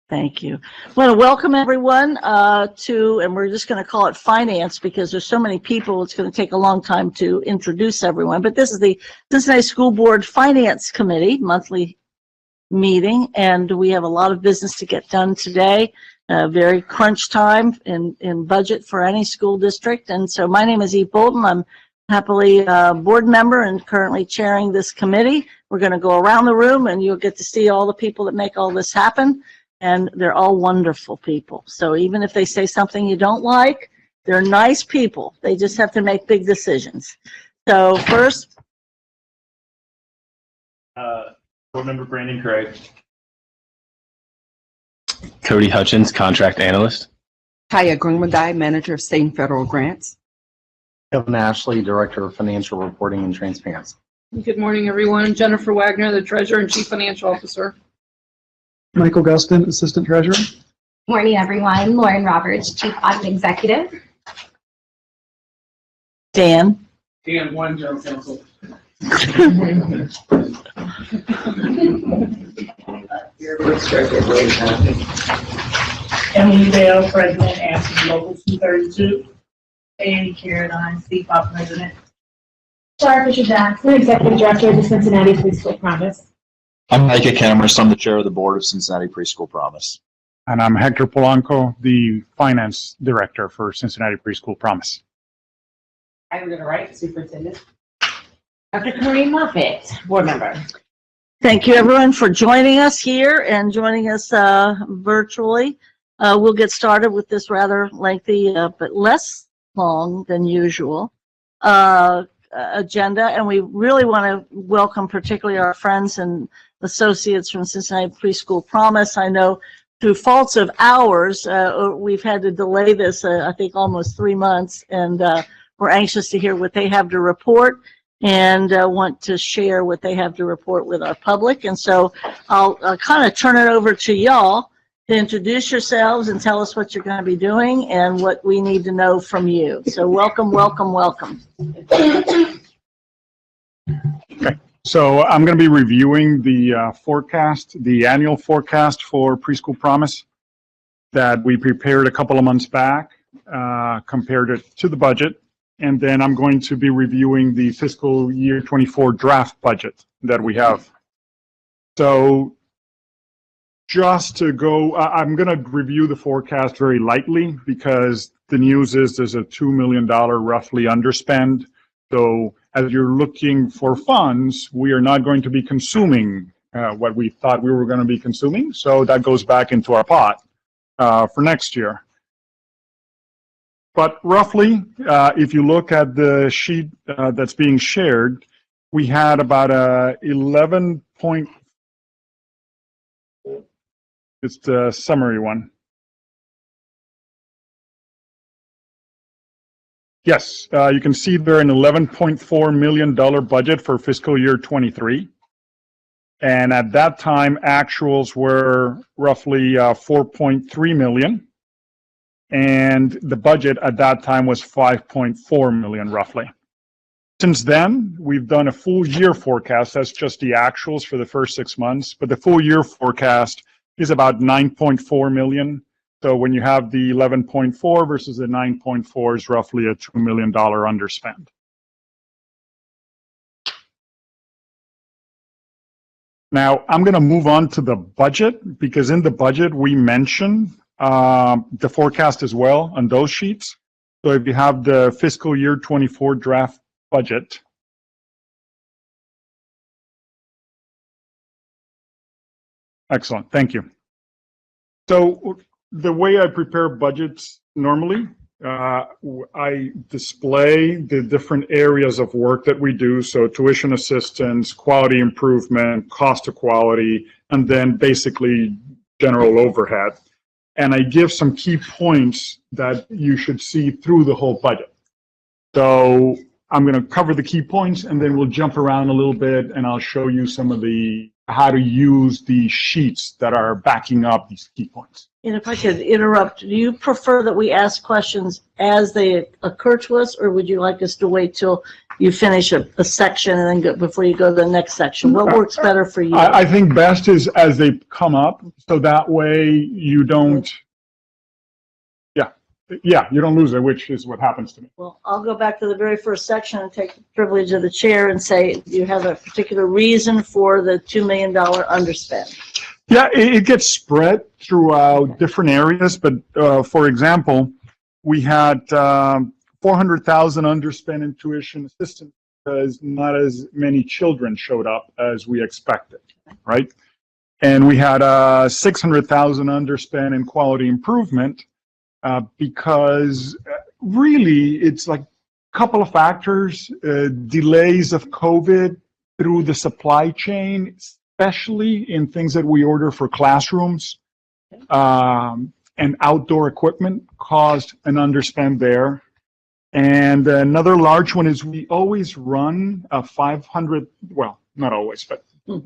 Thank you. I want to welcome everyone and we're just going to call it finance because there's so many people, it's going to take a long time to introduce everyone. But this is the Cincinnati School Board Finance Committee monthly meeting, and we have a lot of business to get done today. Very crunch time in budget for any school district. And so my name is Eve Bolton. I'm happily a board member and currently chairing this committee. We're going to go around the room and you'll get to see all the people that make all this happen. And they're all wonderful people. So even if they say something you don't like, they're nice people. They just have to make big decisions. So first, Board Member Brandon Craig. Cody Hutchins, Contract Analyst. Kaya Grunwandai, Manager of State and Federal Grants. Kevin Ashley, Director of Financial Reporting and Transparency. Good morning, everyone. Jennifer Wagner, the Treasurer and Chief Financial Officer. Michael Gustin, Assistant Treasurer. Morning, everyone. Lauren Roberts, Chief Audit Executive. Dan. Dan One, General Counsel. Emily Bell, President, Aspen Local 232. Annie Caroline, CPOP President. Laura Fisher Jackson, Executive Director of the Cincinnati Preschool Promise. I'm Micah Cameras. I'm the Chair of the Board of Cincinnati Preschool Promise. And I'm Hector Polanco, the Finance Director for Cincinnati Preschool Promise. I'm going to write Superintendent. Dr. Kareem Moffitt, Board Member. Thank you everyone for joining us here and joining us virtually. We'll get started with this rather lengthy but less long than usual agenda, and we really want to welcome particularly our friends and associates from Cincinnati Preschool Promise. I know through faults of ours, we've had to delay this, I think, almost 3 months, and we're anxious to hear what they have to report and want to share what they have to report with our public. And so I'll kind of turn it over to y'all to introduce yourselves and tell us what you're going to be doing and what we need to know from you. So welcome, welcome, welcome. Okay, so I'm going to be reviewing the forecast, the annual forecast for Preschool Promise that we prepared a couple of months back, compared it to the budget. And then I'm going to be reviewing the fiscal year 24 draft budget that we have. So just to go, I'm going to review the forecast very lightly because the news is there's a $2 million roughly underspend. So as you're looking for funds, we are not going to be consuming what we thought we were going to be consuming. So that goes back into our pot for next year. But roughly, if you look at the sheet that's being shared, we had about a 11 point, it's the summary one. Yes, you can see there an $11.4 million budget for fiscal year 23. And at that time, actuals were roughly 4.3 million. And the budget at that time was 5.4 million roughly. Since then, we've done a full year forecast. That's just the actuals for the first 6 months, but the full year forecast is about 9.4 million. So when you have the 11.4 versus the 9.4 is roughly a $2 million underspend. Now, I'm going to move on to the budget because in the budget we mention the forecast as well on those sheets. So if you have the fiscal year 24 draft budget, excellent, thank you. So the way I prepare budgets normally, I display the different areas of work that we do. So tuition assistance, quality improvement, cost of quality, and then basically general overhead. And I give some key points that you should see through the whole budget. So I'm going to cover the key points and then we'll jump around a little bit and I'll show you some of the how to use the sheets that are backing up these key points. And if I could interrupt, do you prefer that we ask questions as they occur to us, or would you like us to wait till you finish a section and then go, before you go to the next section? What works better for you? I think best is as they come up, so that way you don't, you don't lose it, which is what happens to me. Well, I'll go back to the very first section and take the privilege of the chair and say, do you have a particular reason for the $2 million underspend? Yeah, it gets spread throughout different areas, but for example, we had 400,000 underspend in tuition assistance because not as many children showed up as we expected, right? And we had 600,000 underspend in quality improvement because really it's like a couple of factors, delays of COVID through the supply chain, especially in things that we order for classrooms and outdoor equipment caused an underspend there. And another large one is we always run a 500, well, not always, but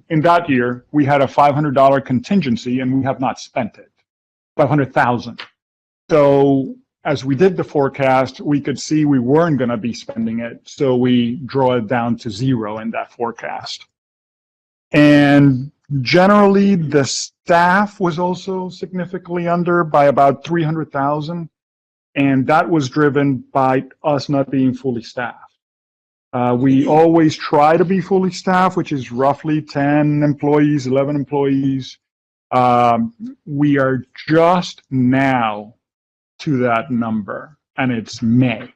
in that year, we had a $500 contingency and we have not spent it, 500,000. So as we did the forecast, we could see we weren't going to be spending it. So we draw it down to 0 in that forecast. And generally, the staff was also significantly under by about 300,000. And that was driven by us not being fully staffed. We always try to be fully staffed, which is roughly 10 employees, 11 employees. We are just now to that number, and it's May,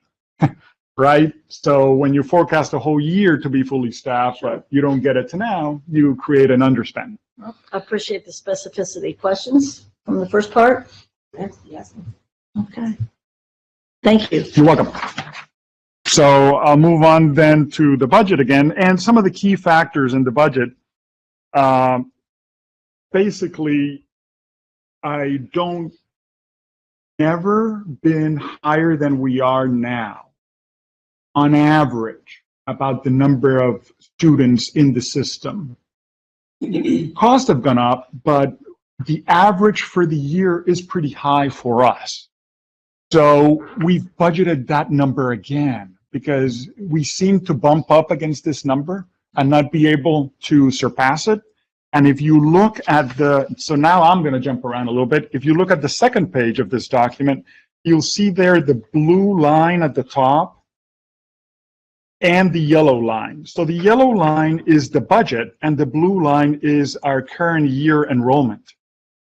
right? So when you forecast a whole year to be fully staffed, but you don't get it to now, you create an underspend. Well, I appreciate the specificity. Questions from the first part? Yes. Okay. Thank you. You're welcome. So I'll move on then to the budget again, and some of the key factors in the budget. Basically, I don't never been higher than we are now, on average, about the number of students in the system. Costs have gone up, but the average for the year is pretty high for us. So we've budgeted that number again because we seem to bump up against this number and not be able to surpass it. And if you look at so now I'm going to jump around a little bit. If you look at the second page of this document, you'll see there the blue line at the top and the yellow line. So the yellow line is the budget and the blue line is our current year enrollment.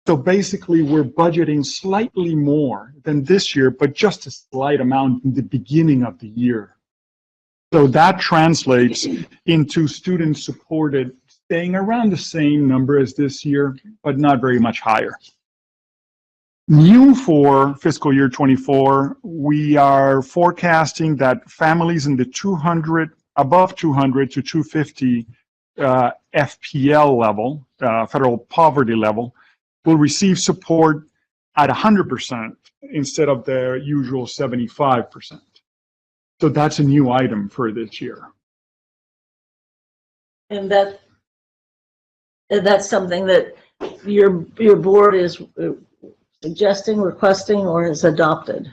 So basically we're budgeting slightly more than this year, but just a slight amount in the beginning of the year. So that translates into students supported staying around the same number as this year, but not very much higher. New for fiscal year 24, we are forecasting that families in the 200, above 200 to 250 FPL level, federal poverty level, will receive support at 100% instead of the usual 75%. So that's a new item for this year. And that's something that your board is suggesting, requesting, or has adopted?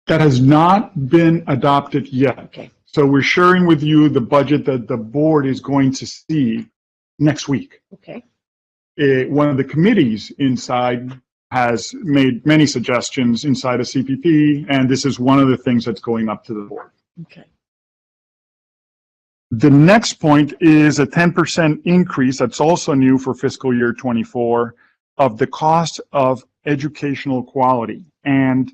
That has not been adopted yet. Okay. So we're sharing with you the budget that the board is going to see next week. Okay. One of the committees inside has made many suggestions inside of CPP, and this is one of the things that's going up to the board. Okay. The next point is a 10% increase that's also new for fiscal year 24 of the cost of educational quality. And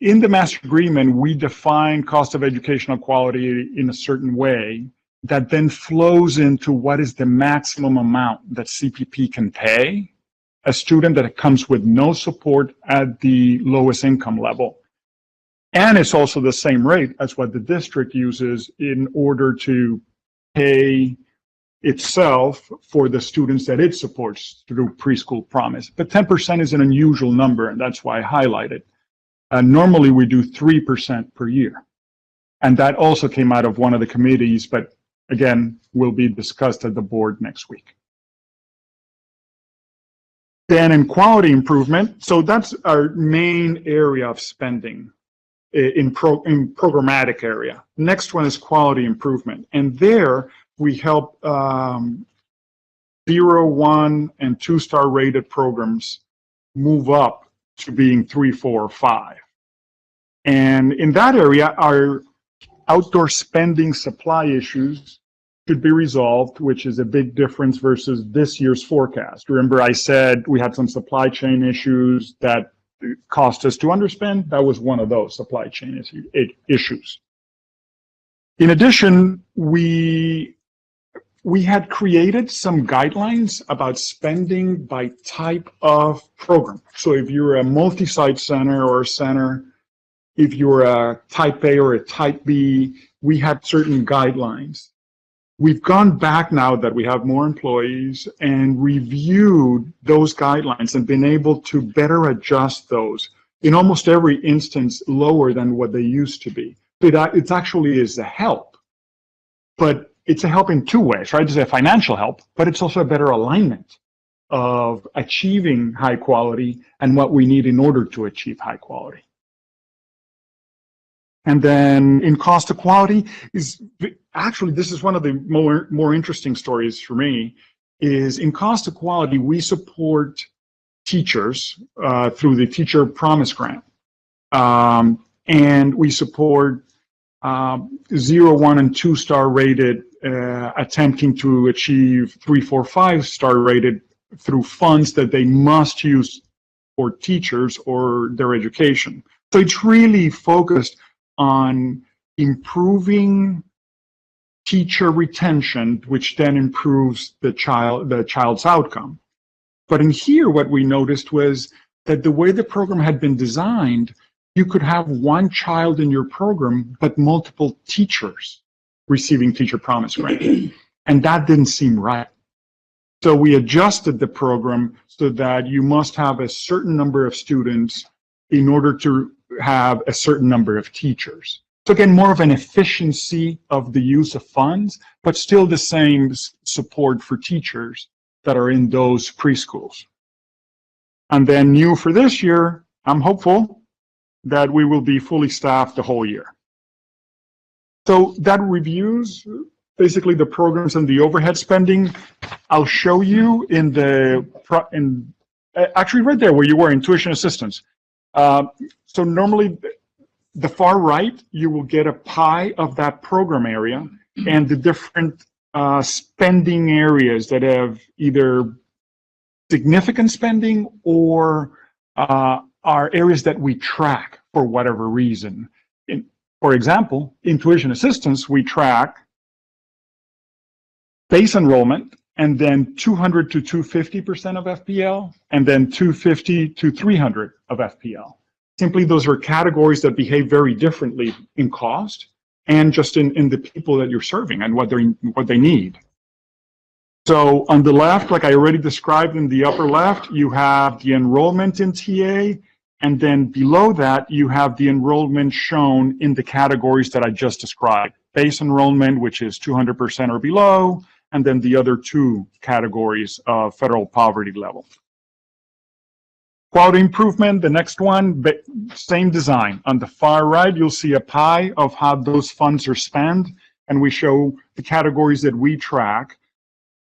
in the master agreement, we define cost of educational quality in a certain way that then flows into what is the maximum amount that CPP can pay a student that comes with no support at the lowest income level. And it's also the same rate as what the district uses in order to pay itself for the students that it supports through Preschool Promise. But 10% is an unusual number, and that's why I highlight it. Normally, we do 3% per year. And that also came out of one of the committees, but again, will be discussed at the board next week. Then in quality improvement, so that's our main area of spending in programmatic area. Next one is quality improvement. And there we help 0, 1, and 2-star rated programs move up to being 3, 4, or 5. And in that area, our outdoor spending supply issues should be resolved, which is a big difference versus this year's forecast. Remember, I said we had some supply chain issues that cost us to underspend. That was one of those supply chain issues. In addition, we had created some guidelines about spending by type of program. So if you're a multi-site center or a center, if you're a type A or a type B, we had certain guidelines. We've gone back now that we have more employees and reviewed those guidelines and been able to better adjust those in almost every instance lower than what they used to be. It actually is a help, but it's a help in two ways, right? It's a financial help, but it's also a better alignment of achieving high quality and what we need in order to achieve high quality. And then in cost of quality is actually, this is one of the more interesting stories for me, is in cost of quality, we support teachers through the Teacher Promise Grant. And we support 0, 1, and 2-star rated, attempting to achieve 3, 4, 5-star rated through funds that they must use for teachers or their education. So it's really focused on improving teacher retention, which then improves the child's outcome. But in here, what we noticed was that the way the program had been designed, you could have one child in your program, but multiple teachers receiving Teacher Promise Grant. And that didn't seem right. So we adjusted the program so that you must have a certain number of students in order to have a certain number of teachers. So again, more of an efficiency of the use of funds, but still the same support for teachers that are in those preschools. And then new for this year, I'm hopeful that we will be fully staffed the whole year. So that reviews basically the programs and the overhead spending. I'll show you in the, actually right there where you were in tuition assistance. So normally the far right, you will get a pie of that program area and the different spending areas that have either significant spending or are areas that we track for whatever reason. For example, in tuition assistance, we track base enrollment and then 200 to 250% of FPL, and then 250 to 300 of FPL. Simply, those are categories that behave very differently in cost and just in the people that you're serving and what they need. So on the left, like I already described in the upper left, you have the enrollment in TA, and then below that, you have the enrollment shown in the categories that I just described. Base enrollment, which is 200% or below, and then the other two categories of federal poverty level. Quality improvement, the next one, same design. On the far right, you'll see a pie of how those funds are spent, and we show the categories that we track: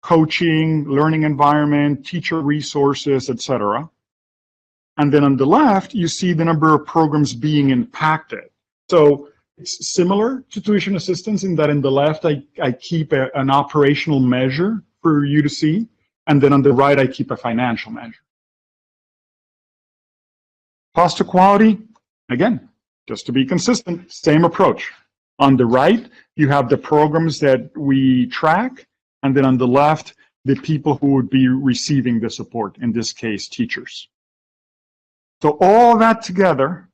coaching, learning environment, teacher resources, etc. And then on the left, you see the number of programs being impacted. So it's similar to tuition assistance in that in the left, I keep an operational measure for you to see, and then on the right, I keep a financial measure. Cost of quality, again, just to be consistent, same approach. On the right, you have the programs that we track, and then on the left, the people who would be receiving the support, in this case, teachers. So all that together,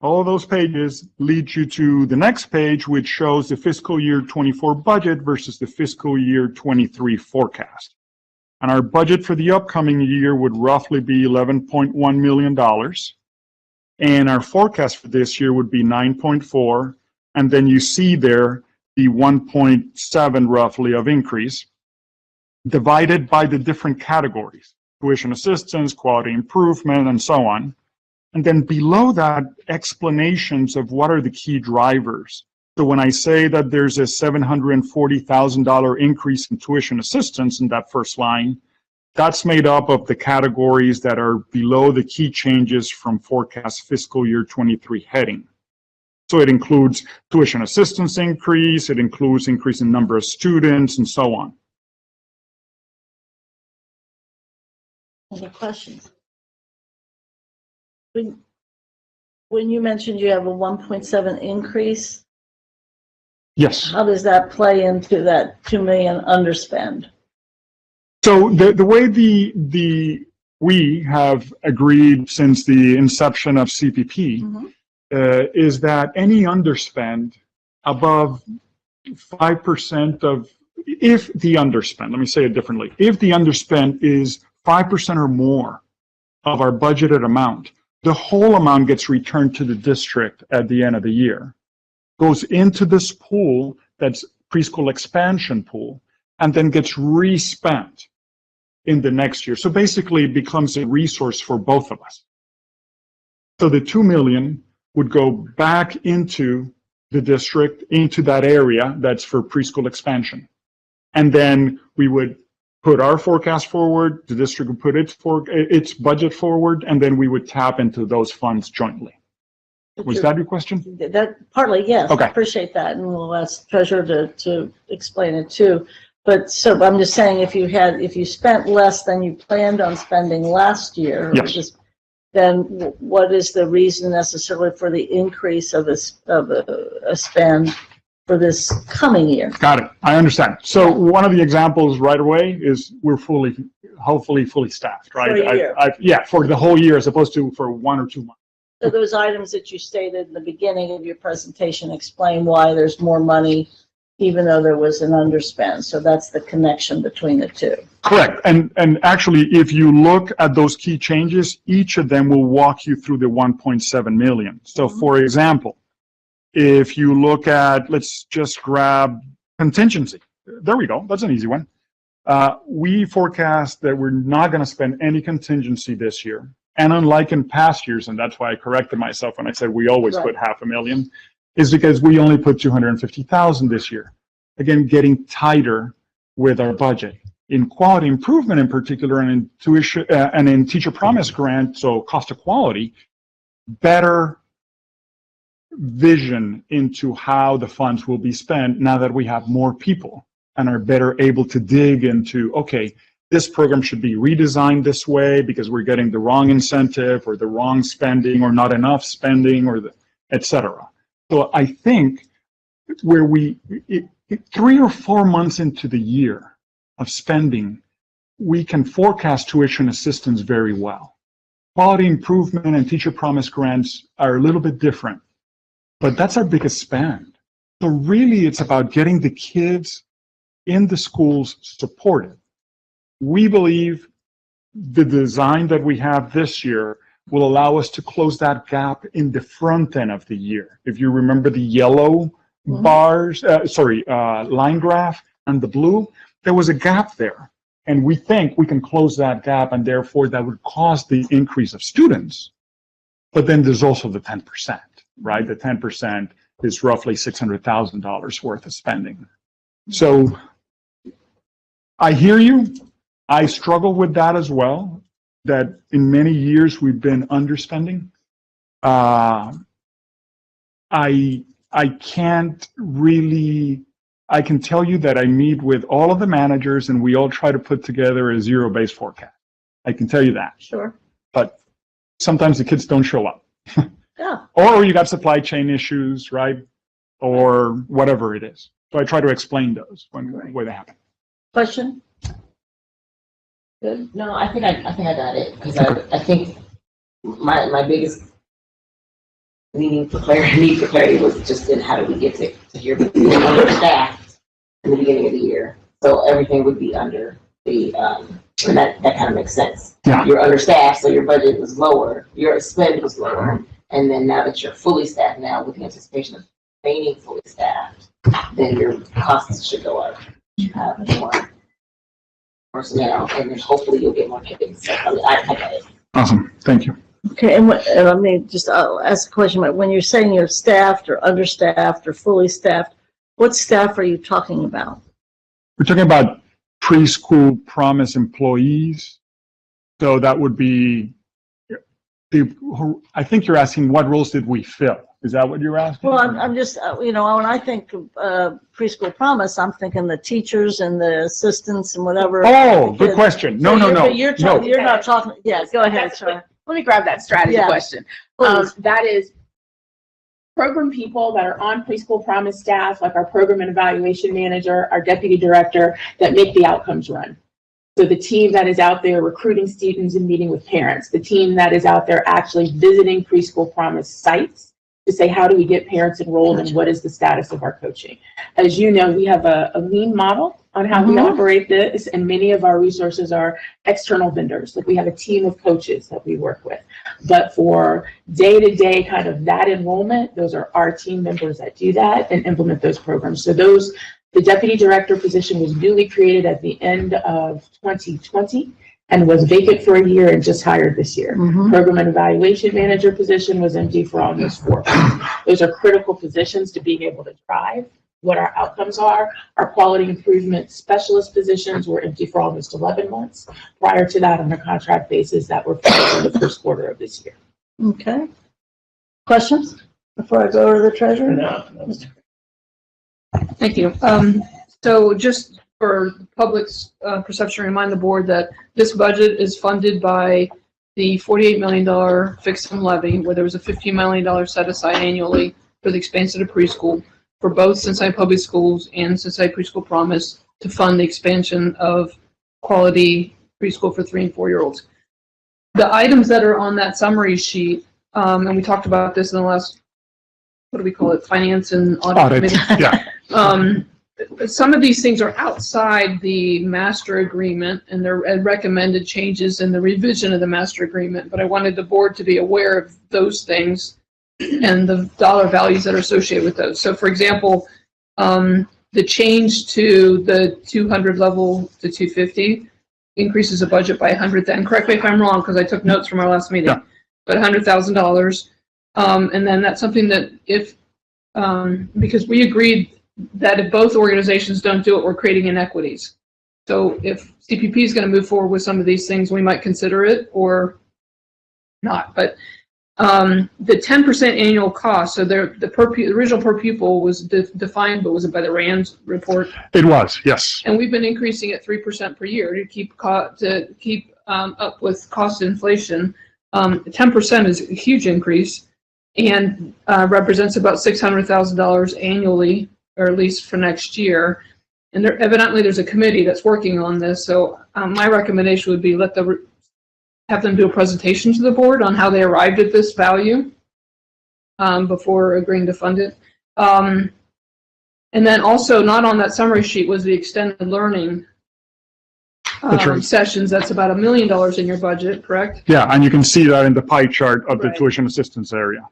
all those pages lead you to the next page, which shows the fiscal year 24 budget versus the fiscal year 23 forecast. And our budget for the upcoming year would roughly be $11.1 million. And our forecast for this year would be 9.4. And then you see there the 1.7 roughly of increase, divided by the different categories, tuition assistance, quality improvement, and so on. And then below that, explanations of what are the key drivers. So when I say that there's a $740,000 increase in tuition assistance in that first line, that's made up of the categories that are below the key changes from forecast fiscal year 23 heading. So it includes tuition assistance increase, it includes increase in number of students, and so on. Any questions? When you mentioned you have a 1.7 increase, Yes. how does that play into that 2 million underspend? So the way we have agreed since the inception of CPP is that any underspend above 5% of, if the underspend, let me say it differently, if the underspend is 5% or more of our budgeted amount, the whole amount gets returned to the district at the end of the year, goes into this pool that's preschool expansion pool, and then gets respent in the next year. So basically it becomes a resource for both of us. So the 2 million would go back into the district, into that area that's for preschool expansion. And then we would put our forecast forward, the district would put its budget forward, and then we would tap into those funds jointly. Was that your question? That partly, yes. Okay. I appreciate that, and we'll ask Treasurer to explain it too. But so I'm just saying, if you spent less than you planned on spending last year, Yes. then what is the reason necessarily for the increase of a spend for this coming year? Got it. I understand. So one of the examples right away is we're hopefully fully staffed, right? For a year. Yeah, for the whole year as opposed to for 1 or 2 months. So those items that you stated in the beginning of your presentation explain why there's more money even though there was an underspend. So that's the connection between the two. Correct. And actually, if you look at those key changes, each of them will walk you through the 1.7 million. So for example, if you look at, let's just grab contingency. There we go. That's an easy one. We forecast that we're not going to spend any contingency this year. And unlike in past years, and that's why I corrected myself when I said we always put $500,000, is because we only put 250,000 this year. Again, getting tighter with our budget. In quality improvement in particular, and in tuition and in teacher promise grant, so cost of quality, better vision into how the funds will be spent now that we have more people and are better able to dig into, okay, this program should be redesigned this way because we're getting the wrong incentive or the wrong spending or not enough spending or et cetera. So I think where 3 or 4 months into the year of spending, we can forecast tuition assistance very well. Quality improvement and teacher promise grants are a little bit different, but that's our biggest spend. So really it's about getting the kids in the schools supported. We believe the design that we have this year will allow us to close that gap in the front end of the year. If you remember the yellow bars, line graph and the blue, there was a gap there. And we think we can close that gap, and therefore that would cause the increase of students. But then there's also the 10%, right? The 10% is roughly $600,000 worth of spending. So I hear you. I struggle with that as well, that in many years we've been underspending. I can't really, I can tell you that I meet with all of the managers and we all try to put together a zero-based forecast. I can tell you that. Sure. But sometimes the kids don't show up. Yeah. Or you got supply chain issues, right? Or whatever it is. So I try to explain those when they happen. Question? Good. No, I think I got it, because I think my biggest need for clarity was just in how do we get to here, because we were understaffed in the beginning of the year, so everything would be under the and that kind of makes sense. Yeah. You're understaffed, so your budget was lower, your spend was lower, and then now that you're fully staffed now with the anticipation of remaining fully staffed, then your costs should go up. More personnel, and then hopefully you'll get more kids. So, I get it. Awesome. Thank you. Okay, and let me just ask a question. When you're saying you're staffed or understaffed or fully staffed, what staff are you talking about? We're talking about preschool promise employees. So that would be I think you're asking what roles did we fill? Is that what you're asking? Well, I'm just, when I think of preschool promise, I'm thinking the teachers and the assistants and whatever. Oh, good question. No. But you're not talking, yeah, go ahead, sorry. Let me grab that strategy Yeah, question. please. That is program people that are on preschool promise staff, like our program and evaluation manager, our deputy director, that make the outcomes run. So the team that is out there recruiting students and meeting with parents, the team that is out there actually visiting preschool promise sites to say, how do we get parents enrolled and what is the status of our coaching? As you know, we have a lean model on how we operate this, and many of our resources are external vendors. Like we have a team of coaches that we work with. But for day-to-day kind of that enrollment, those are our team members that do that and implement those programs. So the deputy director position was newly created at the end of 2020 and was vacant for a year and just hired this year. Program and evaluation manager position was empty for almost 4 months. Those are critical positions to being able to drive what our outcomes are. Our quality improvement specialist positions were empty for almost 11 months. Prior to that, on a contract basis, that were filled in the first quarter of this year. Okay. Questions before I go to the treasurer? No. Thank you. So just for the public's perception, remind the board that this budget is funded by the $48 million fixed sum levy, where there was a $15 million set aside annually for the expansion of preschool for both Cincinnati Public Schools and Cincinnati Preschool Promise to fund the expansion of quality preschool for 3 and 4-year-olds. The items that are on that summary sheet, and we talked about this in the last, what do we call it, finance and audit committee. Yeah. Some of these things are outside the master agreement, and they're recommended changes in the revision of the master agreement, but I wanted the board to be aware of those things and the dollar values that are associated with those. So for example, the change to the 200 level to 250 increases the budget by 100, and correct me if I'm wrong, because I took notes from our last meeting, Yeah. but $100,000. And then that's something that if, because we agreed that if both organizations don't do it, we're creating inequities. So if CPP is going to move forward with some of these things, we might consider it or not. But the 10% annual cost, so the original per pupil was defined, but was it by the RAND report? It was, yes. And we've been increasing it 3% per year to keep up with cost inflation. 10% is a huge increase and represents about $600,000 annually, or at least for next year. And evidently there's a committee that's working on this. So my recommendation would be have them do a presentation to the board on how they arrived at this value before agreeing to fund it. And then also not on that summary sheet was the extended learning That's right. sessions. That's about $1 million in your budget, correct? Yeah, and you can see that in the pie chart of the Right. tuition assistance area.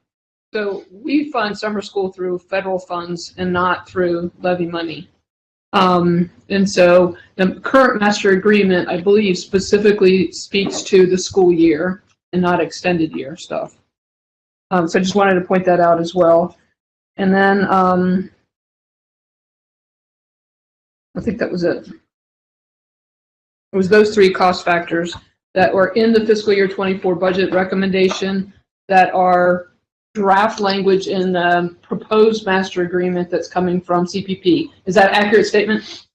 So we fund summer school through federal funds and not through levy money. And so the current master agreement, I believe, specifically speaks to the school year and not extended year stuff. So I just wanted to point that out as well. And then I think that was it. It was those 3 cost factors that were in the fiscal year 24 budget recommendation that are draft language in the proposed master agreement that's coming from CPP. Is that an accurate statement?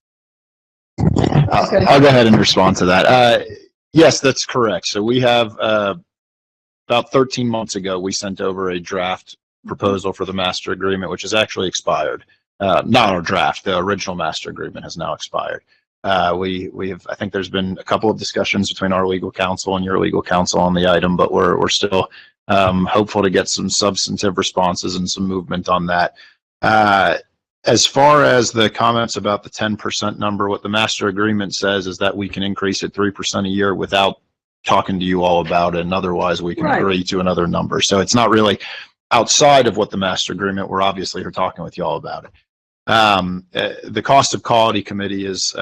Okay. I'll go ahead and respond to that. Yes, that's correct. So we have about 13 months ago, we sent over a draft proposal for the master agreement, which has actually expired. Not our draft, the original master agreement has now expired. We have, I think there's been a couple of discussions between our legal counsel and your legal counsel on the item, but we're still hopeful to get some substantive responses and some movement on that. As far as the comments about the 10% number, what the master agreement says is that we can increase it 3% a year without talking to you all about it, and otherwise we can Right. agree to another number. So it's not really outside of what the master agreement, we're obviously talking with you all about it. The cost of quality committee is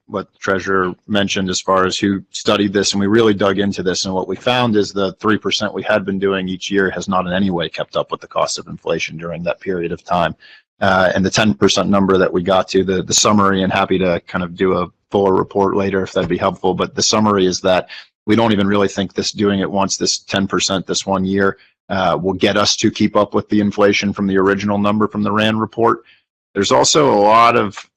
what the treasurer mentioned as far as who studied this, and we really dug into this. And what we found is the 3% we had been doing each year has not in any way kept up with the cost of inflation during that period of time. And the 10% number that we got to, the summary, and happy to kind of do a fuller report later if that'd be helpful. But the summary is that we don't even really think this doing it once, this 10% this one year, will get us to keep up with the inflation from the original number from the RAND report. There's also a lot of,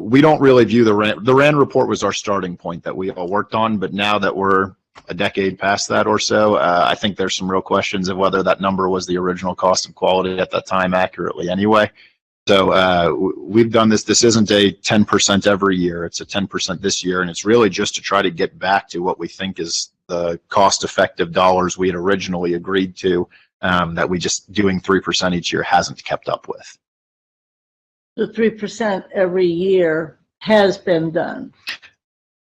we don't really view the RAND report was our starting point that we all worked on, but now that we're a decade past that or so, I think there's some real questions of whether that number was the original cost of quality at that time accurately anyway. So we've done this. This isn't a 10% every year. It's a 10% this year, and it's really just to try to get back to what we think is the cost-effective dollars we had originally agreed to, that we just doing 3% each year hasn't kept up with. The 3% every year has been done.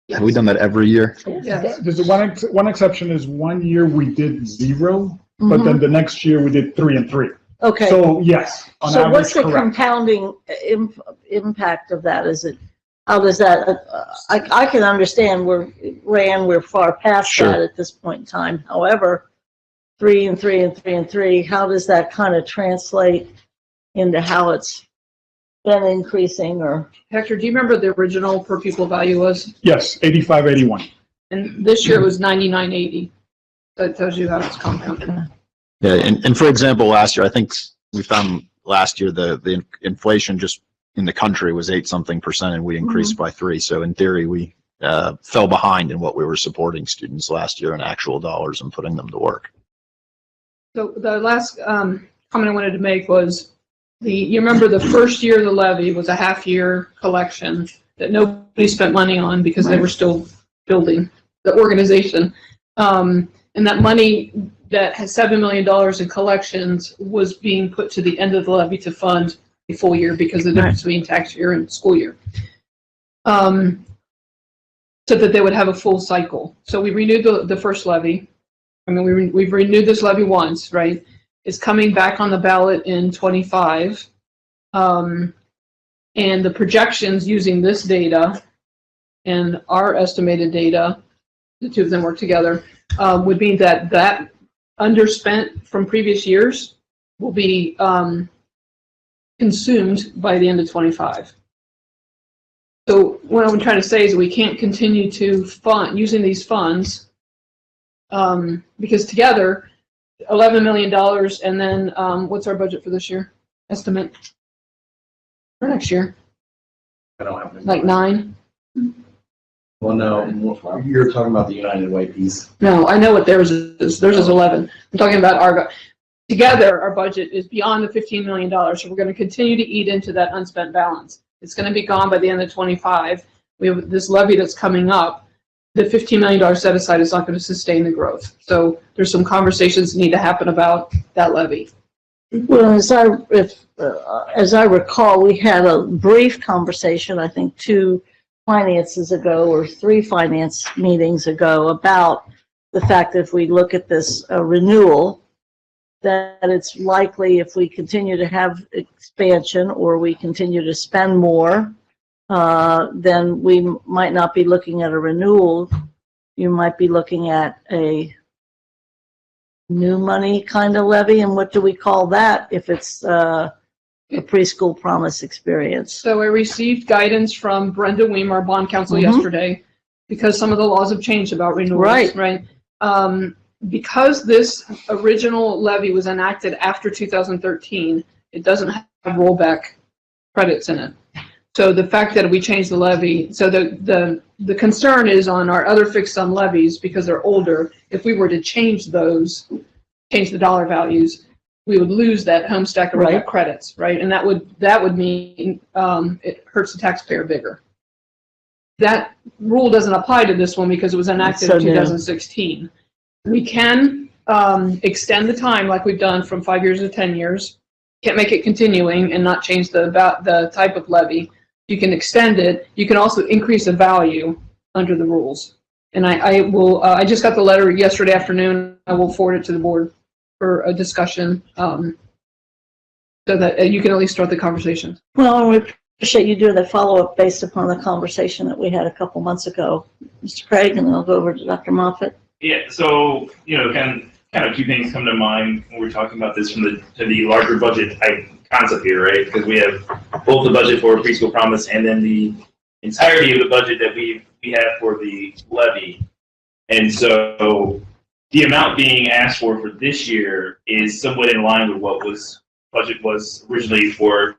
Have we done that every year? Yes. There's one exception is 1 year we did 0, but then the next year we did 3 and 3. Okay. So yes, on So average, what's the correct. compounding impact of that? Is it, how does that, I can understand we're far past Sure. that at this point in time. However, 3 and 3 and 3 and 3, how does that kind of translate into how it's been increasing? Or Hector, do you remember the original per pupil value was? Yes, 85.81. And this year it was 99.80. That tells you how it's compounded. Yeah, and for example, last year, I think we found last year the inflation just in the country was 8-something%, and we increased by 3. So in theory, we fell behind in what we were supporting students last year in actual dollars and putting them to work. So the last comment I wanted to make was you remember the first year of the levy was a half-year collection that nobody spent money on because they were still building the organization. And that money that has $7 million in collections was being put to the end of the levy to fund a full year because of the difference between tax year and school year. So that they would have a full cycle. So we renewed the first levy. I mean, we've renewed this levy once, right? It's coming back on the ballot in 25. And the projections using this data and our estimated data, the two of them work together, would mean that underspent from previous years will be consumed by the end of 25. So what I'm trying to say is we can't continue to fund using these funds because together, $11 million, and then what's our budget for this year? Estimate for next year? I don't have any. Like 9? Well, no, you're talking about the United Way piece. No, I know what theirs is. Theirs is 11. I'm talking about together, our budget is beyond the $15 million. So we're going to continue to eat into that unspent balance. It's going to be gone by the end of 25. We have this levy that's coming up. The $15 million set aside is not going to sustain the growth. So there's some conversations that need to happen about that levy. well, as I recall, we had a brief conversation, I think 2 finances ago or 3 finance meetings ago, about the fact that if we look at this renewal, that it's likely if we continue to have expansion or we continue to spend more, then we might not be looking at a renewal. You might be looking at a new money kind of levy. And what do we call that if it's a preschool promise experience? So I received guidance from Brenda Weemer, our bond counsel, yesterday, because some of the laws have changed about renewals, right? Because this original levy was enacted after 2013, it doesn't have rollback credits in it. So the fact that we changed the levy, so the concern is on our other fixed sum levies because they're older. If we were to change those, change the dollar values, we would lose that home stack of rollback credits, right? And that would mean it hurts the taxpayer bigger. That rule doesn't apply to this one because it was enacted in 2016. We can extend the time like we've done from 5 years to 10 years. Can't make it continuing and not change the type of levy. You can extend it. You can also increase the value under the rules. And I will. I just got the letter yesterday afternoon. I will forward it to the board for a discussion. So so that you can at least start the conversation. Well, we appreciate you doing the follow-up based upon the conversation that we had a couple months ago. Mr. Craig, and then I'll go over to Dr. Moffitt. Yeah, so, kind of two things come to mind when we're talking about this from the larger budget concept here, right? Because we have both the budget for Preschool Promise and then the entirety of the budget that we have for the levy. And so the amount being asked for this year is somewhat in line with what budget was originally for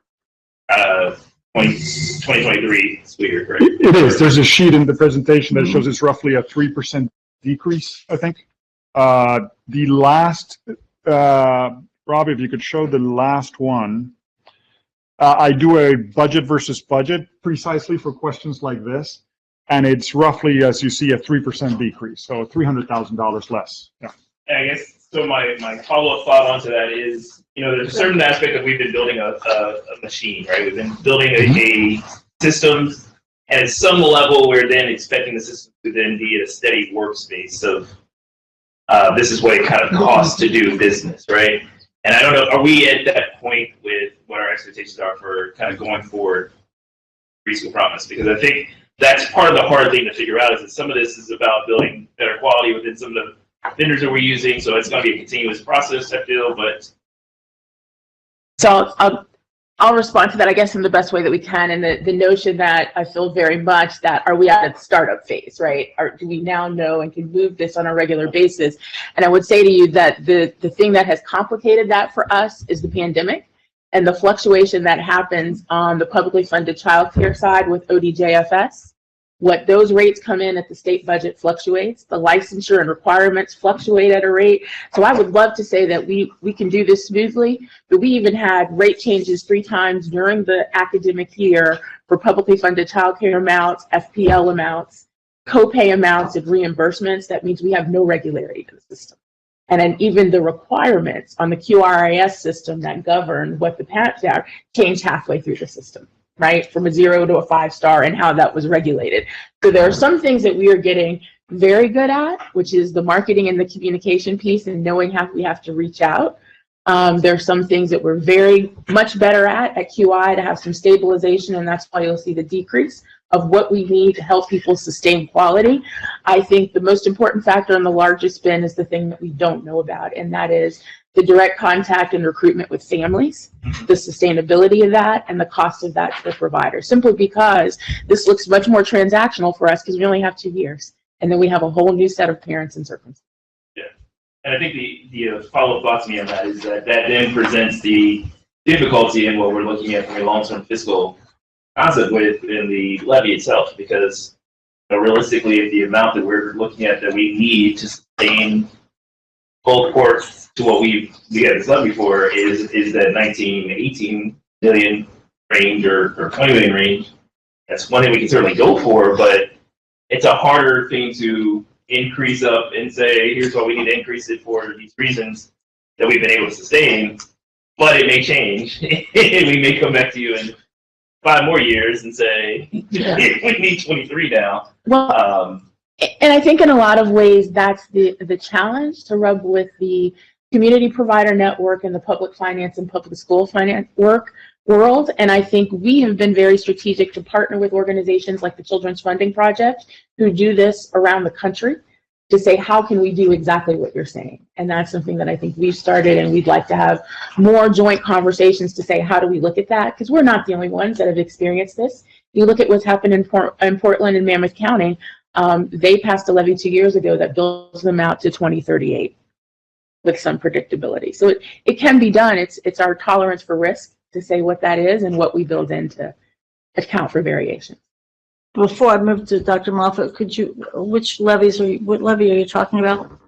2023 school year, correct? It is. There's a sheet in the presentation that shows it's roughly a 3% decrease, I think. The last, Rob, if you could show the last one. I do a budget versus budget precisely for questions like this. And it's roughly, as you see, a 3% decrease. So $300,000 less. Yeah. And I guess, so my follow-up thought onto that is, there's a certain aspect that we've been building a machine, right? We've been building a system, and at some level, we're then expecting the system to then be a steady workspace of this is what it kind of costs to do business, right? And I don't know, are we at that point with what our expectations are for kind of going forward Preschool Promise? Because I think that's part of the hard thing to figure out is that some of this is about building better quality within some of the vendors that we're using. So it's going to be a continuous process, I feel, but. So I'll respond to that, I guess, in the best way that we can. And the notion that I feel very much that are we at the startup phase, right? Or do we now know and can move this on a regular basis? And I would say to you that the thing that has complicated that for us is the pandemic and the fluctuation that happens on the publicly funded childcare side with ODJFS. What those rates come in at the state budget fluctuates. The licensure and requirements fluctuate at a rate. So I would love to say that we can do this smoothly, but we even had rate changes 3 times during the academic year for publicly funded childcare amounts, FPL amounts, copay amounts, and reimbursements. That means we have no regularity to the system. And then even the requirements on the QRIS system that govern what the parents are change halfway through the system, right? From a 0 to a 5-star and how that was regulated. So there are some things that we are getting very good at, which is the marketing and the communication piece and knowing how we have to reach out. There are some things that we're very much better at QI to have some stabilization, and that's why you'll see the decrease of what we need to help people sustain quality. I think the most important factor and the largest spend is the thing that we don't know about, and that is the direct contact and recruitment with families, the sustainability of that, and the cost of that to the provider, simply because this looks much more transactional for us because we only have 2 years, and then we have a whole new set of parents and circumstances. Yeah, and I think the follow-up thought to me on that is that then presents the difficulty in what we're looking at from a long-term fiscal concept within the levy itself, because realistically, if the amount that we're looking at that we need to sustain full courts to what we got this levy for is that 18 million range or 20 million range. That's one thing we can certainly go for, but it's a harder thing to increase up and say, here's what we need to increase it for these reasons that we've been able to sustain. But it may change. We may come back to you in 5 more years and say, we need 23 now. Well, and I think in a lot of ways, that's the challenge to rub with the community provider network and the public finance and public school finance world. And I think we have been very strategic to partner with organizations like the Children's Funding Project, who do this around the country, to say, how can we do exactly what you're saying? And that's something that I think we've started, and we'd like to have more joint conversations to say, how do we look at that? Because we're not the only ones that have experienced this. You look at what's happened in Portland and Mammoth County. They passed a levy 2 years ago that bills them out to 2038 with some predictability. So it can be done. It's our tolerance for risk to say what that is and what we build in to account for variation. Before I move to Dr. Moffitt, what levy are you talking about?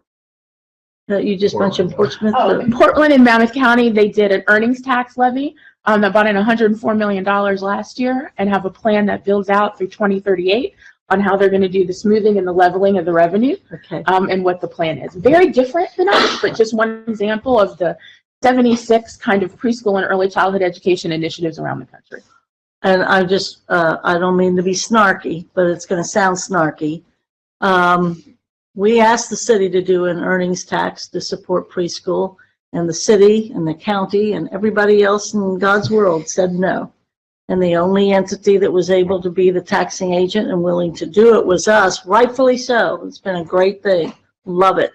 That you just mentioned, Portsmouth? In Portland and Mammoth County, they did an earnings tax levy that brought in $104 million last year, and have a plan that builds out through 2038 on how they're going to do the smoothing and the leveling of the revenue, and what the plan is. Very different than us, but just one example of the 76 kind of preschool and early childhood education initiatives around the country. And I just, I don't mean to be snarky, but it's going to sound snarky. We asked the city to do an earnings tax to support preschool, and the city and the county and everybody else in God's world said no. And the only entity that was able to be the taxing agent and willing to do it was us, rightfully so. It's been a great thing. Love it.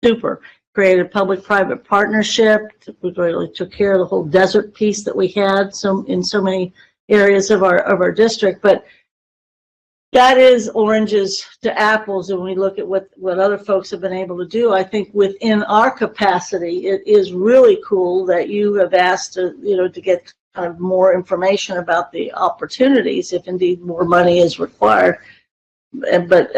Super. Created public-private partnership. We really took care of the whole desert piece that we had in so many areas of our district. But that is oranges to apples, and we look at what other folks have been able to do. I think within our capacity, it is really cool that you have asked to get kind of more information about the opportunities, if indeed more money is required. But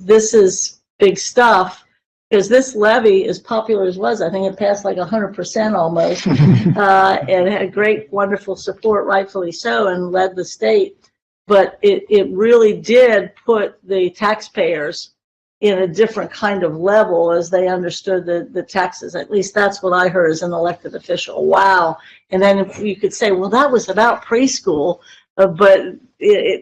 this is big stuff, because this levy, as popular as was, I think it passed like 100% almost, and had great, wonderful support, rightfully so, and led the state. But it really did put the taxpayers in a different kind of level as they understood the taxes. At least that's what I heard as an elected official. Wow. And then if you could say, well, that was about preschool, but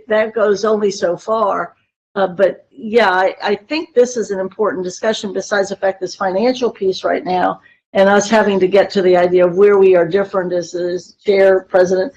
that goes only so far. But yeah, I think this is an important discussion, besides the fact this financial piece right now, and us having to get to the idea of where we are different, as Chair President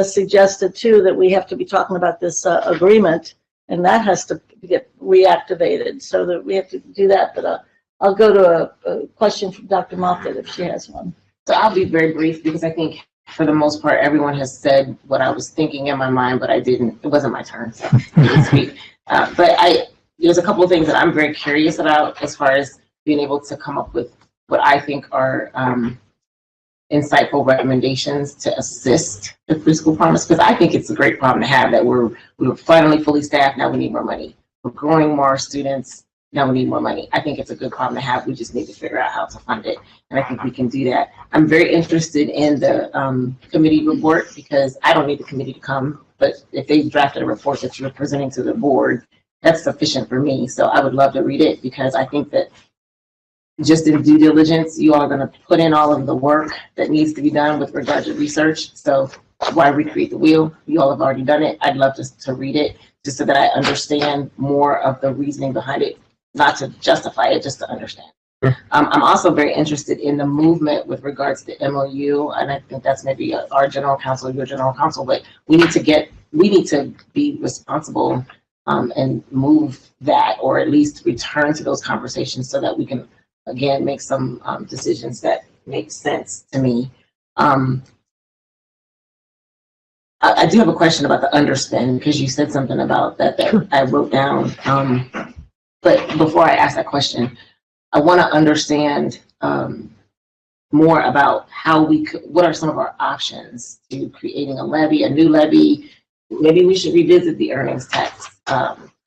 suggested too, that we have to be talking about this agreement, and that has to get reactivated, so that we have to do that. But I'll go to a question from Dr. Moffitt if she has one. So I'll be very brief, because I think for the most part, everyone has said what I was thinking in my mind, but it wasn't my turn, so I didn't speak. But there's a couple of things that I'm very curious about as far as being able to come up with what I think are insightful recommendations to assist the preschool promise, because I think it's a great problem to have, that we're finally fully staffed, now we need more money. We're growing more students, now we need more money. I think it's a good problem to have. We just need to figure out how to fund it, and I think we can do that. I'm very interested in the committee report, because I don't need the committee to come, but if they drafted a report that you're presenting to the board, that's sufficient for me. So I would love to read it, because I think that just in due diligence, you all are going to put in all of the work that needs to be done with regard to research. So why recreate the wheel? You all have already done it. I'd love to read it, just so that I understand more of the reasoning behind it, not to justify it, just to understand. Sure. I'm also very interested in the movement with regards to the MOU, and I think that's maybe our general counsel, your general counsel, but we need to be responsible and move that, or at least return to those conversations, so that we can again make some decisions that make sense to me. I do have a question about the underspend, because you said something about that I wrote down. But before I ask that question, I want to understand more about what are some of our options to creating a levy, a new levy. Maybe we should revisit the earnings tax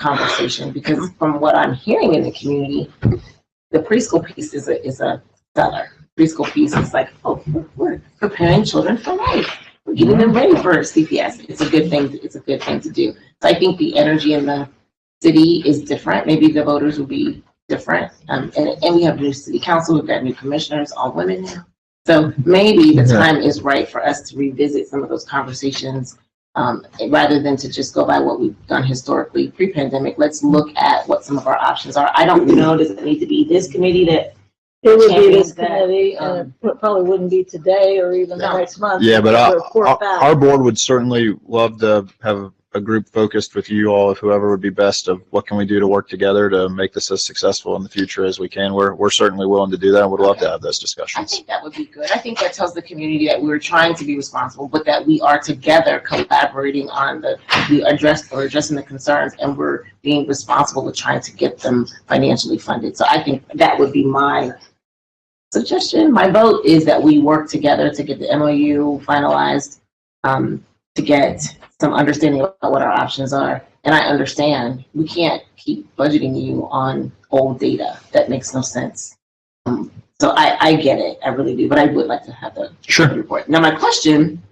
conversation, because from what I'm hearing in the community, the preschool piece is a seller. Preschool piece is like, oh, we're preparing children for life. We're getting them ready for CPS. It's a good thing. It's a good thing to do. So I think the energy in the city is different. Maybe the voters will be different. And we have new city council. We've got new commissioners, all women now. So maybe the time is right for us to revisit some of those conversations, rather than to just go by what we've done historically pre-pandemic. Let's look at what some of our options are. I don't know, does it need to be this committee that it would be this committee, and it probably wouldn't be today or even the next month. Yeah, but our board would certainly love to have a group focused with you all, if whoever would be best, of what can we do to work together to make this as successful in the future as we can. We're certainly willing to do that, and would love to have those discussions. I think that would be good. I think that tells the community that we're trying to be responsible, but that we are together collaborating on addressing the concerns, and we're being responsible with trying to get them financially funded. So I think that would be my suggestion. My vote is that we work together to get the MOU finalized, to get some understanding about what our options are. And I understand we can't keep budgeting you on old data. That makes no sense. So I get it, I really do, but I would like to have the report. Now my question,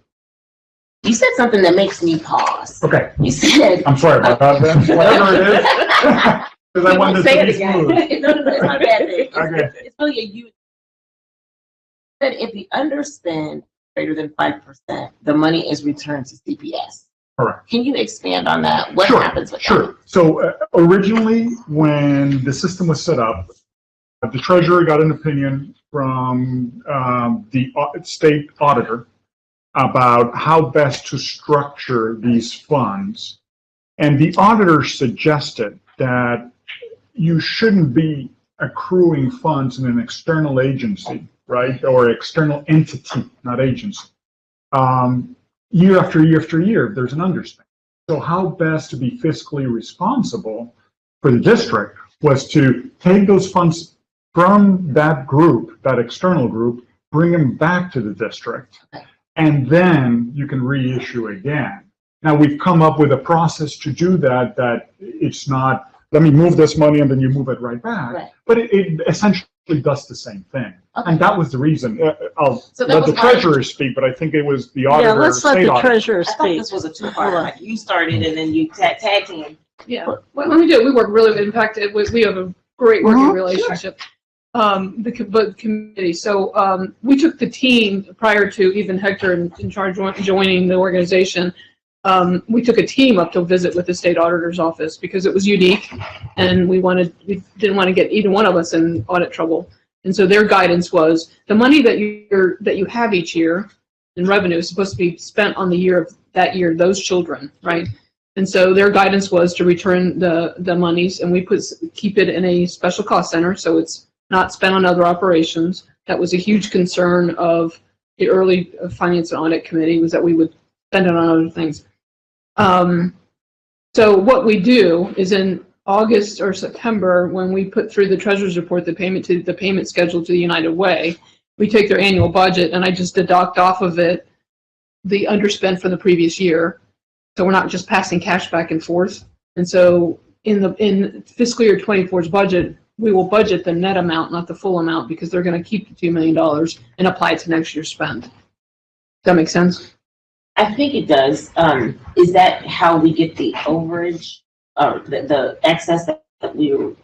you said something that makes me pause. Okay. You said, I'm sorry about that, then. Whatever it is. Because I wanted say to it be again. smooth. No, it's not a bad thing. Okay. It's really a you. That if the underspend greater than 5%, the money is returned to CPS. Correct. Can you expand on that? What happens with that? So originally, when the system was set up, the treasurer got an opinion from the state auditor about how best to structure these funds. And the auditor suggested that you shouldn't be accruing funds in an external agency, right? Or external entity, not agency. Year after year after year, there's an underspend. So how best to be fiscally responsible for the district was to take those funds from that group, that external group, bring them back to the district, and then you can reissue again. Now, we've come up with a process to do that, that it's not, let me move this money and then you move it right back. Right. But it essentially does the same thing. Okay. And that was the reason. I'll So that let the was my- treasurer speak, but I think it was the auditor. Yeah, let's let state the auditor. treasurer I thought speak. this was a Hold two-part, on. like you started and then you tag team. Yeah, well, we do. We work really, in fact, we have a great working relationship. The committee. So we took the team prior to even Hector in charge joining the organization. We took a team up to visit with the state auditor's office because it was unique, and we didn't want to get either one of us in audit trouble. And so their guidance was the money that you have each year in revenue is supposed to be spent on the year of that year, those children, right? And so their guidance was to return the monies, and we keep it in a special cost center, so it's not spent on other operations. That was a huge concern of the early Finance and Audit Committee, was that we would spend it on other things. So what we do is in August or September, when we put through the treasurer's report, the payment schedule to the United Way, we take their annual budget, and I just deduct off of it the underspend from the previous year. So we're not just passing cash back and forth. And so in fiscal year 24's budget, we will budget the net amount, not the full amount, because they're going to keep the $2 million and apply it to next year's spend. Does that make sense? I think it does. Is that how we get the overage or the excess that we were,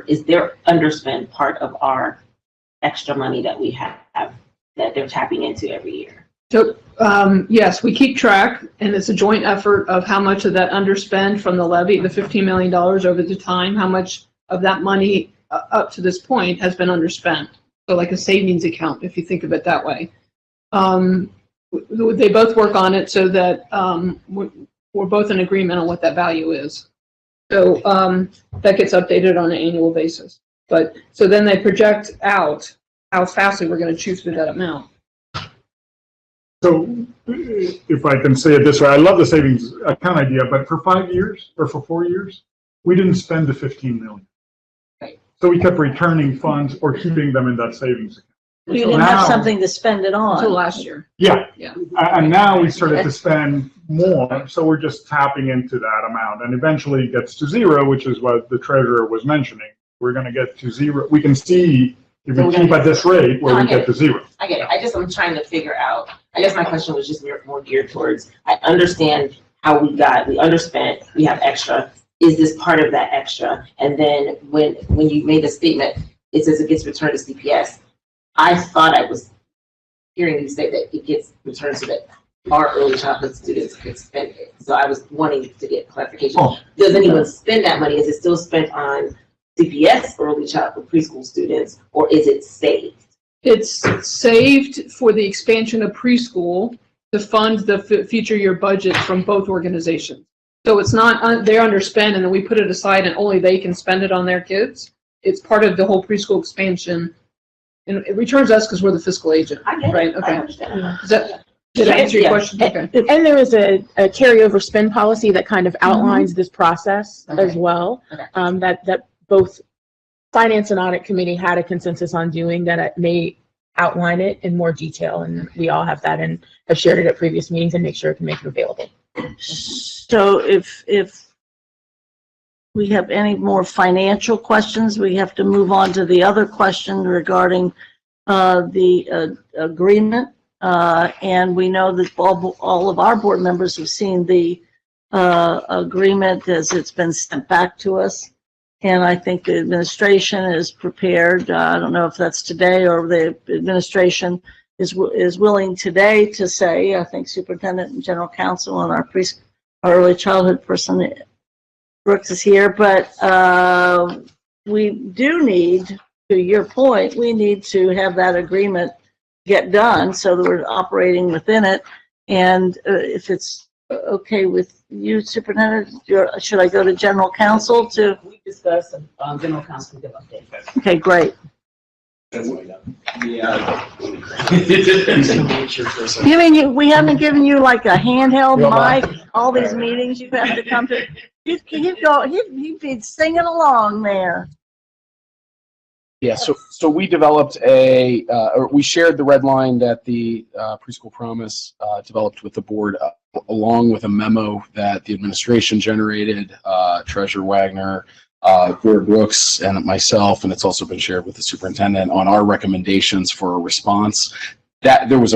is their underspend part of our extra money that we have that they're tapping into every year? So, yes, we keep track, and it's a joint effort of how much of that underspend from the levy, the $15 million over the time, how much of that money up to this point has been underspent. So like a savings account, if you think of it that way. They both work on it so that we're both in agreement on what that value is. So that gets updated on an annual basis. But so then they project out how fastly we're going to chew through that amount. So if I can say it this way, I love the savings account idea, but for 5 years or for 4 years, we didn't spend the 15 million. Right. So we kept returning funds or keeping them in that savings account. You didn't have something to spend it on. Until last year. Yeah. Yeah. And now we started to spend more, so we're just tapping into that amount, and eventually it gets to zero, which is what the treasurer was mentioning. We're going to get to zero. We can see if we keep at this rate where we get to zero. I get it. I'm trying to figure out. I guess my question was just more geared towards, I understand how we underspent, we have extra. Is this part of that extra? And then when you made the statement, it says it gets returned to CPS. I thought I was hearing you say that it gets returned so that our early childhood students could spend it. So I was wanting to get clarification. Does anyone spend that money? Is it still spent on CPS early childhood preschool students, or is it saved? It's saved for the expansion of preschool to fund the future year budget from both organizations. So it's not they're underspend and then we put it aside and only they can spend it on their kids. It's part of the whole preschool expansion. And it returns us because we're the fiscal agent. I get it. Right? Okay. I understand. Did I answer your question? Okay. And there is a carryover spend policy that kind of outlines this process as well. Okay. That both Finance and Audit Committee had a consensus on doing, that it may outline it in more detail, and we all have that and have shared it at previous meetings and make sure to make it available. So if we have any more financial questions, we have to move on to the other question regarding the agreement. And we know that all of our board members have seen the agreement as it's been sent back to us. And I think the administration is prepared. I don't know if that's today or the administration is willing today to say, I think Superintendent and General Counsel and our early childhood person, Brooks, is here, but we do need to your point, we need to have that agreement get done so that we're operating within it. And if it's okay with you, Superintendent, should I go to General Counsel to? We discussed, General Counsel give update. Okay, great. You mean we haven't given you like a handheld mic, all these meetings you have to come to? He'd be singing along there. Yeah, so we developed or we shared the red line that the Preschool Promise developed with the board, along with a memo that the administration generated, Treasurer Wagner, Vera Brooks, and myself, and it's also been shared with the superintendent on our recommendations for a response. That there was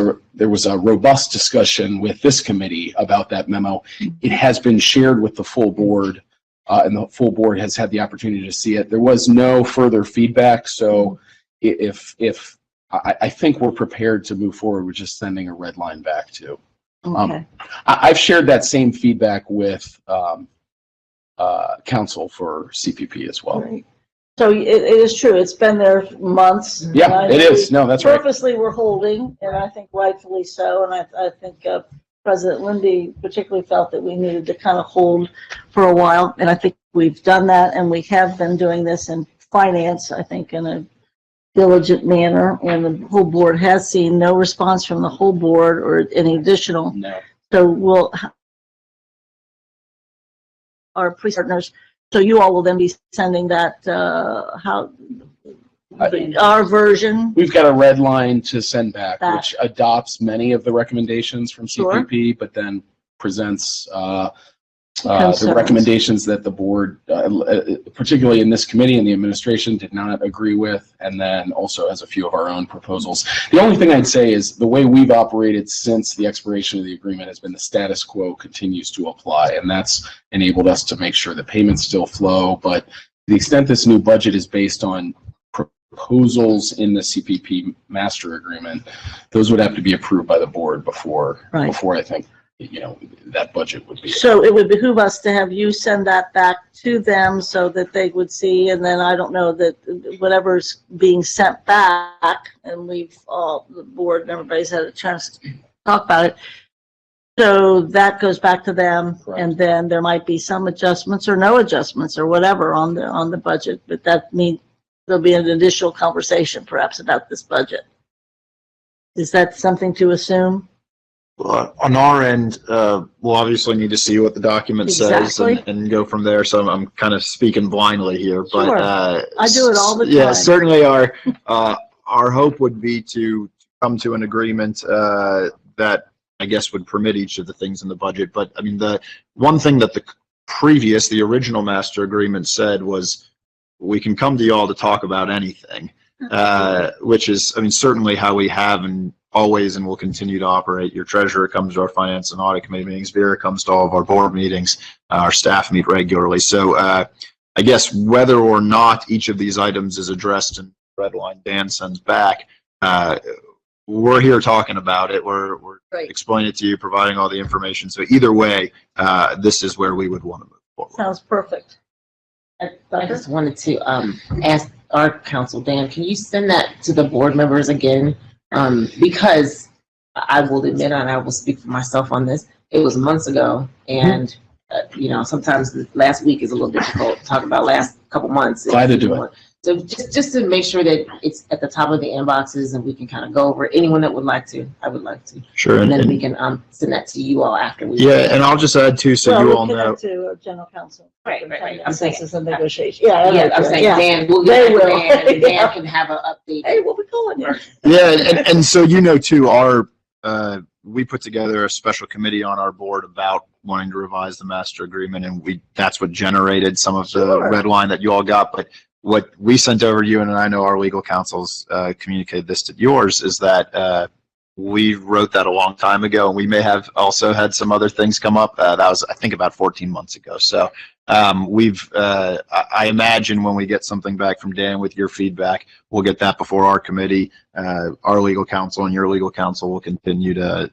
a robust discussion with this committee about that memo. It has been shared with the full board. And the full board has had the opportunity to see it. There was no further feedback, so I think we're prepared to move forward with just sending a red line back to. Okay. I've shared that same feedback with counsel for CPP as well. Right. So it is true. It's been there months. Yeah, it is. No, that's right. Purposely we're holding, and I think rightfully so. And I think President Lindy particularly felt that we needed to kind of hold for a while. And I think we've done that, and we have been doing this in finance, I think, in a diligent manner. And the whole board has seen no response from the whole board or any additional. No. So our partners. So you all will then be sending that, our version. We've got a red line to send back, which adopts many of the recommendations from CPP, but then presents the recommendations that the board, particularly in this committee and the administration, did not agree with, and then also has a few of our own proposals. The only thing I'd say is the way we've operated since the expiration of the agreement has been the status quo continues to apply, and that's enabled us to make sure that payments still flow. But to the extent this new budget is based on proposals in the CPP master agreement, those would have to be approved by the board before I think that budget would be. So it would behoove us to have you send that back to them so that they would see, and then I don't know that whatever's being sent back, and we've all, the board and everybody's had a chance to talk about it. So that goes back to them. Correct. And then there might be some adjustments or no adjustments or whatever on the budget, but that means there'll be an additional conversation perhaps about this budget. Is that something to assume? Well, on our end, we'll obviously need to see what the document says and go from there. So I'm kind of speaking blindly here, but sure. I do it all the time. Yeah, certainly our hope would be to come to an agreement that I guess would permit each of the things in the budget. But I mean, the one thing that the original master agreement said was we can come to you all to talk about anything, which is, I mean, certainly how we have and always and will continue to operate. Your treasurer comes to our finance and audit committee meetings. Vera comes to all of our board meetings. Our staff meet regularly. So I guess whether or not each of these items is addressed in the red line Dan sends back, we're here talking about it. We're explaining it to you, providing all the information. So either way, this is where we would want to move forward. Sounds perfect. I just wanted to ask our counsel, Dan, can you send that to the board members again? Because I will admit, and I will speak for myself on this, it was months ago, and sometimes the last week is a little difficult to talk about last couple months. Glad to do it. So just to make sure that it's at the top of the inboxes and we can kind of go over it. Anyone that would like to, I would like to. Sure. And then we can send that to you all after we. Yeah, and I'll just add too, so you all know. To general counsel. Right. I'm saying. And negotiation. Yeah, I'm saying Dan, we'll get Dan, and Dan can have an update. Hey, what we calling you? Yeah, and so you know too, we put together a special committee on our board about wanting to revise the master agreement, and that's what generated some of the red line that you all got. But what we sent over to you, and I know our legal counsels communicated this to yours, is that we wrote that a long time ago, and we may have also had some other things come up. That was, I think, about 14 months ago. So I imagine when we get something back from Dan with your feedback, we'll get that before our committee, our legal counsel, and your legal counsel will continue to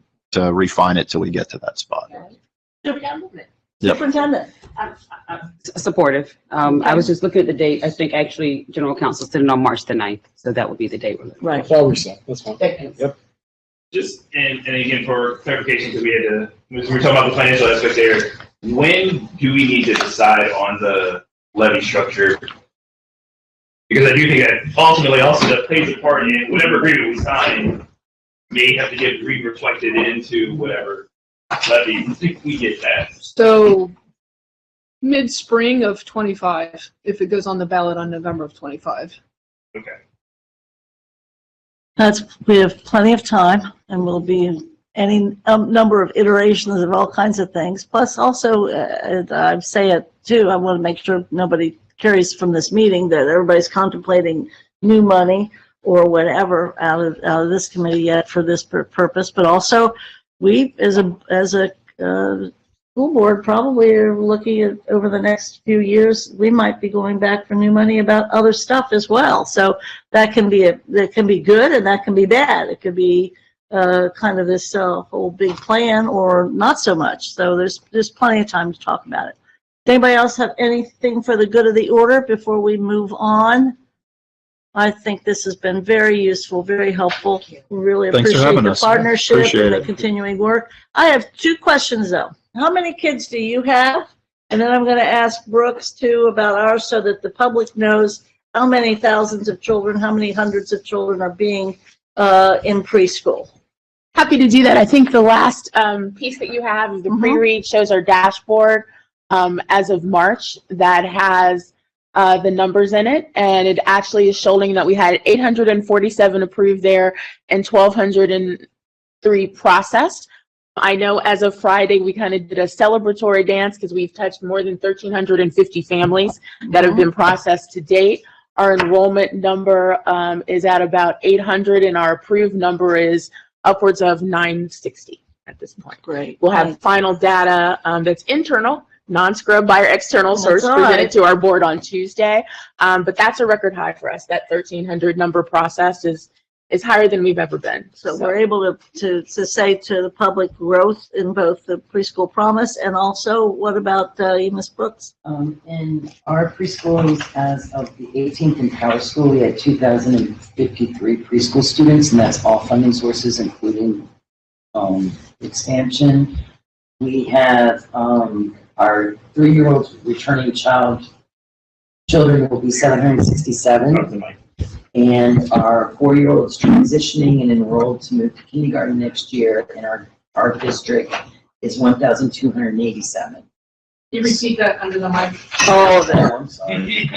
refine it till we get to that spot. Yep. Superintendent? Supportive. I was just looking at the date. I think actually General Counsel sitting on March the 9th. So that would be the date we're looking. Right. That's all we said. That's fine. Yep. Just, and again, for clarification, because we had to, we were talking about the financial aspect there, when do we need to decide on the levy structure? Because I do think that ultimately also that plays a part in whatever agreement we sign may have to get re-reflected into whatever levy. I think we get that. So mid-spring of 25, if it goes on the ballot on November of 25. Okay. We have plenty of time, and we'll be in any number of iterations of all kinds of things. Plus, also, I say it too, I want to make sure nobody carries from this meeting that everybody's contemplating new money or whatever out of this committee yet for this purpose. But also, we as a school board probably are looking at over the next few years, we might be going back for new money about other stuff as well. So that can be good and that can be bad. It could be kind of this whole big plan or not so much. So there's plenty of time to talk about it. Does anybody else have anything for the good of the order before we move on? I think this has been very useful, very helpful. We really Thanks for appreciate having the us. partnership Appreciate and the it. continuing work. I have 2 questions though. How many kids do you have? And then I'm going to ask Brooks too about ours so that the public knows how many thousands of children, how many hundreds of children are being in preschool. Happy to do that. I think the last piece that you have is the pre-read shows our dashboard as of March that has the numbers in it, and it actually is showing that we had 847 approved there and 1,203 processed. I know as of Friday, we kind of did a celebratory dance because we've touched more than 1,350 families that have been processed to date. Our enrollment number is at about 800, and our approved number is upwards of 960 at this point. Great. We'll have final data that's internal, non-scrubbed by our external source, all presented right. to our board on Tuesday. But that's a record high for us. That 1,300 number processed is higher than we've ever been. So we're able to say to the public growth in both the preschool promise and also what about Ms. Brooks? In our preschools, as of the 18th in Power School, we had 2,053 preschool students, and that's all funding sources, including expansion. We have our 3-year-old returning children will be 767. And our 4-year-olds transitioning and enrolled to move to kindergarten next year in our district is 1,287. You repeat that under the mic. Oh, there. I'm sorry.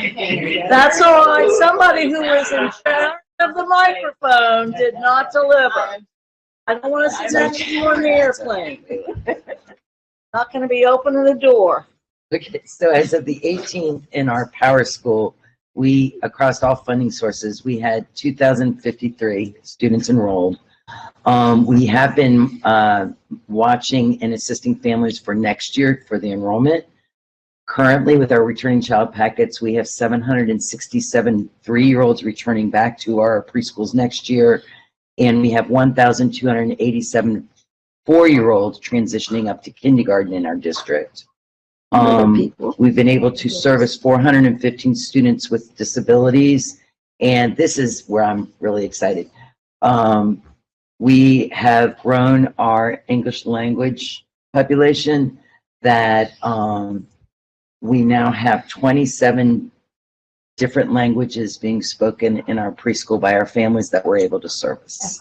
That's all right. Somebody who was in charge of the microphone did not deliver. I don't want to sit next to you on the airplane. Not going to be opening the door. Okay, so as of the 18th in our Power School, we, across all funding sources, we had 2,053 students enrolled. We have been watching and assisting families for next year for the enrollment. Currently, with our returning child packets, we have 767 3-year-olds returning back to our preschools next year, and we have 1,287 4-year-olds transitioning up to kindergarten in our district. We've been able to service 415 students with disabilities, and this is where I'm really excited. We have grown our English language population that we now have 27 different languages being spoken in our preschool by our families that we're able to service.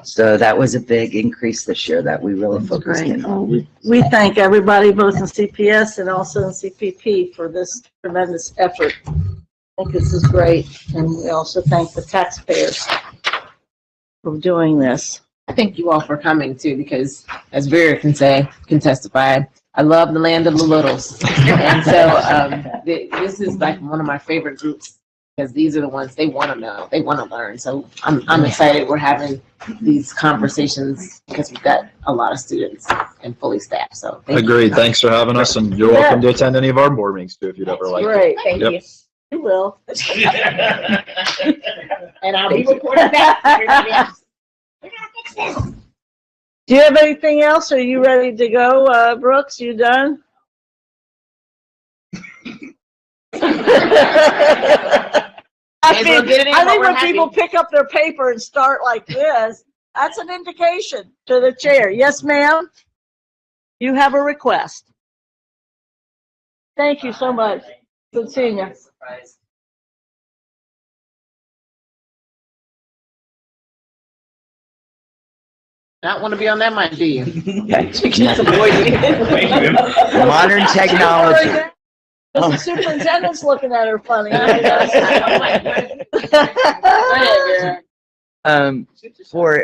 So that was a big increase this year that we really focused in on. We thank everybody, both in CPS and also in CPP, for this tremendous effort. I think this is great, and we also thank the taxpayers for doing this. I thank you all for coming too, because as Vera can testify, I love the land of the littles. And so this is like one of my favorite groups, because these are the ones they want to know, they want to learn. So I'm excited we're having these conversations because we've got a lot of students and fully staffed. So thank you. Agreed. Thanks for having us, and you're welcome to attend any of our board meetings too if you'd ever like. Great, Thank Yep. you. You will. And I'll be reporting back. Do you have anything else? Are you ready to go, Brooks? You done? I May as well mean, get it in I while think we're when happy. people pick up their paper and start like this, that's an indication to the chair. Yes, ma'am? You have a request. Thank you so much. Good seeing you. Not want to be on that mic, do you? Modern technology. The superintendent's looking at her funny.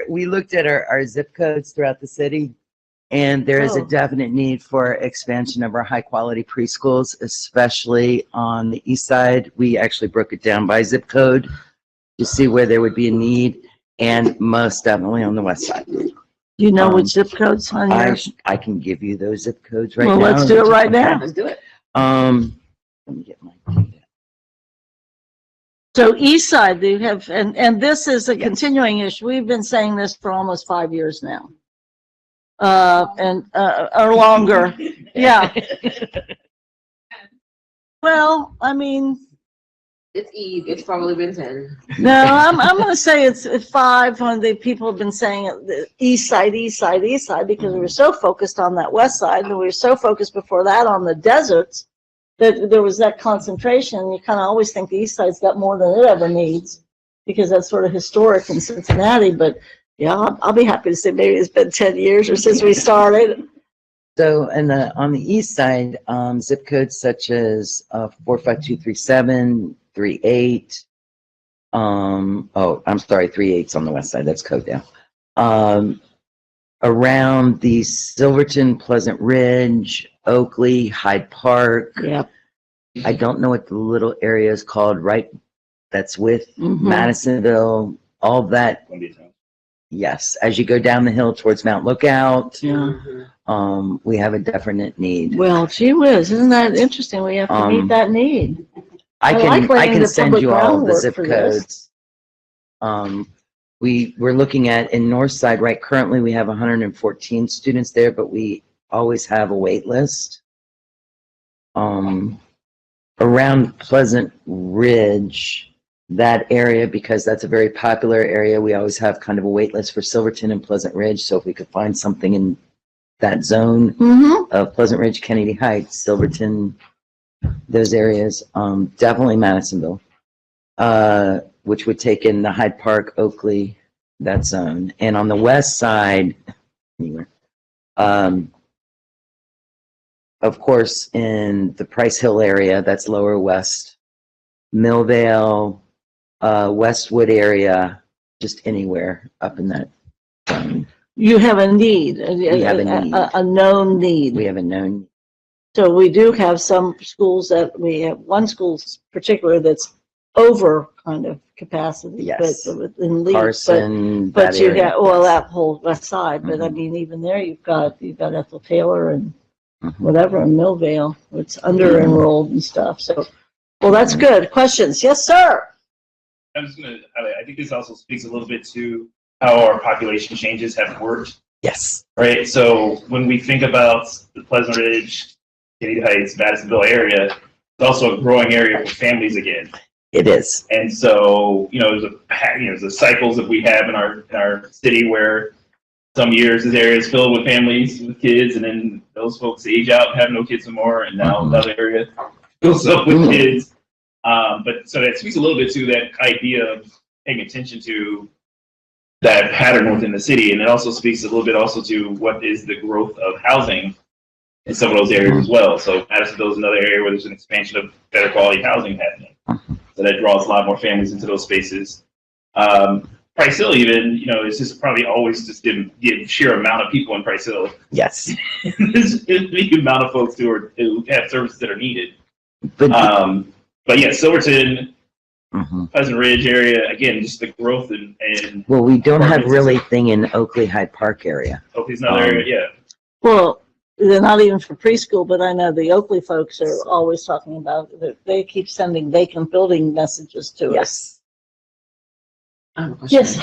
We looked at our zip codes throughout the city, and there is a definite need for expansion of our high quality preschools, especially on the east side. We actually broke it down by zip code to see where there would be a need, and most definitely on the west side. You know which zip codes on yours? I can give you those zip codes right now. Well, let's do it right now. Let's do it. Let me get my data. So east side, they have, and this is a continuing issue. We've been saying this for almost 5 years now. Or longer. Yeah. Well, I mean. It's Eve. It's probably been 10. No, I'm going to say it's 5. The people have been saying the east side, because we were so focused on that west side, and we were so focused before that on the deserts that there was that concentration. You kind of always think the east side's got more than it ever needs because that's sort of historic in Cincinnati. But yeah, I'll be happy to say maybe it's been 10 years or since we started. So, on the east side, zip codes such as 45237, 38. I'm sorry, 38's on the west side. That's Codedale. Around the Silverton, Pleasant Ridge, Oakley, Hyde Park. Yep. I don't know what the little area is called, right? That's with Madisonville, all that. Yes, as you go down the hill towards Mount Lookout, we have a definite need. Well, gee whiz, isn't that interesting? We have to meet that need. I can send you all of the zip codes. We're looking at in Northside, right? Currently, we have 114 students there, but we always have a wait list. Around Pleasant Ridge, that area, because that's a very popular area, we always have kind of a wait list for Silverton and Pleasant Ridge. So if we could find something in that zone of Pleasant Ridge, Kennedy Heights, Silverton, those areas, definitely Madisonville, which would take in the Hyde Park, Oakley, that zone. And on the west side, anywhere, of course, in the Price Hill area, that's Lower West, Millvale, Westwood area, just anywhere up in that zone. You have a need, We have a need. a known need. We have a known. So we do have some schools that we have, one school in particular that's over kind of capacity. Yes. But in Leeds, Carson, but that you area. got, well, that whole west side, but I mean, even there, you've got Ethel Taylor and whatever in Millvale, it's under enrolled and stuff. So, well, that's good. Questions? Yes, sir. I think this also speaks a little bit to how our population changes have worked. Yes. Right. So when we think about the Pleasant Ridge, Kennedy Heights, Madisonville area, it's also a growing area for families again. It is. And so, there's the cycles that we have in our city where some years this area is filled with families with kids, and then those folks age out and have no kids anymore, and now another area fills up with kids. But so that speaks a little bit to that idea of paying attention to that pattern within the city, and it also speaks a little bit also to what is the growth of housing in some of those areas as well. So Madisonville is another area where there's an expansion of better quality housing happening. So that draws a lot more families into those spaces. Price Hill even, it's just probably always just give sheer amount of people in Price Hill. Yes. There's the amount of folks who have services that are needed. But yeah, Silverton, Pleasant Ridge area, again, just the growth and well, we don't have really thing in Oakley Hyde Park area. Oakley's another area, yeah. Well, they're not even for preschool, but I know the Oakley folks are always talking about that. They keep sending vacant building messages to us. Yes.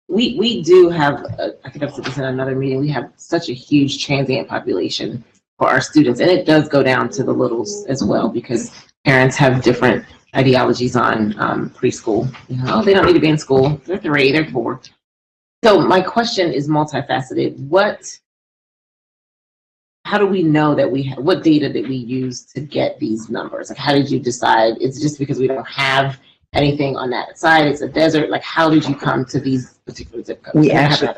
We do have, I think I've said this in another meeting, we have such a huge transient population for our students, and it does go down to the littles as well, because parents have different ideologies on preschool. You know, oh, they don't need to be in school. They're 3, they're 4. So my question is multifaceted. How do we know that what data did we use to get these numbers? Like, how did you decide? It's just because we don't have anything on that side. It's a desert. Like, how did you come to these particular zip codes? We actually,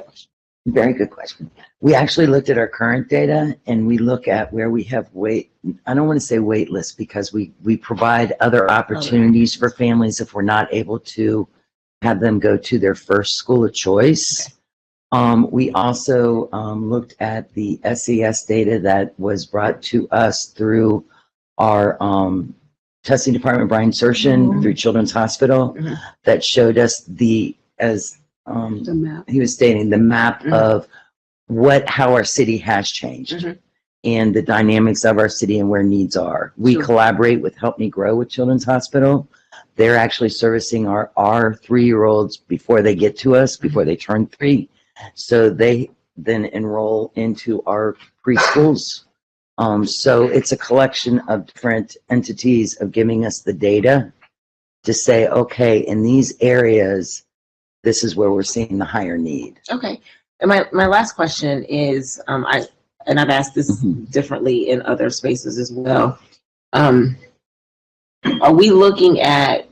very good question. We actually looked at our current data and we look at where we have I don't want to say wait lists because we provide other opportunities for families if we're not able to have them go to their first school of choice. Okay. We also looked at the SES data that was brought to us through our testing department, Brian Sershin, through Children's Hospital, that showed us the map. He was stating the map of how our city has changed and the dynamics of our city and where needs are. We collaborate with Help Me Grow with Children's Hospital. They're actually servicing our 3-year-olds before they get to us, before they turn 3. So they then enroll into our preschools. So it's a collection of different entities of giving us the data to say, okay, in these areas, this is where we're seeing the higher need. Okay. And my last question is, I've asked this differently in other spaces as well. Are we looking at,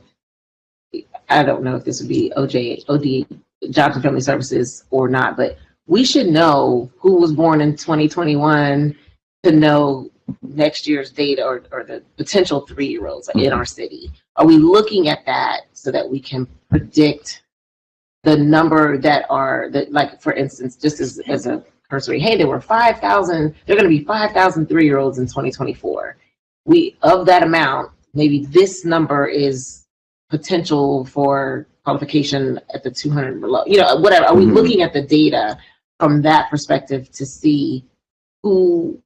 I don't know if this would be OD, Jobs and Family Services or not, but we should know who was born in 2021 to know next year's data or the potential 3-year-olds in our city. Are we looking at that so that we can predict the number that are, like, for instance, just as a cursory, hey, there were 5,000, there are going to be 5,000 3-year-olds in 2024. Of that amount, maybe this number is potential for qualification at the 200 below, you know, whatever. Are we looking at the data from that perspective to see where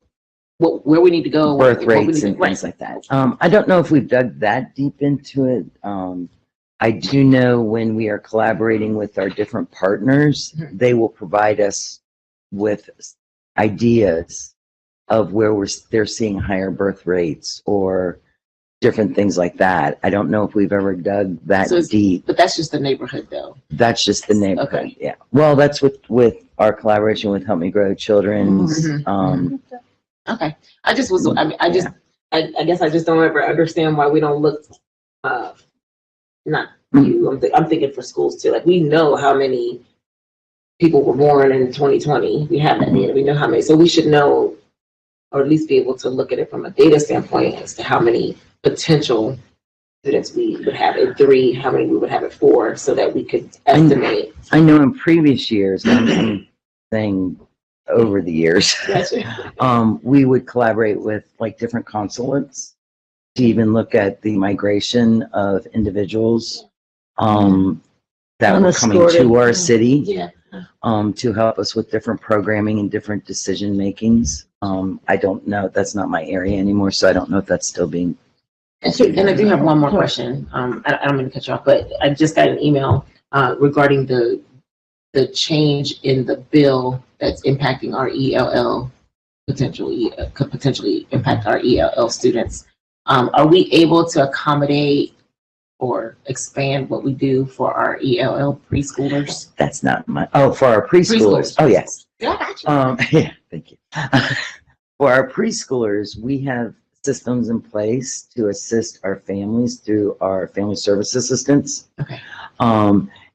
we need to go? Birth rates and things like that. I don't know if we've dug that deep into it. I do know when we are collaborating with our different partners, they will provide us with ideas of where they're seeing higher birth rates or different things like that. I don't know if we've ever dug that deep. But that's just the neighborhood, though. That's just the neighborhood. Okay. Yeah. Well, that's with our collaboration with Help Me Grow Children's. Okay. I just was. I mean, I guess I just don't ever understand why we don't look. Not you. I'm thinking for schools too. Like, we know how many people were born in 2020. We have that data. We know how many. So we should know, or at least be able to look at it from a data standpoint as to how many potential students we would have at 3, how many we would have at 4, so that we could estimate. I know in previous years, I'm saying over the years, we would collaborate with like different consulates to even look at the migration of individuals that were coming to our city to help us with different programming and different decision makings. I don't know, that's not my area anymore, so I don't know if that's still being. And I do have one more question. I don't mean to cut you off, but I just got an email regarding the change in the bill that's impacting our ELL, could potentially impact our ELL students. Are we able to accommodate or expand what we do for our ELL preschoolers? That's not my, for our preschoolers. Oh, yes. Yeah, I got you. Yeah, thank you. For our preschoolers, we have systems in place to assist our families through our family service assistants. Okay.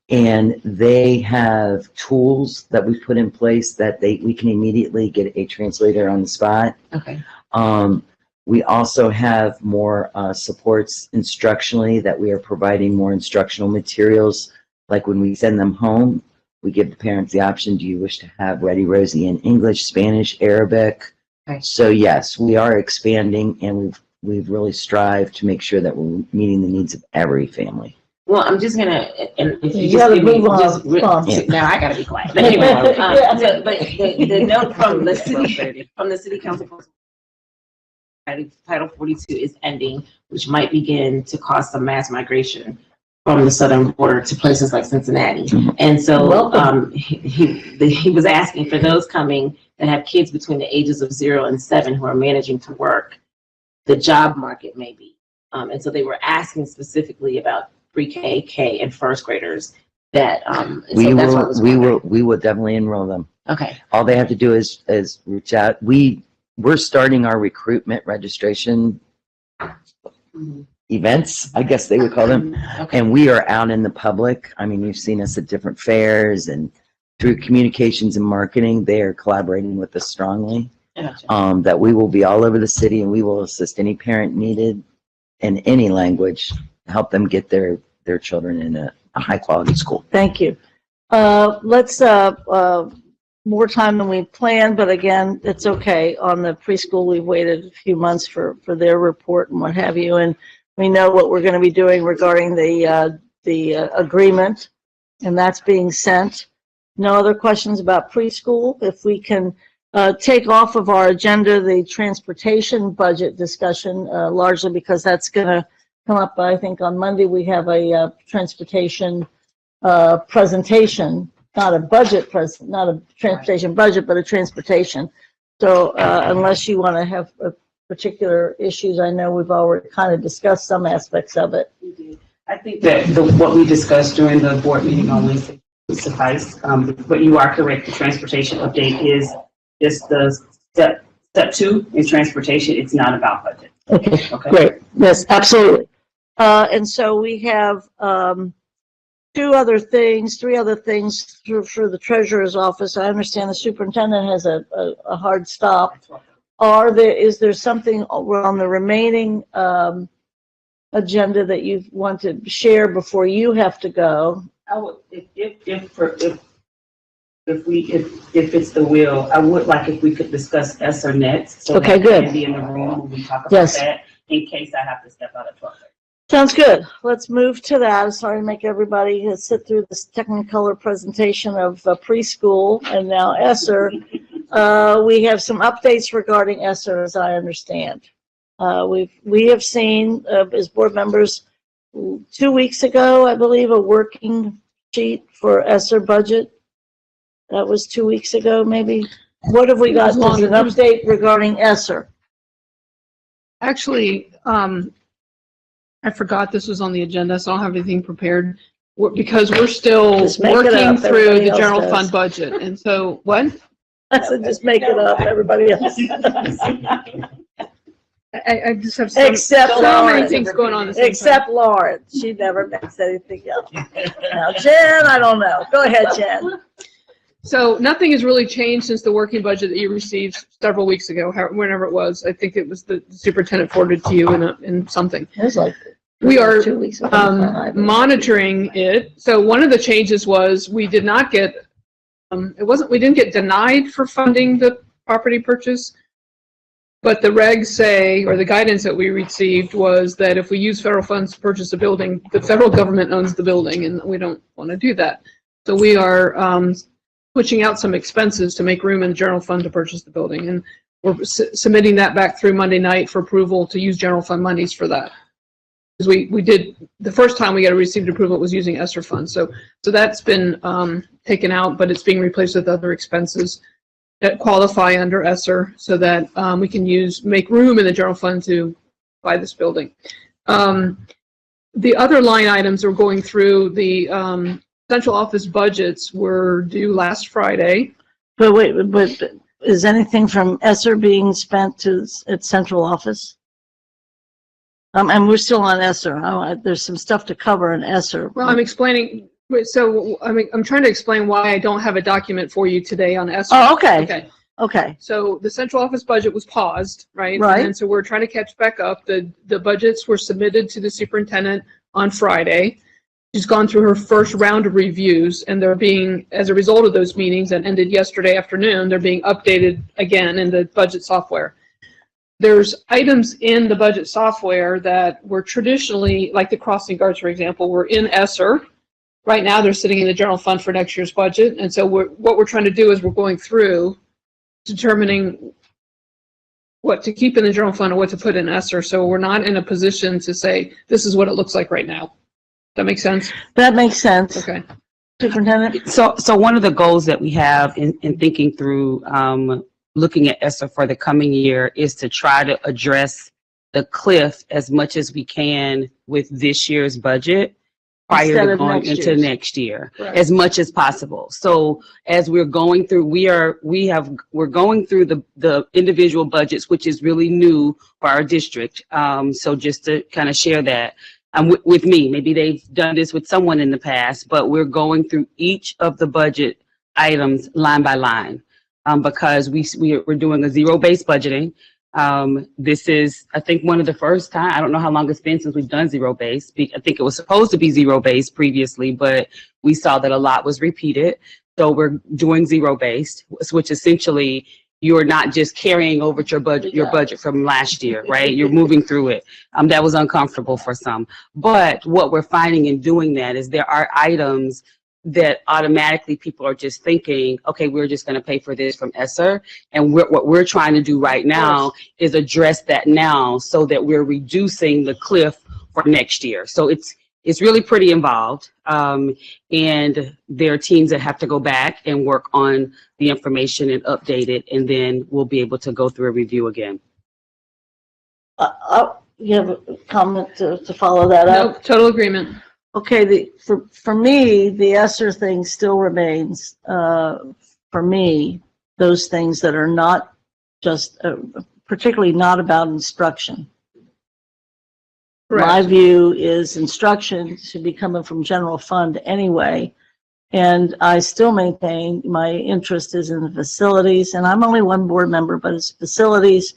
And they have tools that we put in place that we can immediately get a translator on the spot. Okay. We also have more supports instructionally that we are providing more instructional materials. Like when we send them home, we give the parents the option, do you wish to have Ready Rosie in English, Spanish, Arabic? Okay. So yes, we are expanding, and we've really strived to make sure that we're meeting the needs of every family. Well, I'm just gonna, and if you gotta just give me, move on. now I gotta be quiet. But anyway, but the note from the city council, Title 42 is ending, which might begin to cause some mass migration from the southern border to places like Cincinnati. And so he was asking for those coming that have kids between the ages of 0 and 7 who are managing to work, the job market may be And so they were asking specifically about pre-K, K, and first graders that, and We so that's what I will, was we wondering. will, we will definitely enroll them. Okay. All they have to do is reach out. We're starting our recruitment registration events, I guess they would call them. Okay. And we are out in the public. I mean, you've seen us at different fairs and through communications and marketing, they are collaborating with us strongly. Gotcha. That we will be all over the city and we will assist any parent needed in any language, help them get their children in a high quality school. Thank you. Let's, more time than we planned, but again, it's okay. On the preschool, we've waited a few months for their report and what have you. And we know what we're going to be doing regarding the agreement, and that's being sent. No other questions about preschool? If we can take off of our agenda the transportation budget discussion, largely because that's going to come up, I think, on Monday. We have a transportation presentation, not a budget not a transportation budget, but a transportation. So unless you want to have particular issues, I know we've already kind of discussed some aspects of it. I think that what we discussed during the board meeting on Wednesday would suffice. But you are correct. The transportation update is just the step 2 in transportation. It's not about budget. Okay. Great. Yes, absolutely. And so we have three other things for the treasurer's office. I understand the superintendent has a hard stop. Is there something on the remaining agenda that you want to share before you have to go? I would, if it's the will, I would like if we could discuss ESSER next. So Okay, that good. can be in the room when we talk about Yes. that, in case I have to step out at 12:30. Sounds good. Let's move to that. Sorry to make everybody sit through this Technicolor presentation of preschool and now ESSER. We have some updates regarding ESSER, as I understand. We have seen, as board members, 2 weeks ago, I believe, a working sheet for ESSER budget. That was 2 weeks ago, maybe. What have we got? There's an update regarding ESSER. Actually, I forgot this was on the agenda, so I don't have anything prepared because we're still Just make it working up, through everybody the else general does. fund budget. And so, what? I said, just make it up, everybody else. I just have Except so many Lauren. things going on at the same time. Except Lauren. She never makes anything up. Now, Jen, I don't know. Go ahead, Jen. So nothing has really changed since the working budget that you received several weeks ago, whenever it was. I think it was the superintendent forwarded to you in something. It was like We are 2 weeks ago. monitoring it. So one of the changes was we did not get, we didn't get denied for funding the property purchase. But the regs say, or the guidance that we received was that if we use federal funds to purchase a building, the federal government owns the building and we don't want to do that. So we are pushing out some expenses to make room in the general fund to purchase the building. And we're submitting that back through Monday night for approval to use general fund monies for that. Because we did, the first time we got received approval, it was using ESSER funds. So that's been taken out, but it's being replaced with other expenses that qualify under ESSER so that we can make room in the general fund to buy this building. The other line items are going through the central office budgets were due last Friday. But wait, but is anything from ESSER being spent at central office? And we're still on ESSER. There's some stuff to cover in ESSER. Well, I'm explaining. So I'm trying to explain why I don't have a document for you today on ESSER. Oh, okay. Okay. Okay. So the central office budget was paused, right? Right. And so we're trying to catch back up. The budgets were submitted to the superintendent on Friday. She's gone through her first round of reviews, and they're being, as a result of those meetings that ended yesterday afternoon, they're being updated again in the budget software. There's items in the budget software that were traditionally, like the crossing guards, for example, were in ESSER. Right now, they're sitting in the general fund for next year's budget. And so what we're trying to do is we're going through determining what to keep in the general fund and what to put in ESSER. So we're not in a position to say, this is what it looks like right now. That make sense? That makes sense. Okay. Superintendent? So one of the goals that we have in thinking through looking at ESSER for the coming year is to try to address the cliff as much as we can with this year's budget prior Instead to of going next into year's. next year, Right. as much as possible. So as we're going through, we're going through the individual budgets, which is really new for our district. So just to kind of share that with me, maybe they've done this with someone in the past, but we're going through each of the budget items line by line, because we're doing a zero-based budgeting. This is, I think, one of the first time, I don't know how long it's been since we've done zero-based. I think it was supposed to be zero-based previously, but we saw that a lot was repeated. So we're doing zero-based, which essentially you're not just carrying over your budget from last year, right? You're moving through it. That was uncomfortable for some. But what we're finding in doing that is there are items that automatically people are just thinking, okay, we're just going to pay for this from ESSER. And what we're trying to do right now is address that now so that we're reducing the cliff for next year. So it's really pretty involved. And there are teams that have to go back and work on the information and update it, and then we'll be able to go through a review again. You have a comment to follow that up? Nope, total agreement. Okay, for me, the ESSER thing still remains, for me, those things that are not just, particularly not about instruction. Correct. My view is instruction should be coming from general fund anyway. And I still maintain my interest is in the facilities, and I'm only one board member, but it's facilities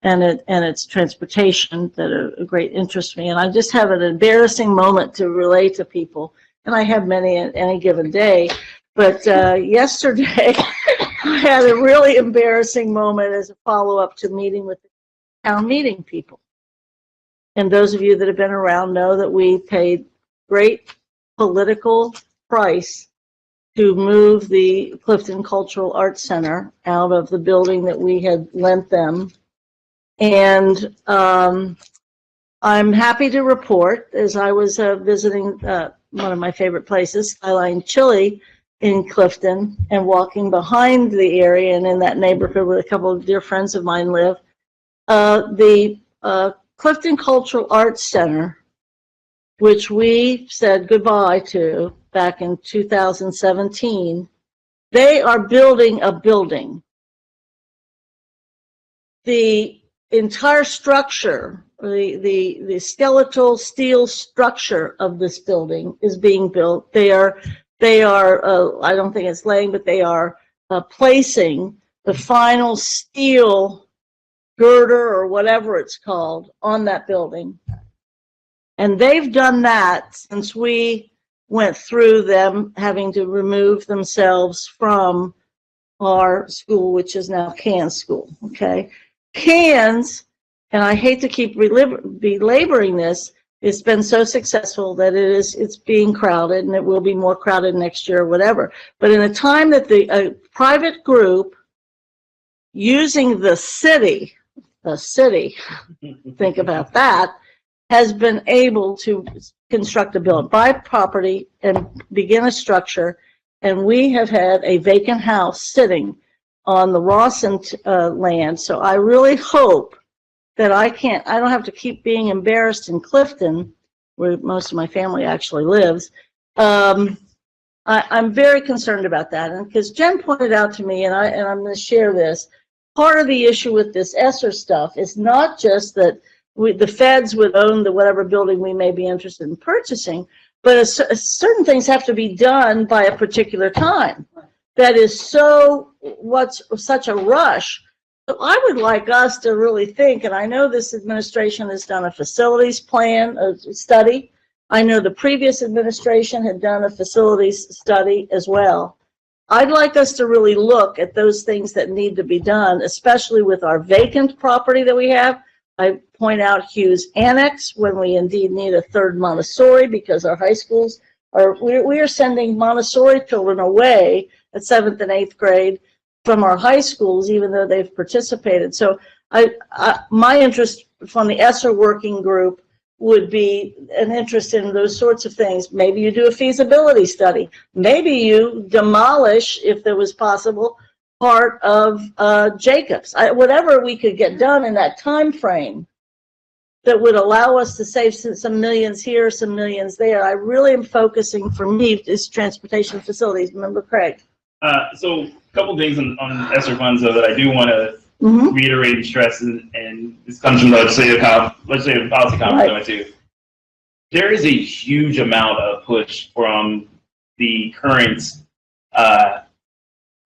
and it's transportation that are a great interest to me. And I just have an embarrassing moment to relate to people, and I have many at any given day. But yesterday, I had a really embarrassing moment as a follow-up to meeting with the town meeting people. And those of you that have been around know that we paid great political price to move the Clifton Cultural Arts Center out of the building that we had lent them. And I'm happy to report, as I was visiting one of my favorite places, Skyline Chili in Clifton, and walking behind the area and in that neighborhood where a couple of dear friends of mine live, the Clifton Cultural Arts Center, which we said goodbye to back in 2017, they are building a building. The entire structure, the skeletal steel structure of this building is being built. They are I don't think it's laying, but they are placing the final steel girder or whatever it's called on that building. And they've done that since we went through them having to remove themselves from our school, which is now Cannes School, okay? Cannes, and I hate to keep belaboring this, it's been so successful that it's being crowded, and it will be more crowded next year or whatever. But in a time that a private group using the city, think about that, has been able to construct a building, buy property and begin a structure. And we have had a vacant house sitting on the Rawson land. So I really hope that I don't have to keep being embarrassed in Clifton, where most of my family actually lives. I'm very concerned about that. And because Jen pointed out to me, and I'm going to share this, part of the issue with this ESSER stuff is not just that the feds would own the whatever building we may be interested in purchasing, but certain things have to be done by a particular time. That is such a rush. So I would like us to really think, and I know this administration has done a facilities plan, a study. I know the previous administration had done a facilities study as well. I'd like us to really look at those things that need to be done, especially with our vacant property that we have. I point out Hughes Annex when we indeed need a third Montessori, because our high schools we are sending Montessori children away at 7th and 8th grade from our high schools, even though they've participated. So my interest from the ESSER working group would be an interest in those sorts of things. Maybe you do a feasibility study. Maybe you demolish, if there was possible, part of Jacobs. Whatever we could get done in that time frame that would allow us to save some millions here, some millions there. I really am focusing, for me, is transportation facilities. Remember, Craig? So a couple things on ESSER funds though that I do want to reiterate and stress, and this comes from the legislative policy conference I went to. There is a huge amount of push from the current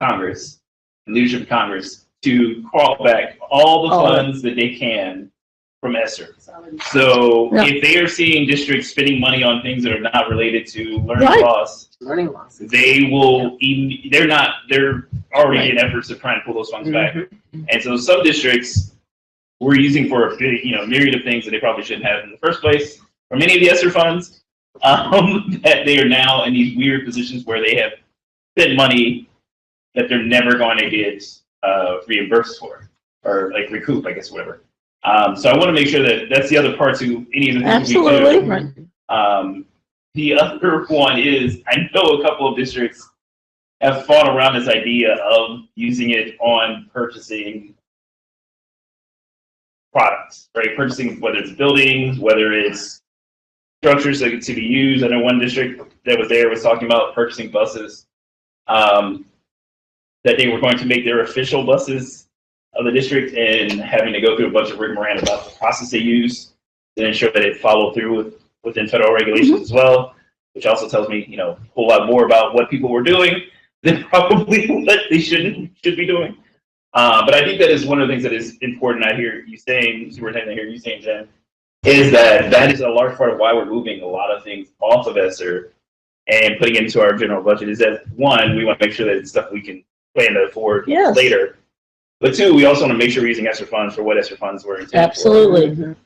Congress, leadership of Congress, to crawl back all the funds that they can from ESSER. So if they are seeing districts spending money on things that are not related to learning loss, they will even, they're already in efforts to try and pull those funds back. And so some districts we're using for a myriad of things that they probably shouldn't have in the first place, or many of the ESSER funds, that they are now in these weird positions where they have spent money that they're never going to get reimbursed for, or like recoup, I guess, whatever. So I want to make sure that that's the other part to any of the things we do. The other one is, I know a couple of districts have fought around this idea of using it on purchasing products, right? Purchasing, whether it's buildings, whether it's structures that to be used. I know one district that was there was talking about purchasing buses, that they were going to make their official buses of the district and having to go through a bunch of rigmarole about the process they use to ensure that it followed through within federal regulations as well, which also tells me, a whole lot more about what people were doing than probably what they should be doing. But I think that is one of the things that is important. I hear you saying, Superintendent, I hear you saying, Jen, is that is a large part of why we're moving a lot of things off of ESSER and putting it into our general budget. Is that one, we want to make sure that it's stuff we can plan to afford later. But two, we also want to make sure we're using ESSER funds for what ESSER funds were intended for.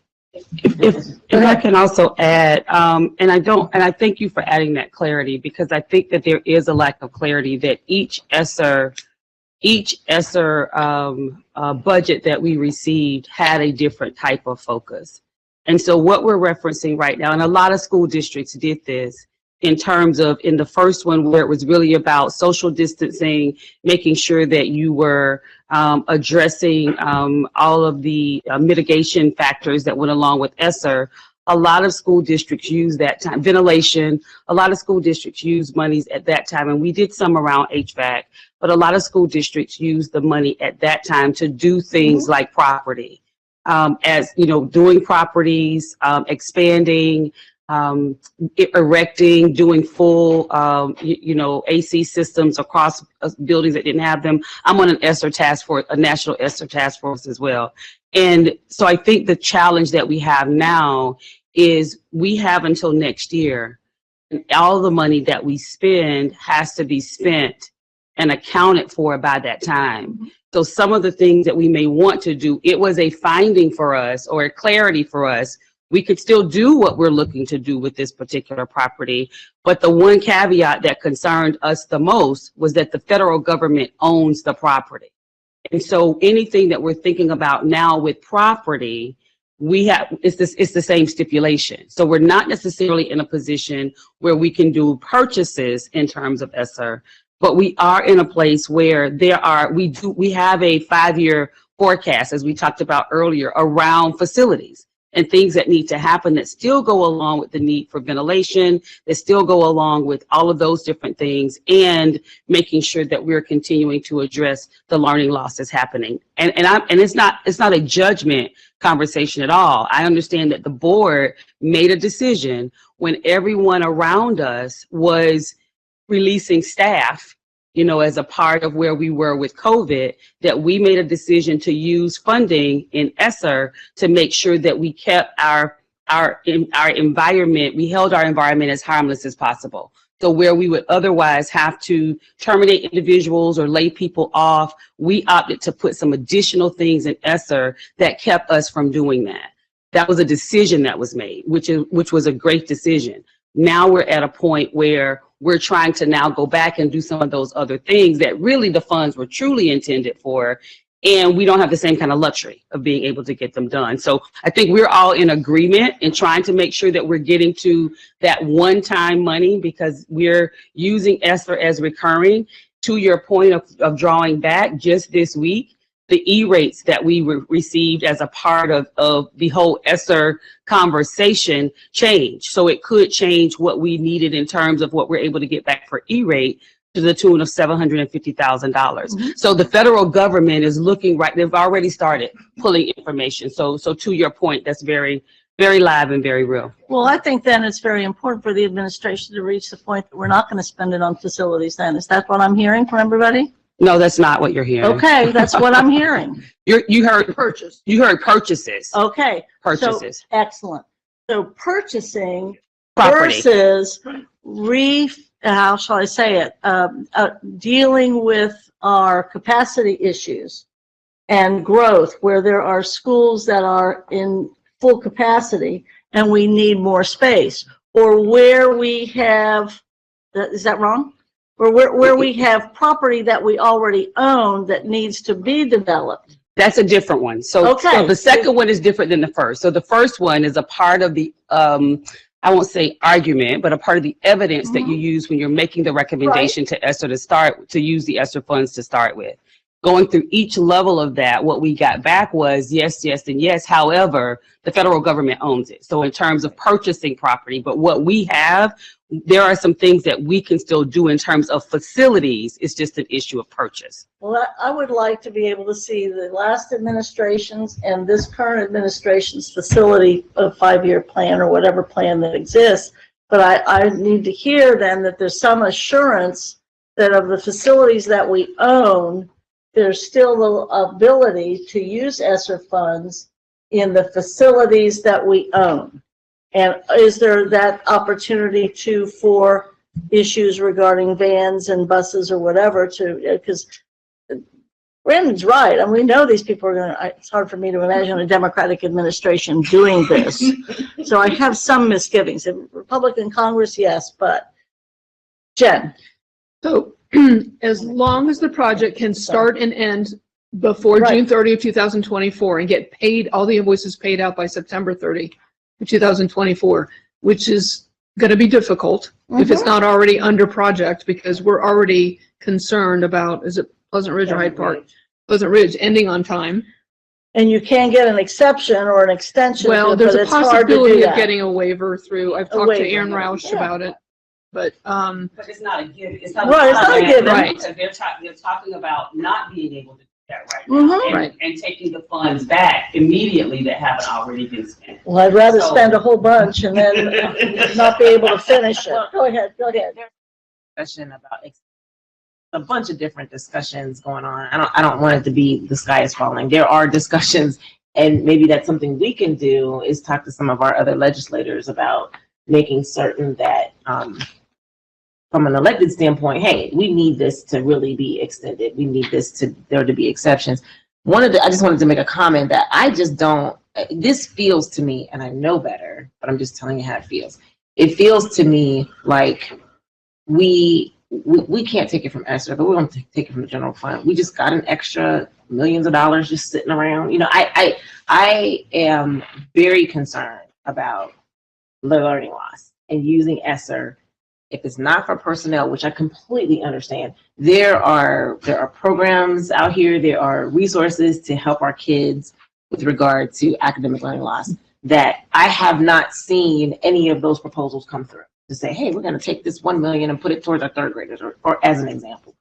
If I can also add, and I thank you for adding that clarity, because I think that there is a lack of clarity that each ESSER budget that we received had a different type of focus. And so what we're referencing right now, and a lot of school districts did this, in terms of, in the first one where it was really about social distancing, making sure that you were addressing all of the mitigation factors that went along with ESSER. A lot of school districts use that time, ventilation, a lot of school districts use monies at that time, and we did some around HVAC, but a lot of school districts use the money at that time to do things like property. As doing properties, expanding, erecting, doing full, AC systems across buildings that didn't have them. I'm on an ESSER task force, a national ESSER task force as well. And so I think the challenge that we have now is we have until next year, and all the money that we spend has to be spent and accounted for by that time. So some of the things that we may want to do, it was a finding for us or a clarity for us. We could still do what we're looking to do with this particular property. But the one caveat that concerned us the most was that the federal government owns the property. And so anything that we're thinking about now with property, it's the same stipulation. So we're not necessarily in a position where we can do purchases in terms of ESSER, but we are in a place where we have a 5-year forecast, as we talked about earlier, around facilities and things that need to happen that still go along with the need for ventilation, that still go along with all of those different things, and making sure that we're continuing to address the learning loss that's happening. And it's not a judgment conversation at all. I understand that the board made a decision when everyone around us was releasing staff, as a part of where we were with COVID, that we made a decision to use funding in ESSER to make sure that we kept our environment, we held our environment as harmless as possible. So where we would otherwise have to terminate individuals or lay people off, we opted to put some additional things in ESSER that kept us from doing that. That was a decision that was made, which was a great decision. Now we're at a point where we're trying to now go back and do some of those other things that really the funds were truly intended for, and we don't have the same kind of luxury of being able to get them done. So I think we're all in agreement in trying to make sure that we're getting to that one-time money, because we're using ESSER as recurring. To your point of drawing back, just this week, the E-rates that we received as a part of the whole ESSER conversation change. So it could change what we needed in terms of what we're able to get back for E-rate to the tune of $750,000. So the federal government is looking they've already started pulling information. So to your point, that's very, very live and very real. Well, I think then it's very important for the administration to reach the point that we're not going to spend it on facilities then. Is that what I'm hearing from everybody? No, that's not what you're hearing. Okay, that's what I'm hearing. You heard purchase. You heard purchases. Okay. Purchases. So, excellent. So purchasing Property. versus how shall I say it? Dealing with our capacity issues and growth, where there are schools that are in full capacity and we need more space, or where we have, is that wrong? Or where we have property that we already own that needs to be developed. That's a different one. So the second one is different than the first. So the first one is a part of the, I won't say argument, but a part of the evidence that you use when you're making the recommendation to ESSER to use the ESSER funds to start with. Going through each level of that, what we got back was yes, yes, and yes. However, the federal government owns it. So in terms of purchasing property, but what we have, there are some things that we can still do in terms of facilities. It's just an issue of purchase. Well, I would like to be able to see the last administration's and this current administration's facility of 5-year plan or whatever plan that exists. But I need to hear then that there's some assurance that of the facilities that we own, there's still the ability to use ESSER funds in the facilities that we own. And is there that opportunity for issues regarding vans and buses or whatever because Brandon's right. And we know these people are going to, it's hard for me to imagine a Democratic administration doing this. So I have some misgivings. In Republican Congress, yes, but Jen. So as long as the project can start and end before June 30th, 2024 and get paid, all the invoices paid out by September 30, 2024, which is going to be difficult if it's not already under project, because we're already concerned about, is it Pleasant Ridge or Hyde Park? Pleasant Ridge ending on time. And you can get an exception or an extension. Well, there's a possibility of getting a waiver through. I've talked to Aaron Roush about it. But it's not a given. It's not right. It's not a given. Right. Because they're talking about not being able to do that right now, and taking the funds back immediately that haven't already been spent. Well, I'd rather spend a whole bunch and then not be able to finish it. Go ahead. Discussion about a bunch of different discussions going on. I don't want it to be the sky is falling. There are discussions, and maybe that's something we can do is talk to some of our other legislators about making certain that from an elected standpoint, hey, we need this to really be extended. We need there to be exceptions. I just wanted to make a comment that I just don't, this feels to me, and I know better, but I'm just telling you how it feels. It feels to me like we can't take it from ESSER, but we don't take it from the general fund. We just got an extra millions of dollars just sitting around. You know, I am very concerned about the learning loss and using ESSER. If it's not for personnel, which I completely understand, there are programs out here, there are resources to help our kids with regard to academic learning loss that I have not seen any of those proposals come through to say, hey, we're going to take this $1 million and put it towards our third graders, or as an example.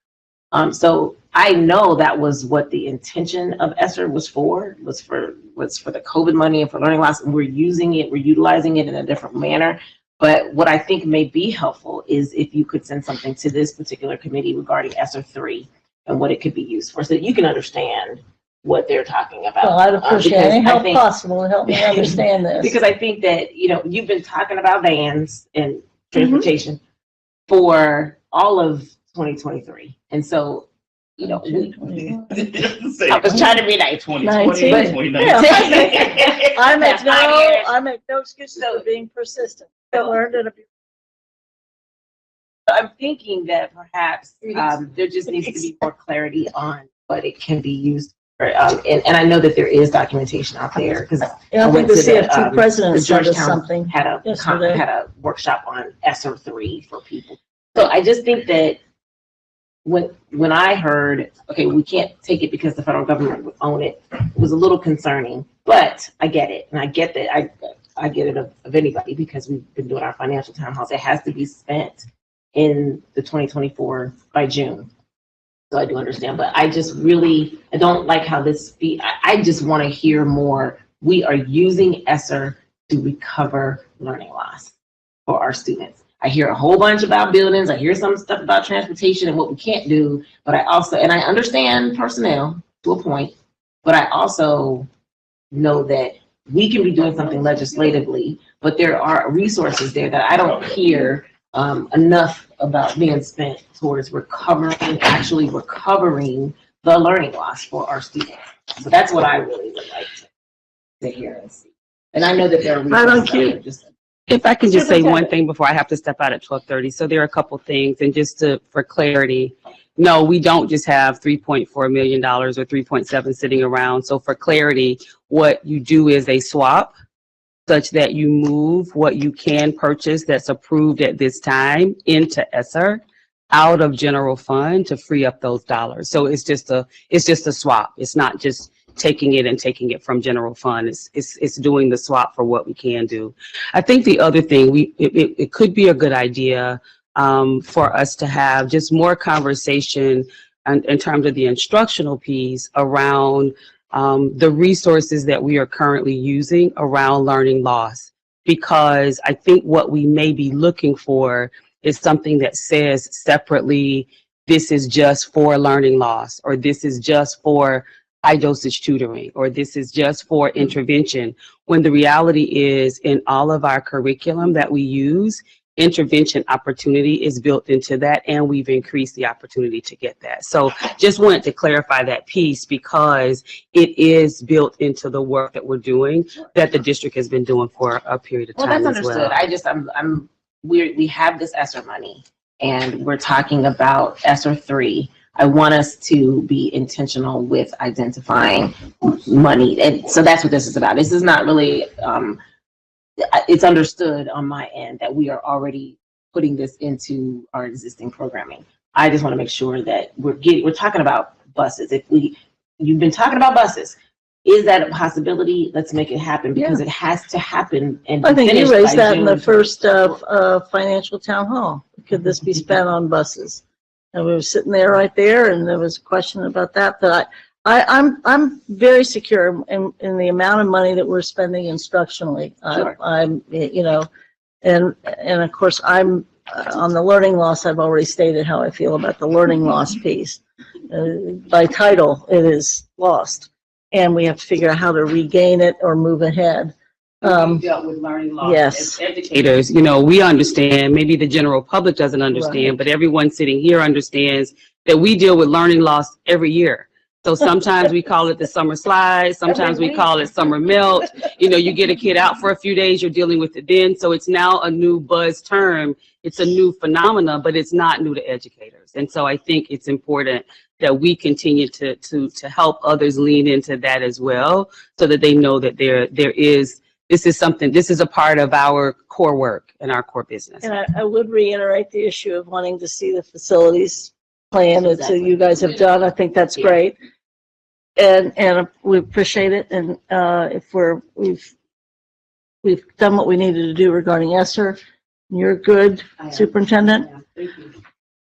So I know that was what the intention of ESSER was for the COVID money and for learning loss, and we're utilizing it in a different manner. But what I think may be helpful is if you could send something to this particular committee regarding ESSER 3 and what it could be used for, so that you can understand what they're talking about. Well, I'd appreciate any help possible to help me understand this. Because I think that, you've been talking about vans and transportation for all of 2023. And so, I was trying to be nice. 2020, I make no excuses for being persistent. I learned it. I'm thinking that perhaps there just needs to be more clarity on what it can be used for. And I know that there is documentation out there, because I think the CFT president started something. Had a workshop on ESSER 3 for people. So I just think that when I heard, okay, we can't take it because the federal government would own it, it was a little concerning, but I get it. And I get that, I get it of anybody because we've been doing our financial town halls. It has to be spent in the 2024 by June. So I do understand, but I just really, I don't like how this, I just want to hear more. We are using ESSER to recover learning loss for our students. I hear a whole bunch about buildings. I hear some stuff about transportation and what we can't do, but I also, and I understand personnel to a point, but I also know that we can be doing something legislatively, but there are resources there that I don't hear enough about being spent towards actually recovering the learning loss for our students. So that's what I really would like to hear and see. And I know that there are resources. If I can just say one thing before I have to step out at 12:30. So there are a couple things, and just for clarity, no, we don't just have $3.4 million or 3.7 sitting around. So for clarity, what you do is a swap such that you move what you can purchase that's approved at this time into ESSER out of general fund to free up those dollars. So it's just a swap. It's not just taking it from general fund. It's doing the swap for what we can do. I think the other thing, it could be a good idea for us to have just more conversation in terms of the instructional piece around the resources that we are currently using around learning loss. Because I think what we may be looking for is something that says separately, this is just for learning loss, or this is just for high dosage tutoring, or this is just for intervention, when the reality is in all of our curriculum that we use, intervention opportunity is built into that, and we've increased the opportunity to get that. So just wanted to clarify that piece because it is built into the work that we're doing that the district has been doing for a period of time. Well, that's understood. We have this ESSER money and we're talking about ESSER 3. I want us to be intentional with identifying money. And so that's what this is about. This is not really, it's understood on my end that we are already putting this into our existing programming. I just want to make sure that we're talking about buses. You've been talking about buses. Is that a possibility? Let's make it happen because it has to happen. And I think you raised that in the first financial town hall. Could this be spent on buses? And we were sitting there right there, and there was a question about that. But I'm very secure in the amount of money that we're spending instructionally. Sure. I'm and of course I'm on the learning loss. I've already stated how I feel about the learning loss piece. By title, it is lost, and we have to figure out how to regain it or move ahead. Dealt with learning loss. Yes. As educators, we understand, maybe the general public doesn't understand, Right. but everyone sitting here understands that we deal with learning loss every year. So sometimes we call it the summer slide, sometimes we call it summer melt. You get a kid out for a few days, you're dealing with it then. So it's now a new buzz term. It's a new phenomena, but it's not new to educators. And so I think it's important that we continue to help others lean into that as well, so that they know that this is a part of our core work and our core business. And I would reiterate the issue of wanting to see the facilities plan that you guys have done. I think that's great. And we appreciate it. And if we've done what we needed to do regarding ESSER, you're good, Superintendent. Yeah, thank you.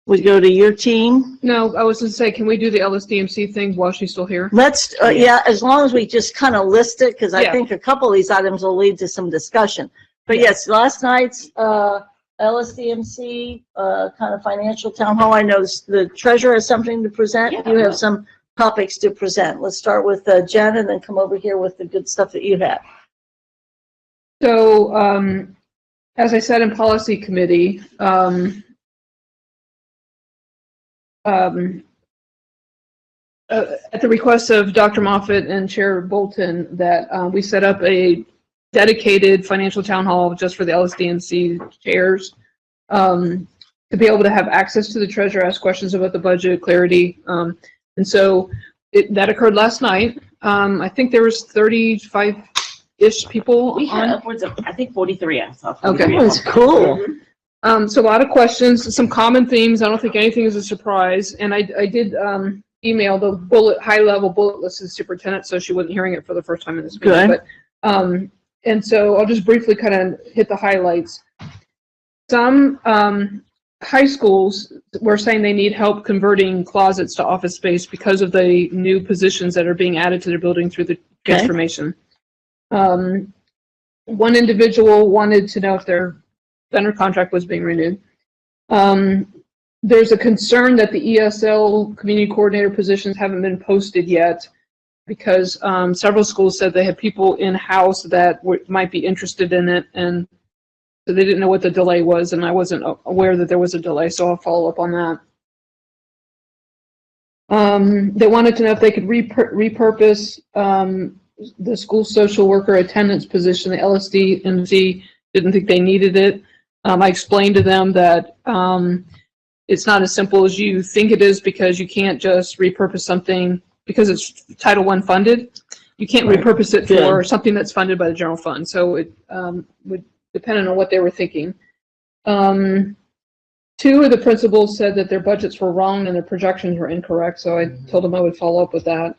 We go to your team. No, I was going to say, can we do the LSDMC thing while she's still here? Let's, as long as we just kind of list it, because I Yeah. think a couple of these items will lead to some discussion. But yes, last night's LSDMC kind of financial town hall. I know the treasurer has something to present. Yeah. You have some topics to present. Let's start with Jen and then come over here with the good stuff that you had. So, as I said in policy committee, at the request of Dr. Moffitt and Chair Bolton, that we set up a dedicated financial town hall just for the LSDMC chairs, to be able to have access to the treasurer, ask questions about the budget, clarity. And so that occurred last night. I think there was 35-ish people We had on. upwards of, I think, 43. I saw 43. Okay. That was cool. So a lot of questions, some common themes. I don't think anything is a surprise. And I did email the high-level bullet list to the superintendent, so she wasn't hearing it for the first time in this meeting. Good. But and so I'll just briefly kind of hit the highlights. Some high schools were saying they need help converting closets to office space because of the new positions that are being added to their building through the transformation. One individual wanted to know if their vendor contract was being renewed. There's a concern that the ESL community coordinator positions haven't been posted yet because several schools said they had people in-house that might be interested in it, and so they didn't know what the delay was, and I wasn't aware that there was a delay, so I'll follow up on that. They wanted to know if they could repurpose the school social worker attendance position. The LSD-MC didn't think they needed it. I explained to them that it's not as simple as you think it is, because you can't just repurpose something because it's Title I funded. You can't repurpose it for something that's funded by the general fund. So it would depend on what they were thinking. Two of the principals said that their budgets were wrong and their projections were incorrect. So I told them I would follow up with that.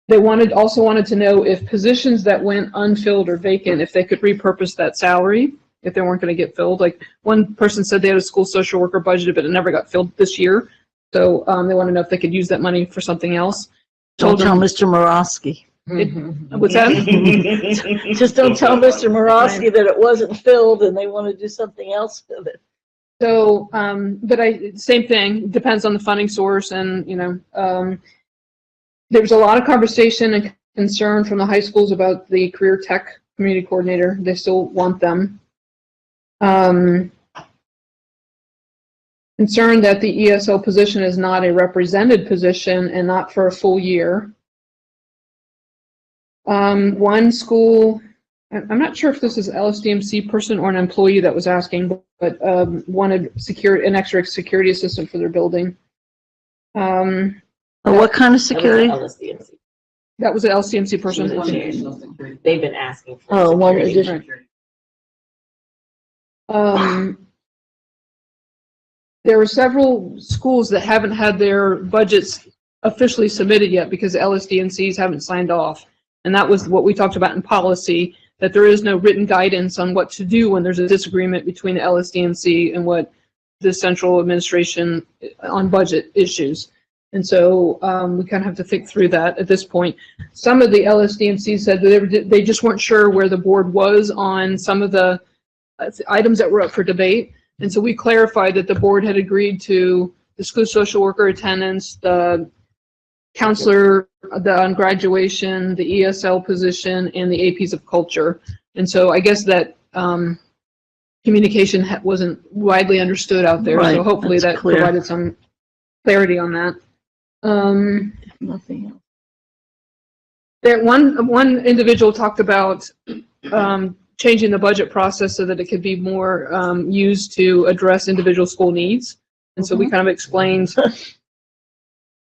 They also wanted to know if positions that went unfilled or vacant, if they could repurpose that salary if they weren't going to get filled. Like one person said they had a school social worker budgeted, but it never got filled this year. So they want to know if they could use that money for something else. Don't tell Mr. Morosky. What's that? Just don't tell Mr. Morosky that it wasn't filled and they want to do something else with it. So, but same thing, depends on the funding source, and there was a lot of conversation and concern from the high schools about the career tech community coordinator. They still want them. Concerned that the ESL position is not a represented position and not for a full year. One school, I'm not sure if this is an LSDMC person or an employee that was asking, but wanted an extra security assistant for their building. What kind of security? That was an LCMC person. They've been asking for. Oh, one additional. There were several schools that haven't had their budgets officially submitted yet because the LSDNCs haven't signed off. And that was what we talked about in policy, that there is no written guidance on what to do when there's a disagreement between the LSDNC and what the central administration on budget issues. And so we kind of have to think through that at this point. Some of the LSDNC said that they just weren't sure where the board was on some of the items that were up for debate. And so we clarified that the board had agreed to the school social worker attendance, the counselor, on graduation, the ESL position, and the APs of culture. And so I guess that communication wasn't widely understood out there. So hopefully that provided some clarity on that. Nothing else. There, one individual talked about changing the budget process so that it could be more used to address individual school needs. And so we kind of explained.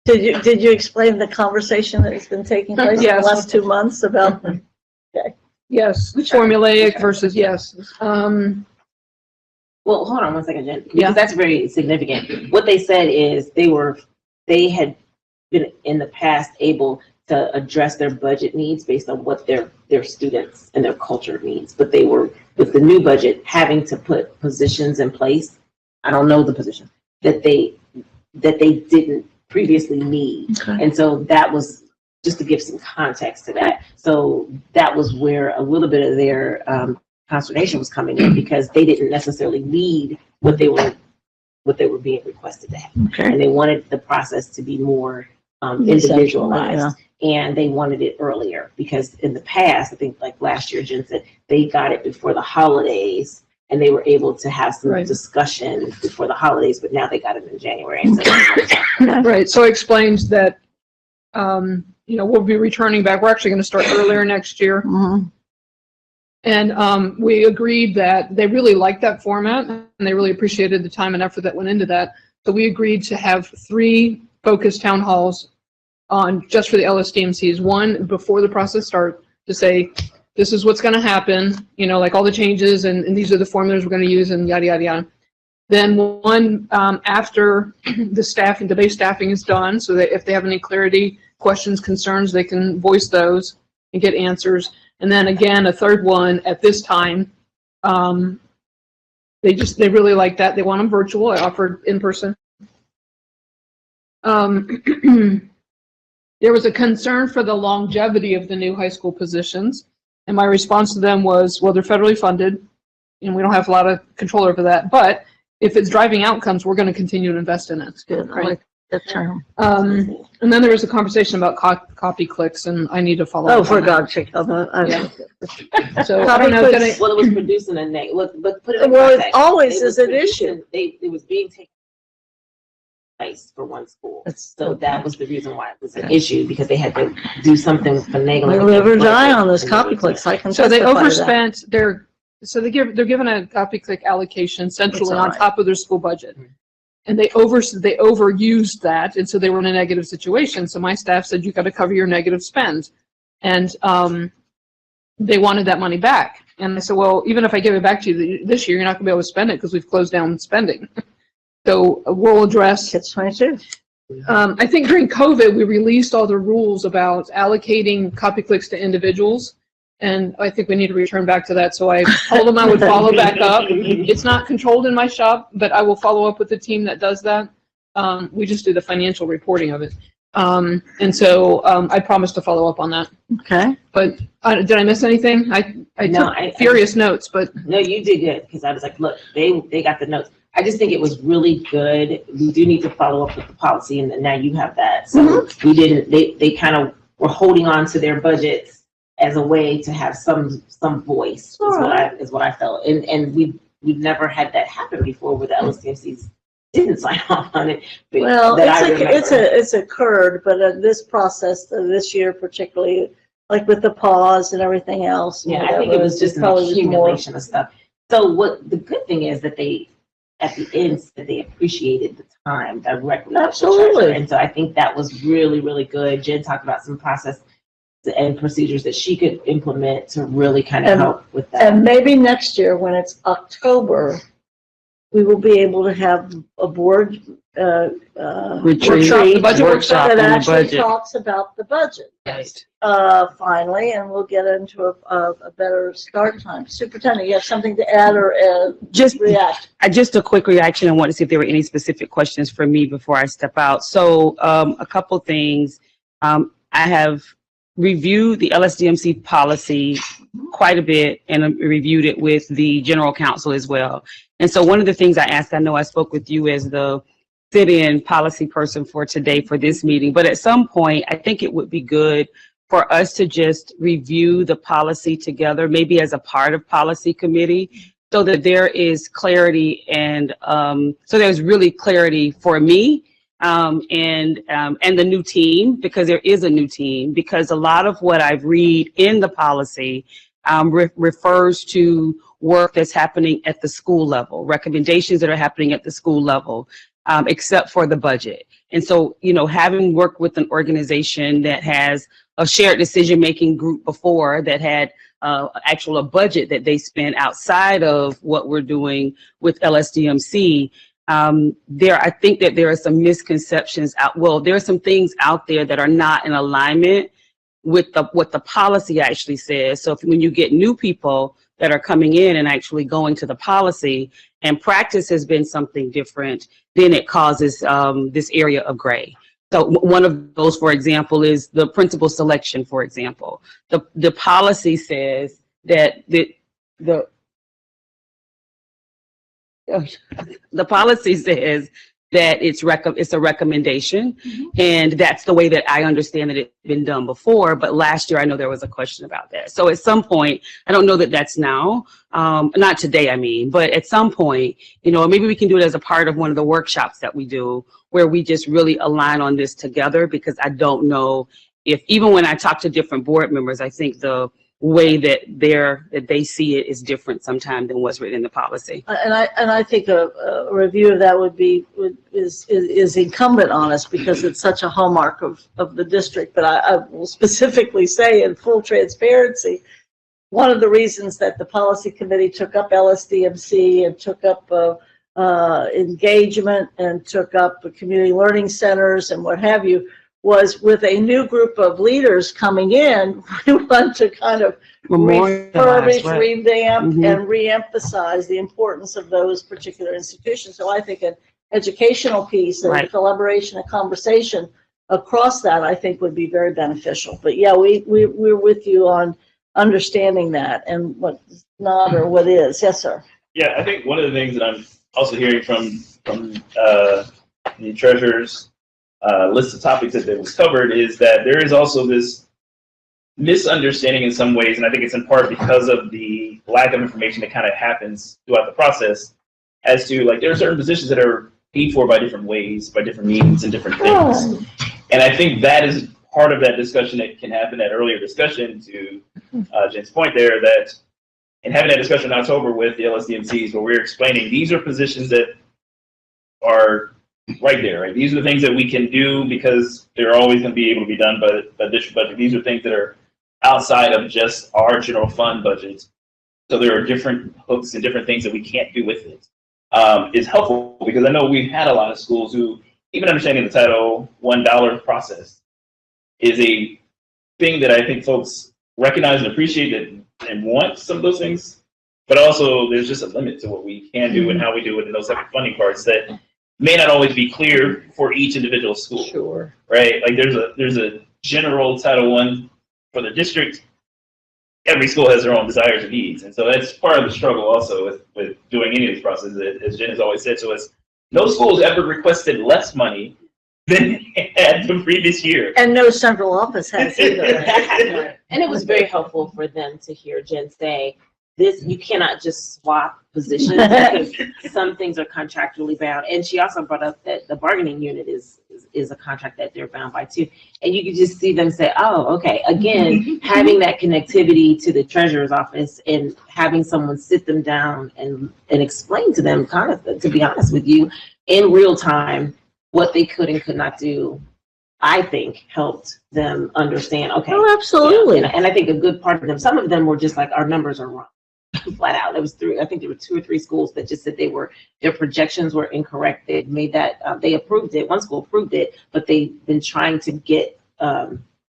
Did you explain the conversation that has been taking place in the last 2 months about? Okay. Yes, formulaic versus yes. Well, hold on one second, Jen, because that's very significant. What they said is they had been in the past able to address their budget needs based on what their students and their culture needs, but they were, with the new budget, having to put positions in place. I don't know the position that they didn't previously need. Okay. And so that was just to give some context to that. So that was where a little bit of their consternation was coming in, because they didn't necessarily need what they were being requested to have. Okay. And they wanted the process to be more individualized, and they wanted it earlier, because in the past, I think like last year, Jen said, they got it before the holidays and they were able to have some discussion before the holidays, but now they got it in January. And so right. So I explained that, we'll be returning back. We're actually going to start earlier next year. Mm-hmm. And we agreed that they really liked that format and they really appreciated the time and effort that went into that. So we agreed to have 3 focused town halls on just for the LSDMCs. One before the process starts, to say, this is what's going to happen, you know, like all the changes, and these are the formulas we're going to use, and yada, yada, yada. Then after the base staffing is done, so that if they have any clarity, questions, concerns, they can voice those and get answers. And then again, a third one at this time, they really like that. They want them virtual. I offered in person. There was a concern for the longevity of the new high school positions. And my response to them was, well, they're federally funded and we don't have a lot of control over that. But if it's driving outcomes, we're going to continue to invest in it. That's good. I Right. like that term. And then there was a conversation about copy clicks, and I need to follow Oh, up for on that. God's sake. So I Copy don't know, clicks. Well, it was producing a name, but put it in Well, it context. always It is was an issue. It was being taken place for one school. That's- So that was the reason why it was an issue, because they had to do something finagling. We live or die on those copy clicks. I can So they testify to that. overspent they're given a copy click allocation centrally That's all on right. top of their school budget. And they overused that, and so they were in a negative situation. So my staff said, you got to cover your negative spend. And they wanted that money back. And I said, well, even if I give it back to you this year, you're not going to be able to spend it because we've closed down spending. So we'll address. It's 22. I think during COVID, we released all the rules about allocating copy clicks to individuals. And I think we need to return back to that. So I told them I would follow back up. It's not controlled in my shop, but I will follow up with the team that does that. We just do the financial reporting of it. And so I promised to follow up on that. Okay. But did I miss anything? I No, took furious notes, but No, you did good, because I was like, look, they got the notes. I just think it was really good. We do need to follow up with the policy, and now you have that. So we didn't, they kind of were holding on to their budgets as a way to have some voice, is what I felt. And we've never had that happen before, where the LSTMCs didn't sign off on it. Well, that it's occurred, but this process this year particularly, like with the pause and everything else. Yeah, I think it was just an accumulation of stuff. So what the good thing is that they, at the end, said they appreciated the time directly. Absolutely. And so I think that was really, really good. Jen talked about some process and procedures that she could implement to really kind of help with that. And maybe next year, when it's October, we will be able to have a board Retreat, workshop budget workshop that on the actually budget. talks about the budget. Right. Finally, and we'll get into a better start time. Superintendent, you have something to add or Just react? Just a quick reaction. I want to see if there were any specific questions for me before I step out. So a couple things. I have reviewed the LSDMC policy quite a bit, and reviewed it with the general counsel as well. And so one of the things I asked, I know I spoke with you as the sit-in policy person for today for this meeting, but at some point, I think it would be good for us to just review the policy together, maybe as a part of policy committee, so that there is clarity, and so there's really clarity for me and the new team, because there is a new team, because a lot of what I've read in the policy refers to work that's happening at the school level, recommendations that are happening at the school level, except for the budget. And so, you know, having worked with an organization that has a shared decision-making group before, that had a budget that they spend outside of what we're doing with LSDMC, I think that there are some misconceptions there are some things out there that are not in alignment with what the policy actually says. So when you get new people that are coming in and actually going to the policy, and practice has been something different, then it causes this area of gray. So one of those, for example, is the principal selection, for example. The policy says that the policy says that it's a recommendation, and that's the way that I understand that it's been done before. But last year, I know there was a question about that. So at some point, I don't know that that's now, not today, I mean, but at some point, you know, maybe we can do it as a part of one of the workshops that we do, where we just really align on this together, because I don't know if, even when I talk to different board members, I think the way that they see it is different sometimes than what's written in the policy. And I think a review of that is incumbent on us, because it's such a hallmark of the district. But I will specifically say, in full transparency, one of the reasons that the policy committee took up LSDMC and took up engagement and took up community learning centers and what have you was with a new group of leaders coming in, we want to kind of refurbish, revamp, and reemphasize the importance of those particular institutions. So I think an educational piece and collaboration and conversation across that, I think, would be very beneficial. But yeah, we're with you on understanding that and what's not or what is. Yes, sir. Yeah, I think one of the things that I'm also hearing from the treasurer's list of topics that was covered is that there is also this misunderstanding in some ways, and I think it's in part because of the lack of information that kind of happens throughout the process, as to like there are certain positions that are paid for by different ways, by different means and different things. And I think that is part of that discussion that can happen, that earlier discussion to Jen's point there, that and having that discussion in October with the LSDMCs where we're explaining these are positions that are right there, right? These are the things that we can do because they're always going to be able to be done by the district budget. These are things that are outside of just our general fund budgets. So there are different hooks and different things that we can't do with it. It's helpful because I know we've had a lot of schools who, even understanding the Title $1 process is a thing that I think folks recognize and appreciate that and want some of those things, but also there's just a limit to what we can do and how we do it in those type of funding parts that may not always be clear for each individual school. Sure. Right? Like there's a general Title I for the district. Every school has their own desires and needs. And so that's part of the struggle also with doing any of these processes. As Jen has always said to us, no schools ever requested less money than they had the previous year. And no central office has either. And it was very helpful for them to hear Jen say, this, you cannot just swap positions because some things are contractually bound. And she also brought up that the bargaining unit is a contract that they're bound by too. And you could just see them say, oh, okay. Again, having that connectivity to the treasurer's office and having someone sit them down and explain to them, kind of, to be honest with you, in real time, what they could and could not do, I think helped them understand, okay. Oh, absolutely. Yeah, and I think a good part of them, some of them were just like, our numbers are wrong. Flat out. There was I think there were 2 or 3 schools that just said their projections were incorrect. They made that, they approved it. One school approved it, but they've been trying to get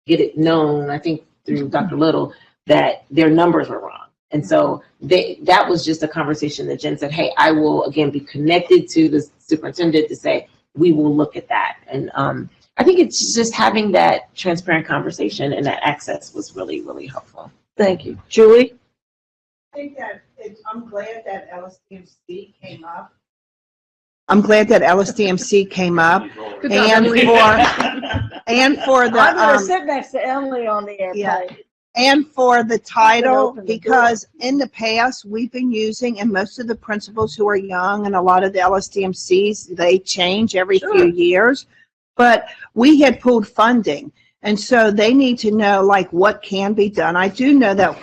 it known, I think through Dr. Little, that their numbers were wrong. And so that was just a conversation that Jen said, hey, I will again be connected to the superintendent to say, we will look at that. And I think it's just having that transparent conversation and that access was really, really helpful. Thank you. Julie? I think that I'm glad that LSDMC came up. I'm glad that LSDMC came up, and for the I'm going to sit next to Emily on the airplane. Yeah, and for the title, because in the past we've been using, and most of the principals who are young and a lot of the LSDMCs, they change every few years, but we had pulled funding, and so they need to know like what can be done. I do know that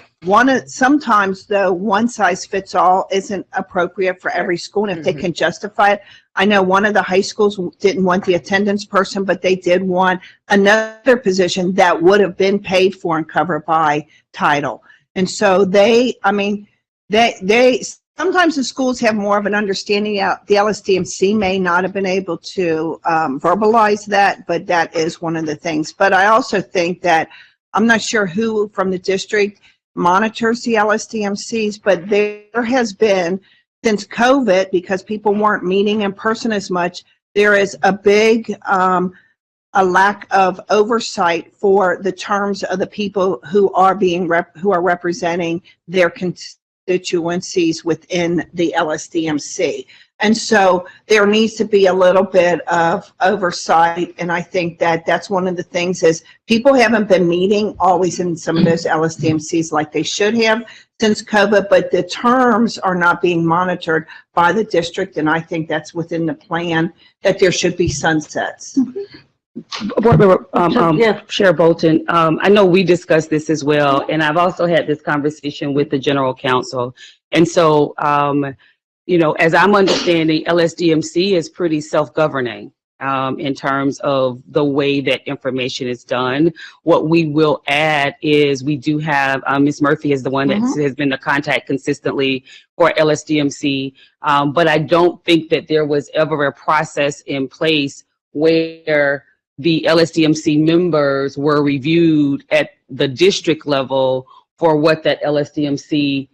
sometimes though one size fits all isn't appropriate for every school, and if they can justify it. I know one of the high schools didn't want the attendance person, but they did want another position that would have been paid for and covered by title. And so they sometimes the schools have more of an understanding. The LSDMC may not have been able to verbalize that, but that is one of the things. But I also think that I'm not sure who from the district monitors the LSDMCs, but there has been, since COVID, because people weren't meeting in person as much, there is a big a lack of oversight for the terms of the people who are representing their constituencies within the LSDMC. And so there needs to be a little bit of oversight, and I think that that's one of the things is people haven't been meeting always in some of those LSDMCs like they should have since COVID, but the terms are not being monitored by the district, and I think that's within the plan that there should be sunsets. Board Member Chair Bolton, I know we discussed this as well, and I've also had this conversation with the General Counsel, and so you know, as I'm understanding, LSDMC is pretty self-governing. in terms of the way that information is done. What we will add is we do have, Ms. Murphy is the one that has been the contact consistently for LSDMC, but I don't think that there was ever a process in place where the LSDMC members were reviewed at the district level for what that LSDMC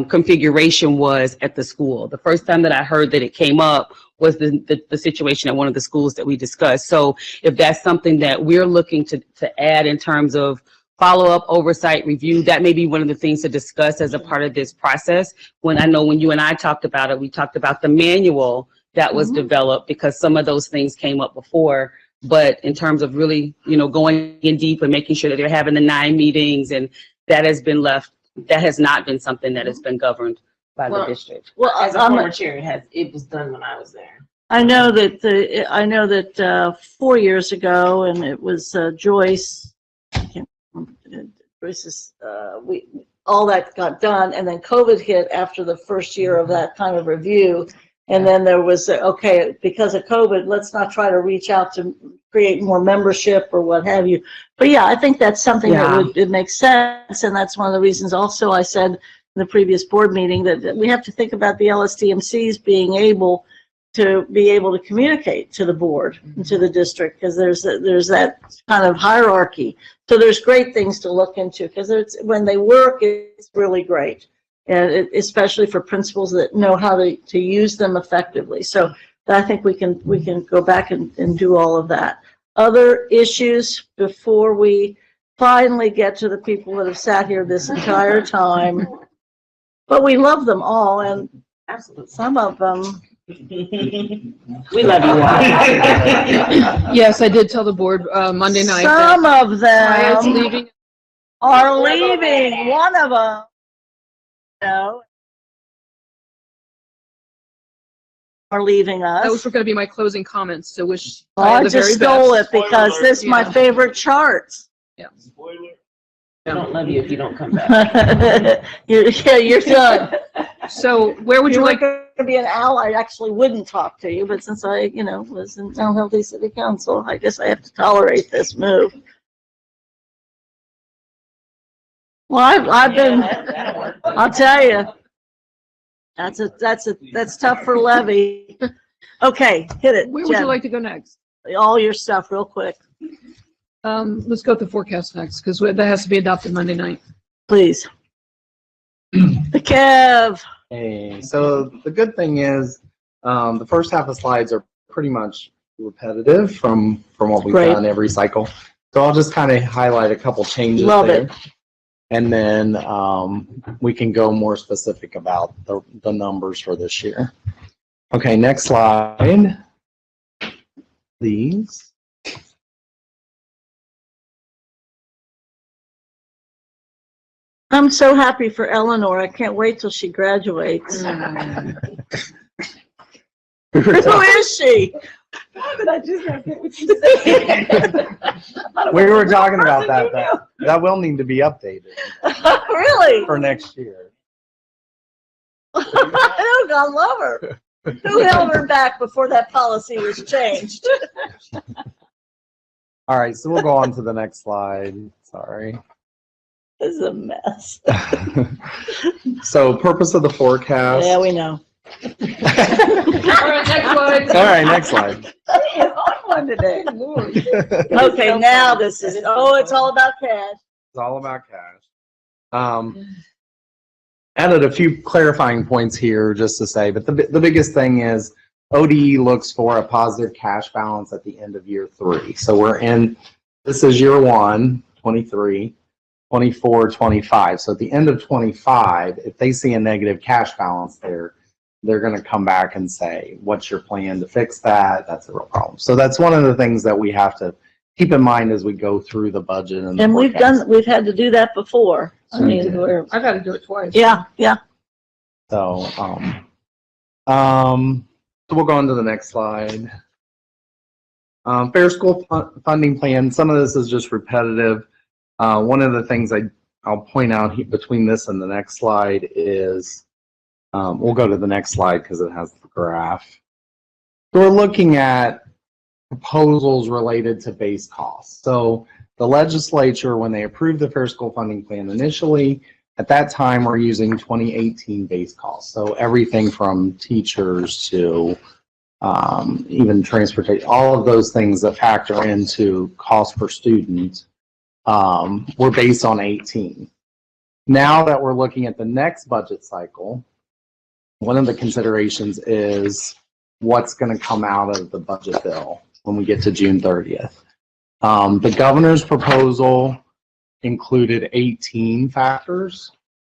configuration was at the school. The first time that I heard that it came up was the situation at one of the schools that we discussed. So if that's something that we're looking to add in terms of follow-up, oversight, review, that may be one of the things to discuss as a part of this process. When I know when you and I talked about it, we talked about the manual that was developed because some of those things came up before. But in terms of really, you know, going in deep and making sure that they're having the 9 meetings, and that has been left, that has not been something that has been governed by the district. Well, as a former chair, it was done when I was there. I know that 4 years ago, and it was Joyce. I can't remember, Joyce's. All that got done, and then COVID hit after the first year of that kind of review, and then there was okay, because of COVID, let's not try to reach out to create more membership or what have you. But yeah, I think that's something that it makes sense, and that's one of the reasons. Also, I said in the previous board meeting that we have to think about the LSDMCs being able to communicate to the board and to the district, because there's that kind of hierarchy. So there's great things to look into, because when they work, it's really great, and especially for principals that know how to use them effectively. So I think we can go back and do all of that. Other issues before we finally get to the people that have sat here this entire time, but we love them all, and absolutely some of them. We love you all. Yes, I did tell the board Monday night. Some of them leaving. are leaving. One of them, are leaving us. Those were going to be my closing comments. So wish. I just stole it because this is my favorite charts. Yeah. Spoiler. I don't love you if you don't come back. You're done. So where would you like to be an ally? I actually wouldn't talk to you, but since I, was in Mount Healthy City Council, I guess I have to tolerate this move. Well, I've been. I'll tell you, that's tough for Levy. Okay, hit it. Where would you like to go next? All your stuff, real quick. Let's go with the forecast next, because that has to be adopted Monday night. Please. The Kev. Hey, so the good thing is, the first half of slides are pretty much repetitive from what we've done every cycle. So I'll just kind of highlight a couple changes there. And then we can go more specific about the numbers for this year. Okay, next slide, please. I'm so happy for Eleanor. I can't wait till she graduates. Who is she? Why did I just not get what you said? We were talking about that will need to be updated. Really? For next year. I love her. Who held her back before that policy was changed? All right, so we'll go on to the next slide. Sorry. This is a mess. So purpose of the forecast. Yeah, we know. All right, next slide. All right, next slide. On today. Okay, now this is, it's all about cash. It's all about cash. Added a few clarifying points here just to say, but the biggest thing is ODE looks for a positive cash balance at the end of year 3. So this is year 1, 23, 24, 25. So at the end of 25, if they see a negative cash balance there, they're going to come back and say, what's your plan to fix that? That's a real problem. So that's one of the things that we have to keep in mind as we go through the budget. And we've had to do that before. I mean, I've had to do it twice. Yeah. So, so we'll go on to the next slide. Fair school funding plan. Some of this is just repetitive. One of the things I'll point out between this and the next slide is, we'll go to the next slide because it has the graph. So we're looking at proposals related to base costs. So the legislature, when they approved the Fair School Funding Plan initially, at that time, we're using 2018 base costs. So everything from teachers to even transportation, all of those things that factor into cost per student were based on 18. Now that we're looking at the next budget cycle, one of the considerations is what's going to come out of the budget bill when we get to June 30th. The governor's proposal included 18 factors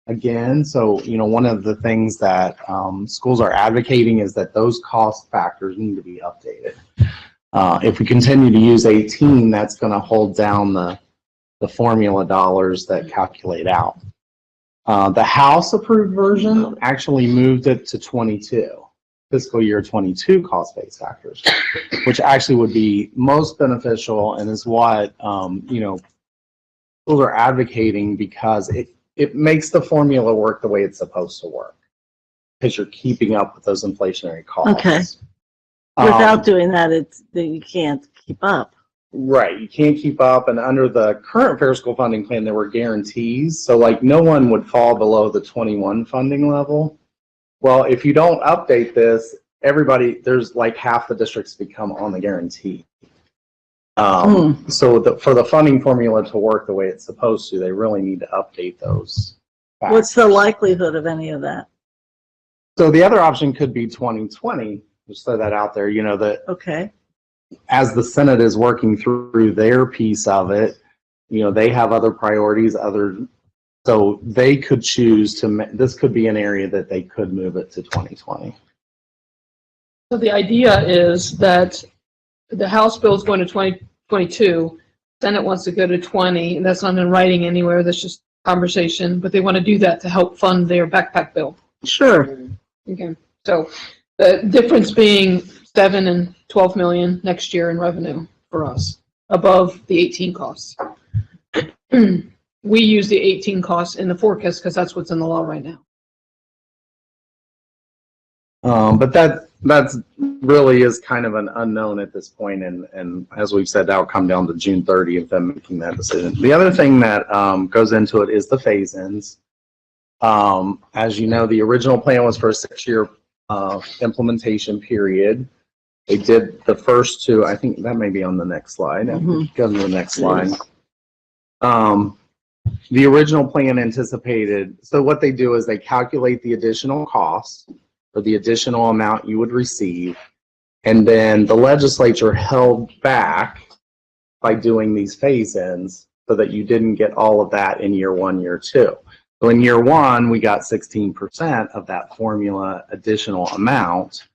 again. So, you know, one of the things that schools are advocating is that those cost factors need to be updated. If we continue to use 18, that's going to hold down the formula dollars that calculate out. The House approved version actually moved it to 22, fiscal year 22 cost-based factors, which actually would be most beneficial and is what, you know, schools are advocating because it makes the formula work the way it's supposed to work because you're keeping up with those inflationary costs. Okay. Without doing that, you can't keep up. Right, you can't keep up, and under the current Fair School Funding Plan, there were guarantees, so like no one would fall below the 21 funding level. Well, if you don't update this, everybody, there's like half the districts become on the guarantee. So for the funding formula to work the way it's supposed to, they really need to update those factors. What's the likelihood of any of that? So the other option could be 2020, just throw that out there, you know, that Okay. as the Senate is working through their piece of it, you know, they have other priorities, so they could choose to, this could be an area that they could move it to 2020. So the idea is that the House bill is going to 2022, Senate wants to go to 20, and that's not in writing anywhere, that's just conversation, but they want to do that to help fund their backpack bill. Sure. Okay, so the difference being 7 and 12 million next year in revenue for us, above the 18 costs. We use the 18 costs in the forecast because that's what's in the law right now. But that's really is kind of an unknown at this point, and as we've said, that'll come down to June 30th them making that decision. The other thing that goes into it is the phase-ins. As you know, the original plan was for a 6-year implementation period. They did the first two. I think that may be on the next slide. Go to the next slide. The original plan anticipated, so what they do is they calculate the additional costs or the additional amount you would receive, and then the legislature held back by doing these phase-ins so that you didn't get all of that in year 1, year 2. So in year 1, we got 16% of that formula additional amount,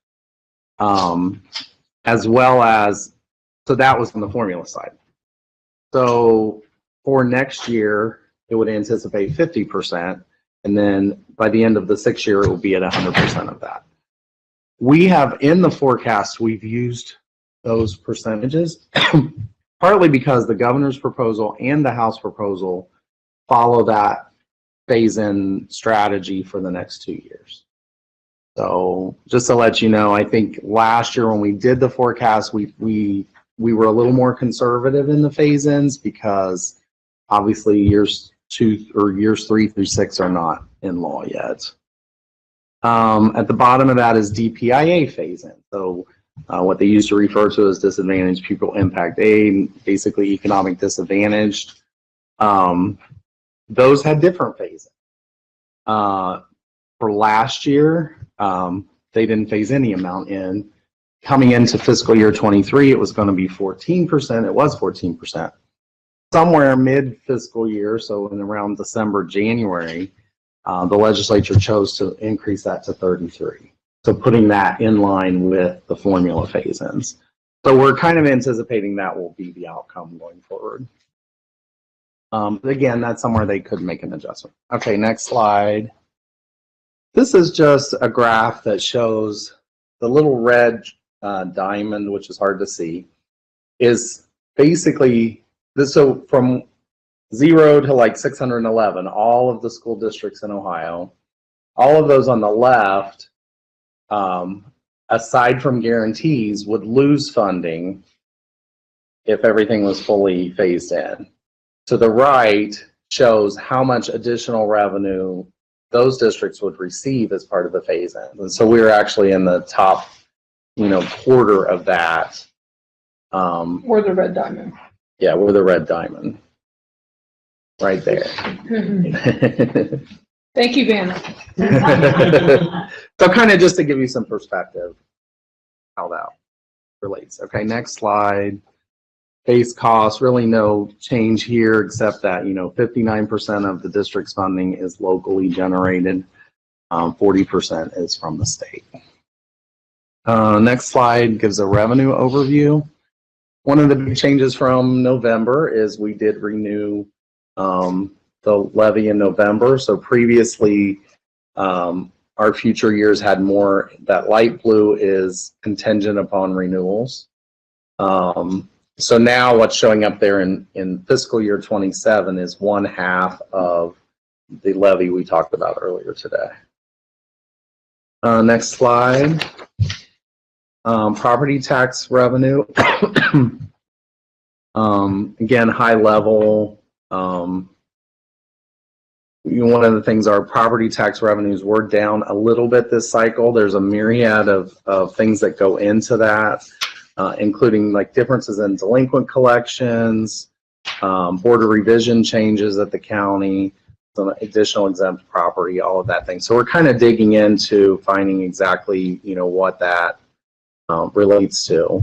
as well as, so that was on the formula side. So for next year, it would anticipate 50%, and then by the end of the 6th year, it will be at 100% of that. We have in the forecast, we've used those percentages, partly because the governor's proposal and the House proposal follow that phase-in strategy for the next 2 years. So just to let you know, I think last year when we did the forecast, we were a little more conservative in the phase-ins because obviously years 3 through 6 are not in law yet. At the bottom of that is DPIA phase-in. So what they used to refer to as disadvantaged pupil impact aid, basically economic disadvantaged. Those had different phase-in. For last year, they didn't phase any amount in. Coming into fiscal year 23, it was going to be 14%. It was 14%. Somewhere mid-fiscal year, so in around December, January, the legislature chose to increase that to 33. So putting that in line with the formula phase-ins. So we're kind of anticipating that will be the outcome going forward. Again, that's somewhere they could make an adjustment. Okay, next slide. This is just a graph that shows the little red diamond, which is hard to see, is basically this. So from 0 to like 611, all of the school districts in Ohio, all of those on the left, aside from guarantees, would lose funding if everything was fully phased in. To the right shows how much additional revenue those districts would receive as part of the phase in. And so we were actually in the top, quarter of that. Or the red diamond. Yeah, we're the red diamond. Right there. Thank you, Vanna. So kind of just to give you some perspective how that relates. Okay, next slide. Base cost, really no change here except that, 59% of the district's funding is locally generated. 40% is from the state. Next slide gives a revenue overview. One of the big changes from November is we did renew the levy in November. So previously, our future years had more. That light blue is contingent upon renewals. So now what's showing up there in fiscal year 27 is 1/2 of the levy we talked about earlier today. Next slide. Property tax revenue. Again, high level. One of the things, our property tax revenues were down a little bit this cycle. There's a myriad of things that go into that, including like differences in delinquent collections, board of revision changes at the county, some additional exempt property, all of that thing. So we're kind of digging into finding exactly, what that relates to,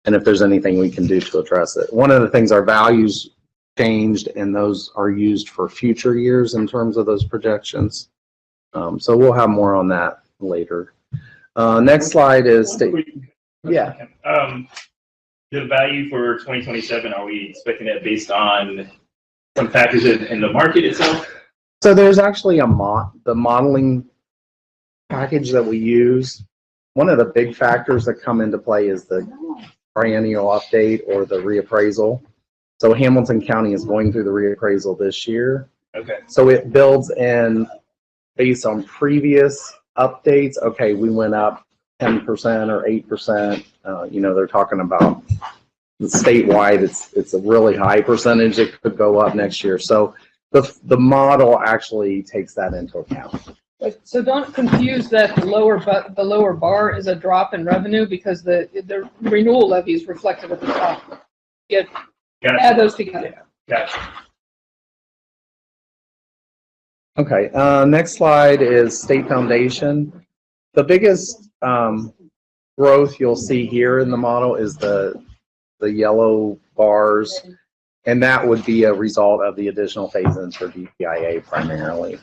and if there's anything we can do to address it. One of the things, our values changed, and those are used for future years in terms of those projections. So we'll have more on that later. Next slide is yeah. The value for 2027, are we expecting that based on some factors in the market itself? So there's actually the modeling package that we use. One of the big factors that come into play is the triennial update or the reappraisal. So Hamilton County is going through the reappraisal this year. Okay. So it builds in based on previous updates. Okay, we went up 10% or 8%. They're talking about statewide. It's a really high percentage. It could go up next year. So the model actually takes that into account. So don't confuse that the lower bar is a drop in revenue because the renewal levy is reflected at the top. Add those together. Gotcha. Okay, next slide is state foundation. The biggest growth you'll see here in the model is the yellow bars, and that would be a result of the additional phase-ins for DPIA primarily.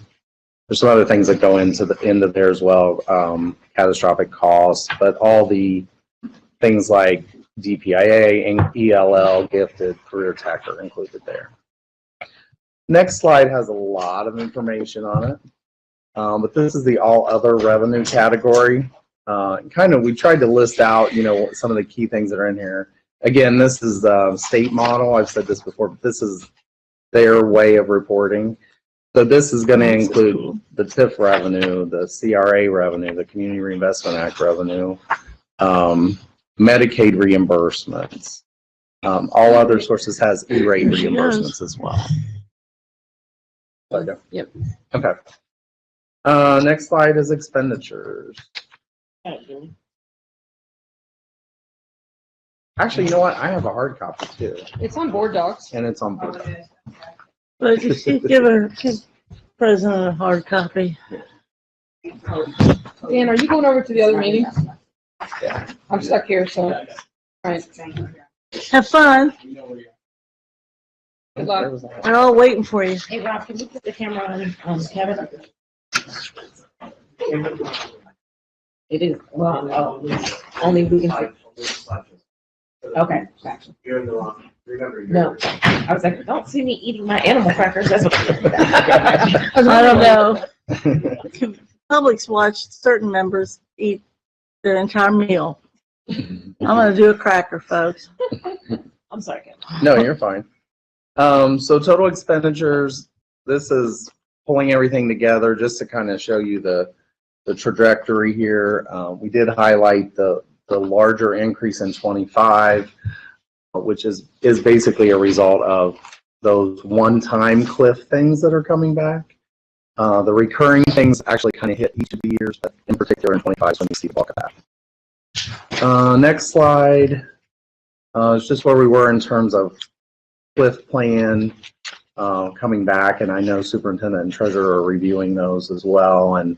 There's some other things that go into the end of there as well, catastrophic costs, but all the things like DPIA and ELL, gifted, career tech are included there. Next slide has a lot of information on it, but this is the all other revenue category. We tried to list out, some of the key things that are in here. Again, this is the state model. I've said this before, but this is their way of reporting. So this is going to include the TIF revenue, the CRA revenue, the Community Reinvestment Act revenue, Medicaid reimbursements. All other sources has E-rate reimbursements as well. Yep. Okay. Next slide is expenditures. Actually, you know what? I have a hard copy too. It's on board docs. And it's on board. But you should give President a hard copy. Dan, are you going over to the other meeting? Yeah. I'm stuck here, so. All right. Have fun. Good luck. We're all waiting for you. Hey, Rob, can you put the camera on Kevin? It is, well, only we can see. Okay, gotcha. You're in the wrong. Remember, No, I was like, don't see me eating my animal crackers. That's what I don't know. Public's watched certain members eat their entire meal. I'm gonna do a cracker, folks. I'm sorry, Kevin. No, you're fine. So total expenditures, this is pulling everything together just to kind of show you the trajectory here. We did highlight the larger increase in 25. which is basically a result of those one-time cliff things that are coming back. The recurring things actually kind of hit each of the years, but in particular in 25 is when you see the bulk of that. Next slide is just where we were in terms of cliff plan coming back, and I know superintendent and treasurer are reviewing those as well, and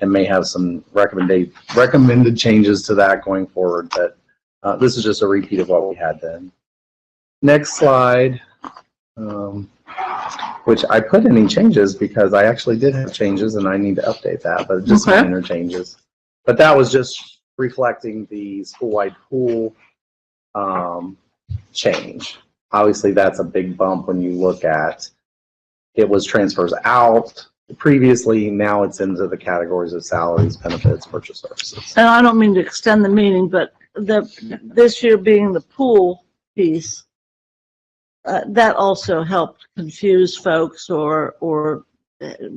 may have some recommended changes to that going forward, but this is just a repeat of what we had then. Next slide, which I put any changes because I actually did have changes and I need to update that, but just minor changes. But that was just reflecting the school-wide pool change. Obviously, that's a big bump when you look at it was transfers out previously, now it's into the categories of salaries, benefits, purchase services. And I don't mean to extend the meeting, but this year being the pool piece, that also helped confuse folks or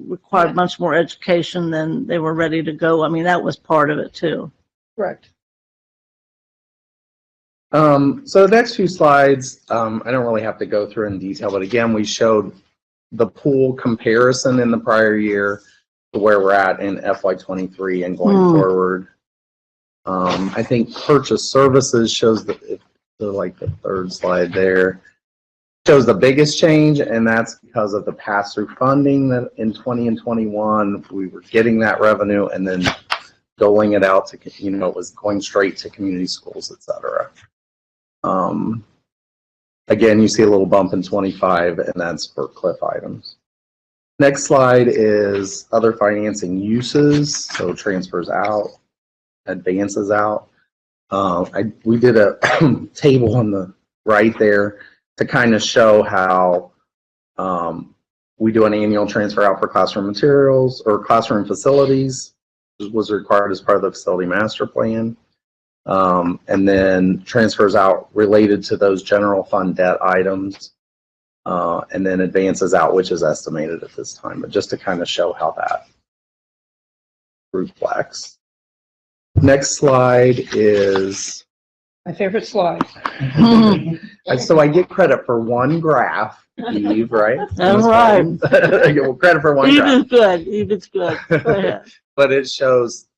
required much more education than they were ready to go. I mean, that was part of it too. Correct. So the next few slides, I don't really have to go through in detail, but again, we showed the pool comparison in the prior year to where we're at in FY23 and going forward. I think purchase services shows like the third slide there, shows the biggest change, and that's because of the pass-through funding that in 20 and 21 we were getting that revenue and then doling it out to, it was going straight to community schools, etc. Again, you see a little bump in 25, and that's for cliff items. Next slide is other financing uses, so transfers out, advances out. We did a table on the right there to kind of show how we do an annual transfer out for classroom materials or classroom facilities, which was required as part of the facility master plan. And then transfers out related to those general fund debt items, and then advances out, which is estimated at this time, but just to kind of show how that reflects. Next slide is my favorite slide. So I get credit for one graph, Eve, right? That's right. I get credit for one graph. Eve's good. Eve's good. Go ahead. But it shows,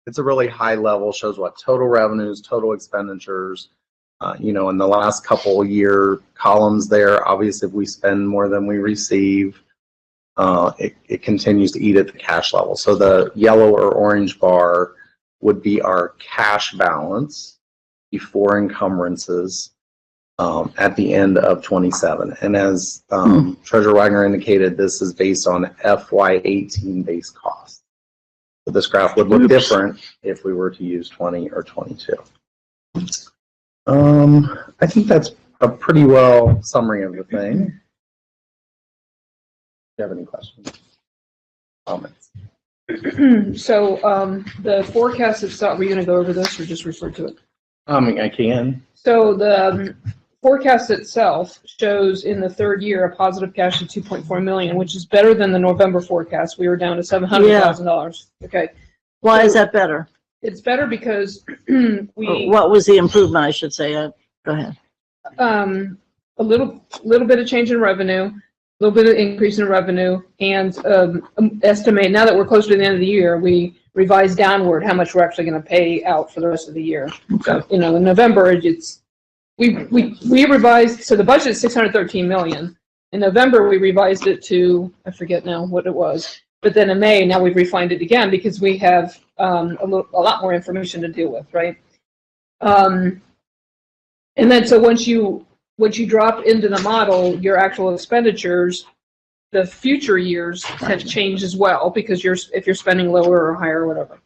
it's a really high level, shows what total revenues, total expenditures, in the last couple year columns there. Obviously, if we spend more than we receive, it continues to eat at the cash level. So the yellow or orange bar would be our cash balance before encumbrances at the end of 27. And as Treasurer Wagner indicated, this is based on FY18 base costs. So this graph would look different if we were to use 20 or 22. I think that's a pretty well summary of the thing. Do you have any questions? Comments? So the forecast itself, are you going to go over this or just refer to it? I can. So the forecast itself shows in the third year a positive cash of 2.4 million, which is better than the November forecast. We were down to $700,000. Okay. Why is that better? It's better because what was the improvement, I should say? Go ahead. A little bit of change in revenue, a little bit of increase in revenue, and estimate, now that we're close to the end of the year, we revise downward how much we're actually going to pay out for the rest of the year. Okay. So, in November, we revised, so the budget is 613 million. In November, we revised it to, I forget now what it was, but then in May, now we've refined it again because we have a lot more information to deal with, right? And then so once you drop into the model, your actual expenditures, the future years have changed as well because if you're spending lower or higher or whatever.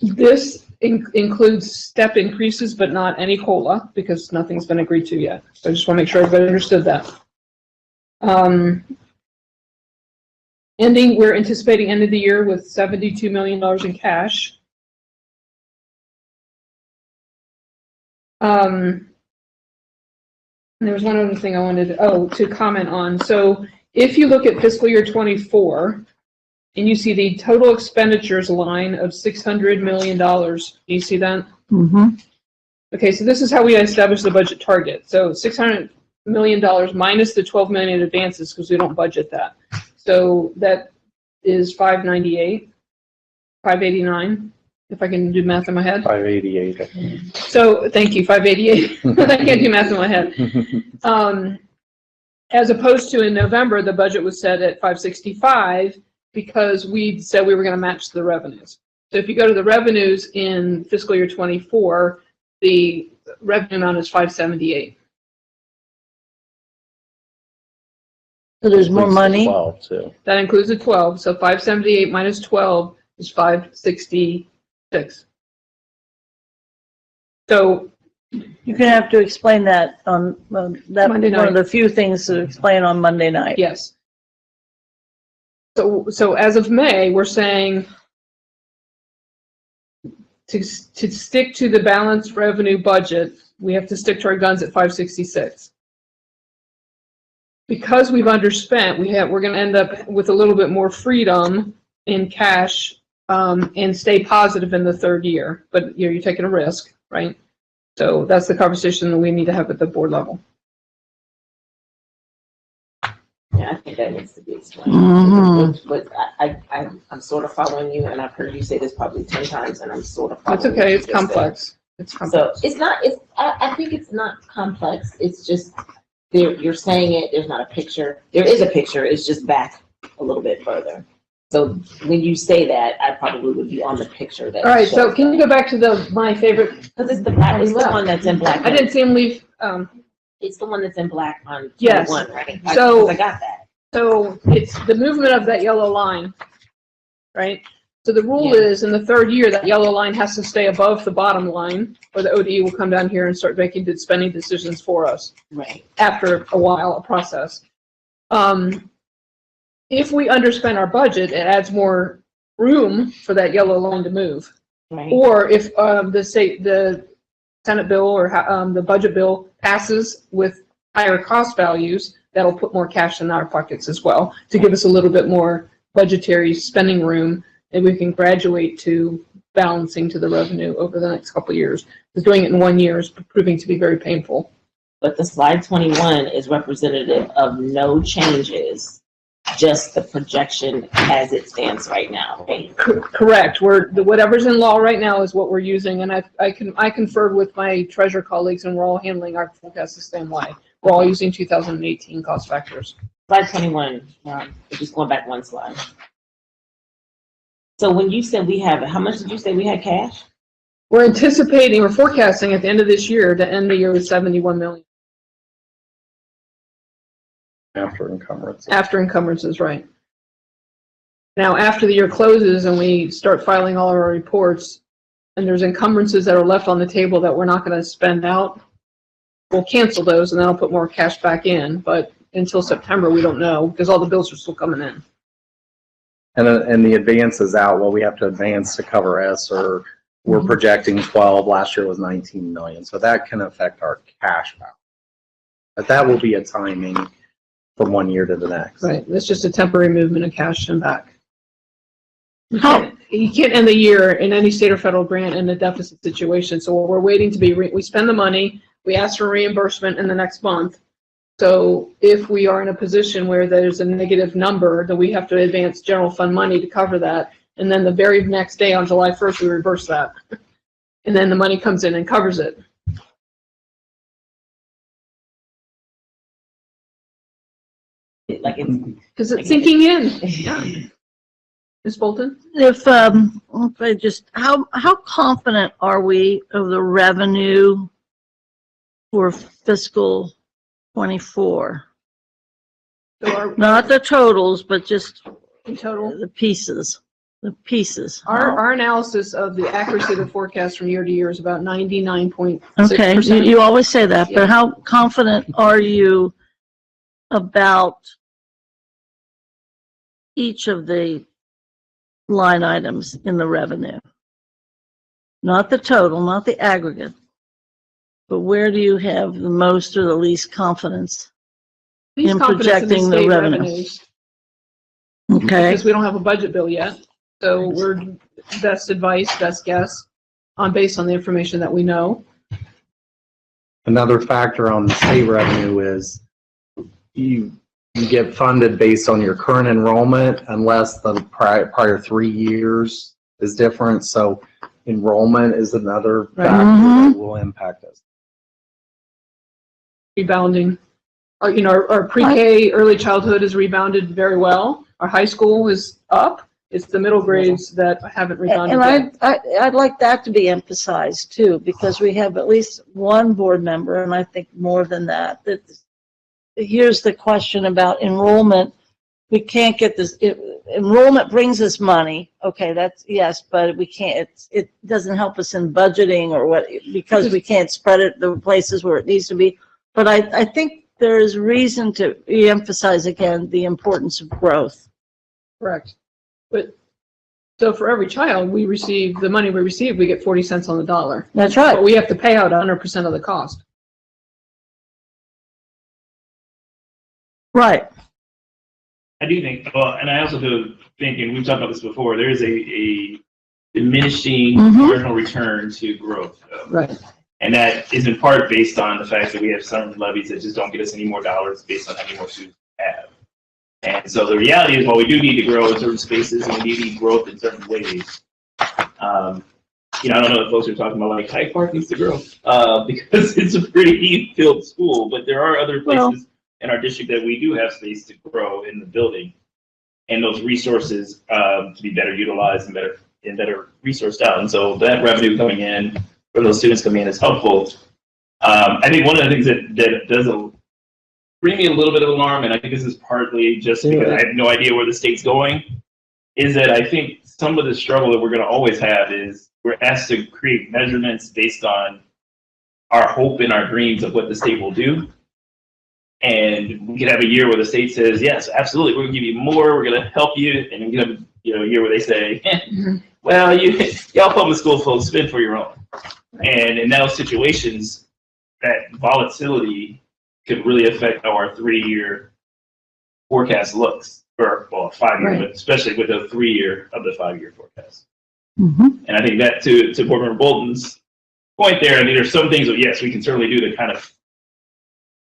This includes step increases, but not any COLA because nothing's been agreed to yet. So I just want to make sure everybody understood that. We're anticipating end of the year with $72 million in cash. And there was one other thing I wanted to comment on. So if you look at fiscal year 24 and you see the total expenditures line of $600 million, do you see that? Mm-hmm. Okay, so this is how we establish the budget target. So $600 million minus the 12 million in advances because we don't budget that. So that is 598, 589, if I can do math in my head. 588. So thank you, 588. I can't do math in my head. As opposed to in November, the budget was set at 565 because we said we were going to match the revenues. So if you go to the revenues in fiscal year 24, the revenue amount is 578. So there's more money. 12 too. That includes the 12. So 578 minus 12 is 566. So You're gonna have to explain that on, that Monday one of night. the few things to explain on Monday night. yes. So as of May, we're saying to stick to the balanced revenue budget, we have to stick to our guns at 566. Because we've underspent, we're going to end up with a little bit more freedom in cash and stay positive in the third year. But you're taking a risk, right? So that's the conversation that we need to have at the board level. Yeah, I think that needs to be explained. Mhm. But I'm sort of following you, and I've heard you say this probably 10 times, and I'm sort of following That's okay. you. It's complex. It's So complex. it's not, I think it's not complex. It's just, you're saying it, there's not a picture. There is a picture, it's just back a little bit further. So when you say that, I probably would be on the picture that. All right. So shows can you that. go back to my favorite? Because it's the black, it's the one that's in black. I didn't see him leave. It's the one that's in black on Yes. 21, right? So- I got that. So it's the movement of that yellow line, right? So the rule Yeah. is in the third year, that yellow line has to stay above the bottom line, or the ODE will come down here and start making the spending decisions for us Right. after a while, a process. If we underspend our budget, it adds more room for that yellow line to move. Right. Or if the Senate bill or the budget bill passes with higher cost values, that'll put more cash in our pockets as well to give us a little bit more budgetary spending room, and we can graduate to balancing to the revenue over the next couple of years. Because doing it in 1 year is proving to be very painful. But the slide 21 is representative of no changes, just the projection as it stands right now, right? Correct. Whatever's in law right now is what we're using, and I conferred with my treasurer colleagues, and we're all handling our forecast the same way. We're all using 2018 cost factors. Slide 21, just going back one slide. So when you said we have, how much did you say we had cash? We're forecasting at the end of this year to end the year with 71 million. After encumbrances. After encumbrances, right. Now, after the year closes and we start filing all of our reports, and there's encumbrances that are left on the table that we're not going to spend out, we'll cancel those and then I'll put more cash back in. But until September, we don't know because all the bills are still coming in. And the advance is out, well, we have to advance to cover S, or we're projecting 12, last year was 19 million. So that can affect our cash balance. But that will be a timing from 1 year to the next. Right. It's just a temporary movement of cash and back. You can't end the year in any state or federal grant in a deficit situation. So we're waiting to be, we spend the money, we ask for reimbursement in the next month. So if we are in a position where there's a negative number, then we have to advance general fund money to cover that. And then the very next day on July 1st, we reverse that. And then the money comes in and covers it. Like it's, Because it's sinking in. Yeah. Ms. Bolton? If I just, how confident are we of the revenue for fiscal 24? So Not the totals, but just in total, the pieces. The pieces. our analysis of the accuracy of the forecast from year to year is about 99.6%. Okay, you always say that, but how confident are you about each of the line items in the revenue? Not the total, not the aggregate, but where do you have the most or the least confidence in projecting the revenue? Revenues, Okay, because we don't have a budget bill yet. So we're best advice, best guess based on the information that we know. Another factor on the state revenue is you get funded based on your current enrollment unless the prior 3 years is different. So enrollment is another factor that will impact us. Rebounding. Our pre-K, early childhood is rebounded very well. Our high school is up. It's the middle grades that haven't rebounded yet. And I'd like that to be emphasized too, because we have at least one board member, and I think more than that, here's the question about enrollment. We can't get this, enrollment brings us money. Okay, that's, yes, but we can't, it doesn't help us in budgeting or what, because we can't spread it the places where it needs to be. But I think there is reason to emphasize again the importance of growth. Correct. But so for every child we receive, the money we receive, we get 40 cents on the dollar. That's right. But we have to pay out 100% of the cost. Right. I do think, well, and I also do think, and we've talked about this before, there is a diminishing marginal return to growth. Right. And that is in part based on the fact that we have some levies that just don't get us any more dollars based on how many more students we have. And so the reality is, while we do need to grow in certain spaces and we need growth in certain ways, I don't know if folks are talking about like Hyde Park needs to grow because it's a pretty filled school, but there are other places in our district that we do have space to grow in the building, and those resources to be better utilized and better resourced out. And so that revenue coming in from those students coming in is helpful. I think one of the things that does bring me a little bit of alarm, and I think this is partly just because I have no idea where the state's going, is that I think some of the struggle that we're going to always have is we're asked to create measurements based on our hope and our dreams of what the state will do. And we could have a year where the state says, yes, absolutely, we're going to give you more, we're going to help you. And you have a year where they say, well, y'all public school folks spend for your own. And in those situations, that volatility could really affect how our 3-year forecast looks, or well, 5-year, but especially with a 3-year of the 5-year forecast. And I think that to Board Member Bolton's point there, I mean, there's some things that yes, we can certainly do to kind of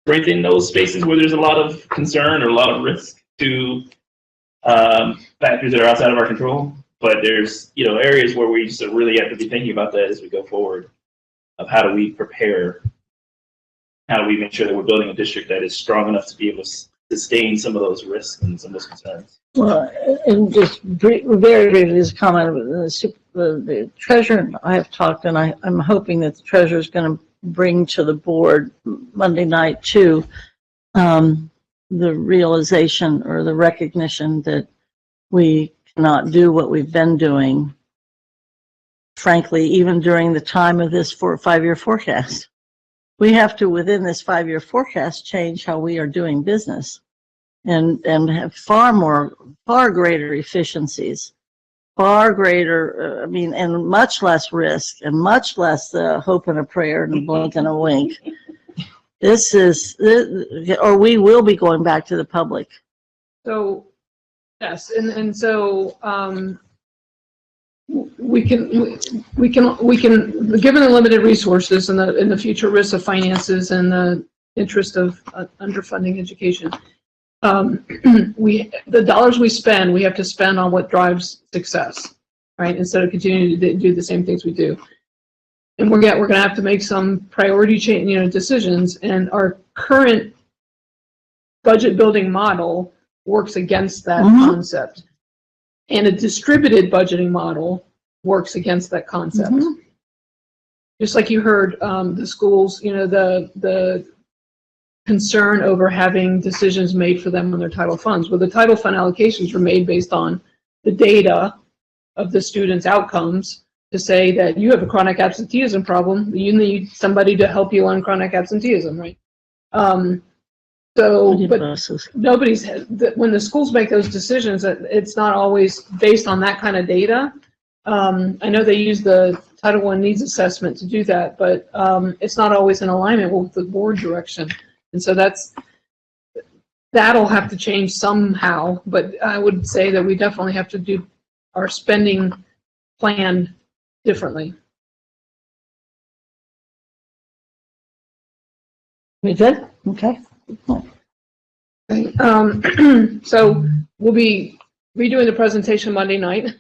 strengthen those spaces where there's a lot of concern or a lot of risk to factors that are outside of our control. But there's areas where we just really have to be thinking about that as we go forward, of how do we prepare. How do we make sure that we're building a district that is strong enough to be able to sustain some of those risks and some of those concerns? Well, and just very briefly, this comment, the treasurer and I have talked, and I'm hoping that the treasurer is going to bring to the board Monday night too, the realization or the recognition that we cannot do what we've been doing, frankly, even during the time of this 4 or 5-year forecast. We have to, within this 5-year forecast, change how we are doing business and have far greater efficiencies, far greater, and much less risk and much less hope and a prayer and a blink and a wink. Or we will be going back to the public. So, yes, and so we can, given the limited resources and the future risks of finances and the interest of underfunding education, the dollars we spend, we have to spend on what drives success, right? Instead of continuing to do the same things we do. And we're going to have to make some priority change, decisions. And our current budget building model works against that concept. And a distributed budgeting model works against that concept. Just like you heard the schools, the concern over having decisions made for them on their title funds. Well, the title fund allocations were made based on the data of the students' outcomes to say that you have a chronic absenteeism problem. You need somebody to help you on chronic absenteeism, right? But nobody's, when the schools make those decisions, it's not always based on that kind of data. I know they use the Title I needs assessment to do that, but it's not always in alignment with the board direction. And so that'll have to change somehow, but I would say that we definitely have to do our spending plan differently. We good? Okay. So we'll be redoing the presentation Monday night,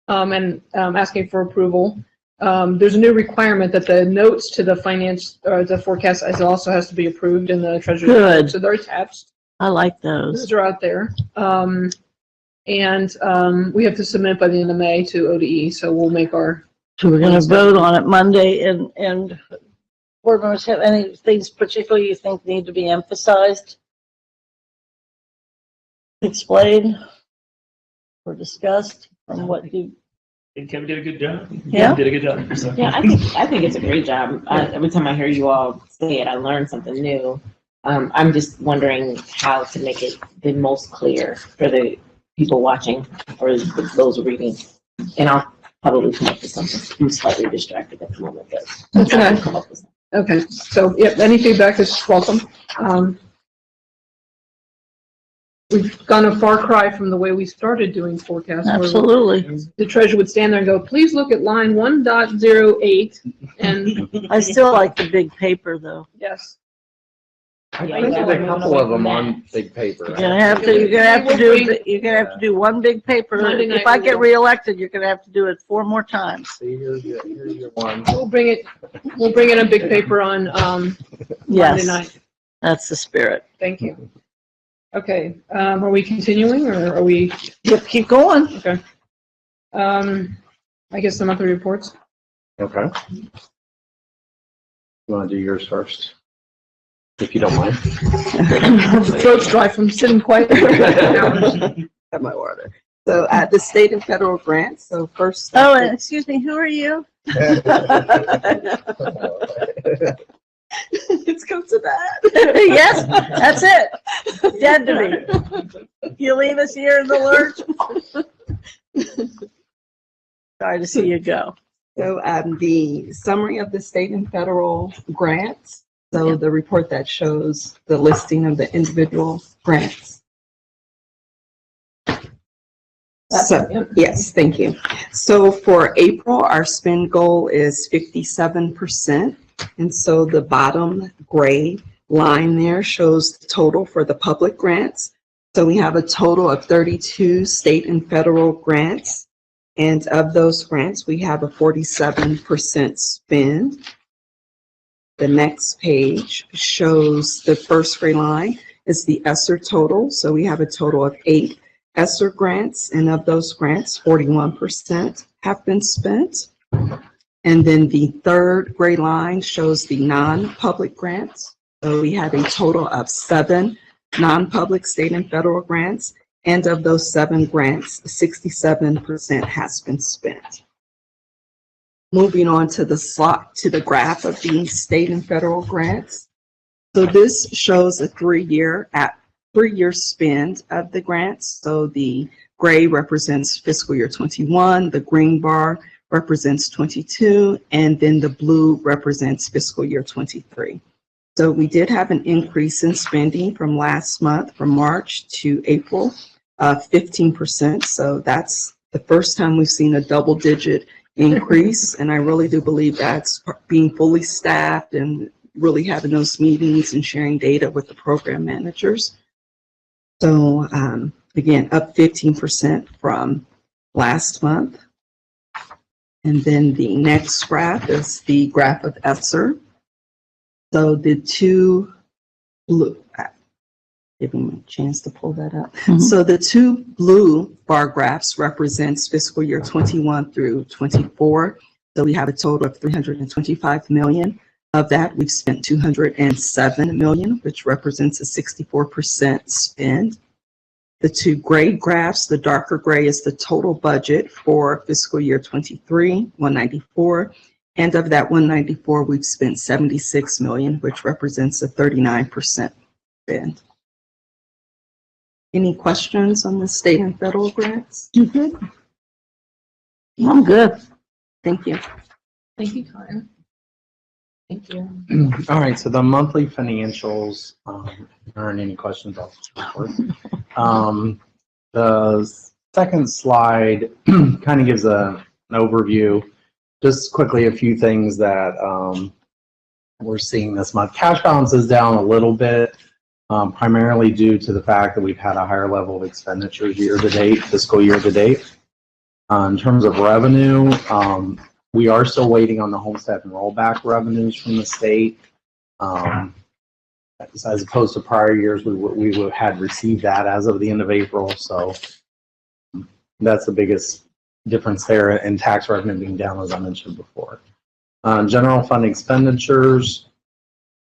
and asking for approval. There's a new requirement that the notes to the the forecast also has to be approved in the treasurer's report, Good. so they're attached. I like those. Those are out there. We have to submit by the end of May to ODE, so we'll make our. So we're gonna vote on it Monday, and board members have any things particularly you think need to be emphasized? Explained or discussed from what you, And Kevin did a good job. Yeah. Kevin did a good job. So. Yeah, I think it's a great job. Every time I hear you all say it, I learn something new. I'm just wondering how to make it the most clear for the people watching or those reading. And I'll probably come up with something. I'm slightly distracted at the moment, but I'll come up with something. Okay, so yep, any feedback is welcome. We've gone a far cry from the way we started doing forecasts. where absolutely. The treasurer would stand there and go, please look at line 1.08, and I still like the big paper though. yes. I printed a couple of them on big paper. You're gonna have to do one big paper. Monday night If I we get will. reelected, you're gonna have to do it 4 more times. See, here's your one. We'll bring in a big paper on Monday Yes, night. that's the spirit. Thank you. Okay, are we continuing or are we? Yep, keep going. Okay. I guess the monthly reports. Okay. You want to do yours first? If you don't mind. Throat's dry from sitting quiet. Have my water. So the state and federal grants. So first. Oh, and excuse me, who are you? It's come to that. Yes, that's it. Dead to me. You leave us here in the lurch. Sorry to see you go. So the summary of the state and federal grants. So the report that shows the listing of the individual grants. So, yes, thank you. So for April, our spend goal is 57%. And so the bottom gray line there shows the total for the public grants. So we have a total of 32 state and federal grants. And of those grants, we have a 47% spend. The next page shows the first gray line is the ESSER total. So we have a total of 8 ESSER grants, and of those grants, 41% have been spent. And then the third gray line shows the non-public grants. So we have a total of 7 non-public state and federal grants, and of those 7 grants, 67% has been spent. Moving on to the graph of the state and federal grants. So this shows a 3-year spend of the grants. So the gray represents fiscal year 21, the green bar represents 22, and then the blue represents fiscal year 23. So we did have an increase in spending from last month, from March to April, 15%. So that's the first time we've seen a double-digit increase, and I really do believe that's being fully staffed and really having those meetings and sharing data with the program managers. So again, up 15% from last month. And then the next graph is the graph of ESSER. So the two blue, give me a chance to pull that up. Mm-hmm. So the 2 blue bar graphs represents fiscal year 21 through 24. So we have a total of 325 million. Of that, we've spent 207 million, which represents a 64% spend. The 2 gray graphs, the darker gray is the total budget for fiscal year 23, 194. And of that 194, we've spent 76 million, which represents a 39% spend. Any questions on the state and federal grants? Mm-hmm. I'm good. Thank you. Thank you, Kyle. Thank you. All right, so the monthly financials, aren't any questions off the report. The second slide kind of gives an overview. Just quickly, a few things that we're seeing this month. Cash balance is down a little bit, primarily due to the fact that we've had a higher level of expenditures year to date, fiscal year to date. In terms of revenue, we are still waiting on the homestead and rollback revenues from the state. As opposed to prior years, we had received that as of the end of April. So that's the biggest difference there, and tax revenue being down, as I mentioned before. General fund expenditures,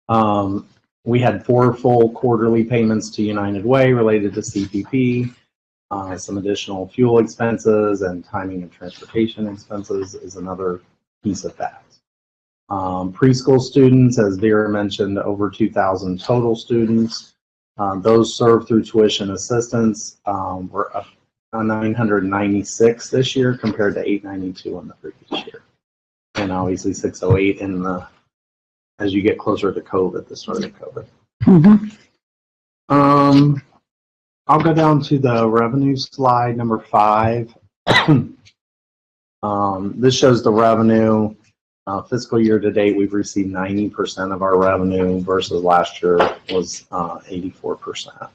we had 4 full quarterly payments to United Way related to CPP. Some additional fuel expenses and timing of transportation expenses is another piece of that. Preschool students, as Vera mentioned, over 2,000 total students. Those served through tuition assistance were up 996 this year compared to 892 in the previous year. And obviously 608 in the, as you get closer to COVID, the start of COVID. Mm-hmm. I'll go down to the revenue slide, number 5. This shows the revenue. Fiscal year to date, we've received 90% of our revenue versus last year was 84%.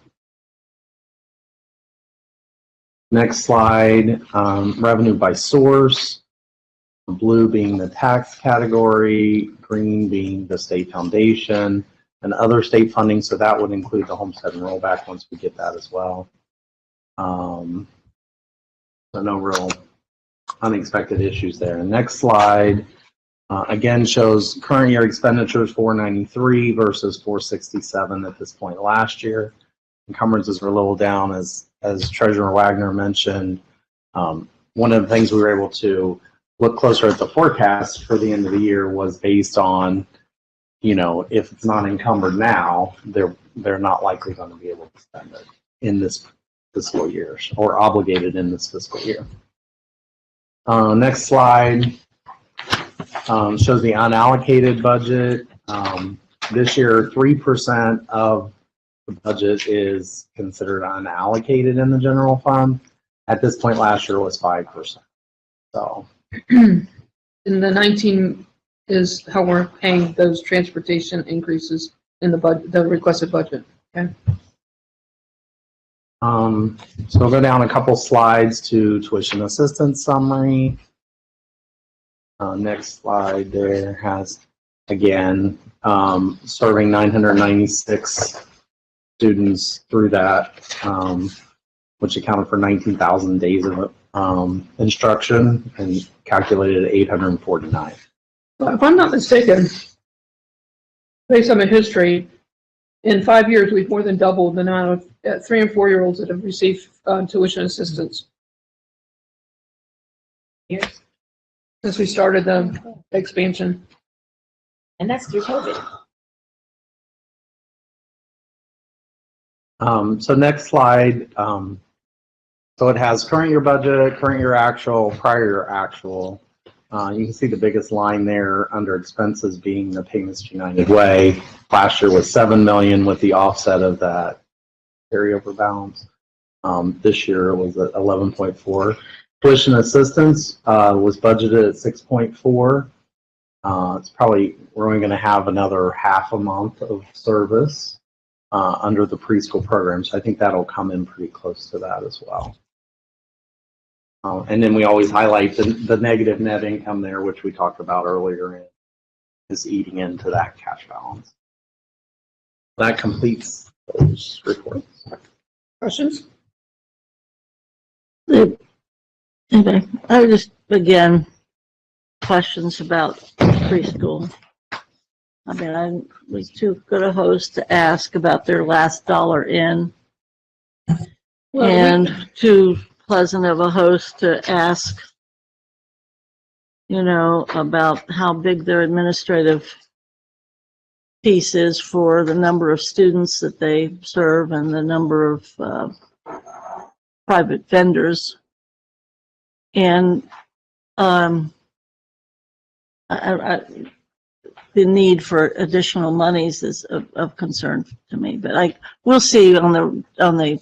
Next slide, revenue by source. Blue being the tax category, green being the state foundation, and other state funding. So that would include the homestead and rollback once we get that as well. So no real unexpected issues there. Next slide. Again, shows current year expenditures 493 versus 467 at this point last year. Encumbrances are a little down, as Treasurer Wagner mentioned. One of the things we were able to look closer at the forecast for the end of the year was based on, you know, if it's not encumbered now, they're not likely going to be able to spend it in this fiscal year or obligated in this fiscal year. Next slide. Shows the unallocated budget. This year, 3% of the budget is considered unallocated in the general fund. At this point last year was 5%. So, and the 19 is how we're paying those transportation increases in the budget, the requested budget. Okay. So we'll go down a couple slides to tuition assistance summary. Next slide there has, again, serving 996 students through that, which accounted for 19,000 days of instruction and calculated at 849. Well, if I'm not mistaken, based on my history, in 5 years, we've more than doubled the amount of 3 and 4-year-olds that have received tuition assistance. Yes. Since we started the expansion. And that's through COVID. So next slide. So it has current year budget, current year actual, prior year actual. You can see the biggest line there under expenses being the payments to United Way. Last year was $7 million with the offset of that carryover balance. This year was at 11.4. Tuition assistance was budgeted at 6.4. It's probably, we're only going to have another half a month of service under the preschool program. So I think that'll come in pretty close to that as well. And then we always highlight the negative net income there, which we talked about earlier, is eating into that cash balance. That completes those reports. Questions? Okay, I would just, again, questions about preschool. I mean, I was too good a host to ask about their last dollar in, Well, and too pleasant of a host to ask, you know, about how big their administrative piece is for the number of students that they serve and the number of private vendors. And the need for additional monies is of concern to me. But we'll see on the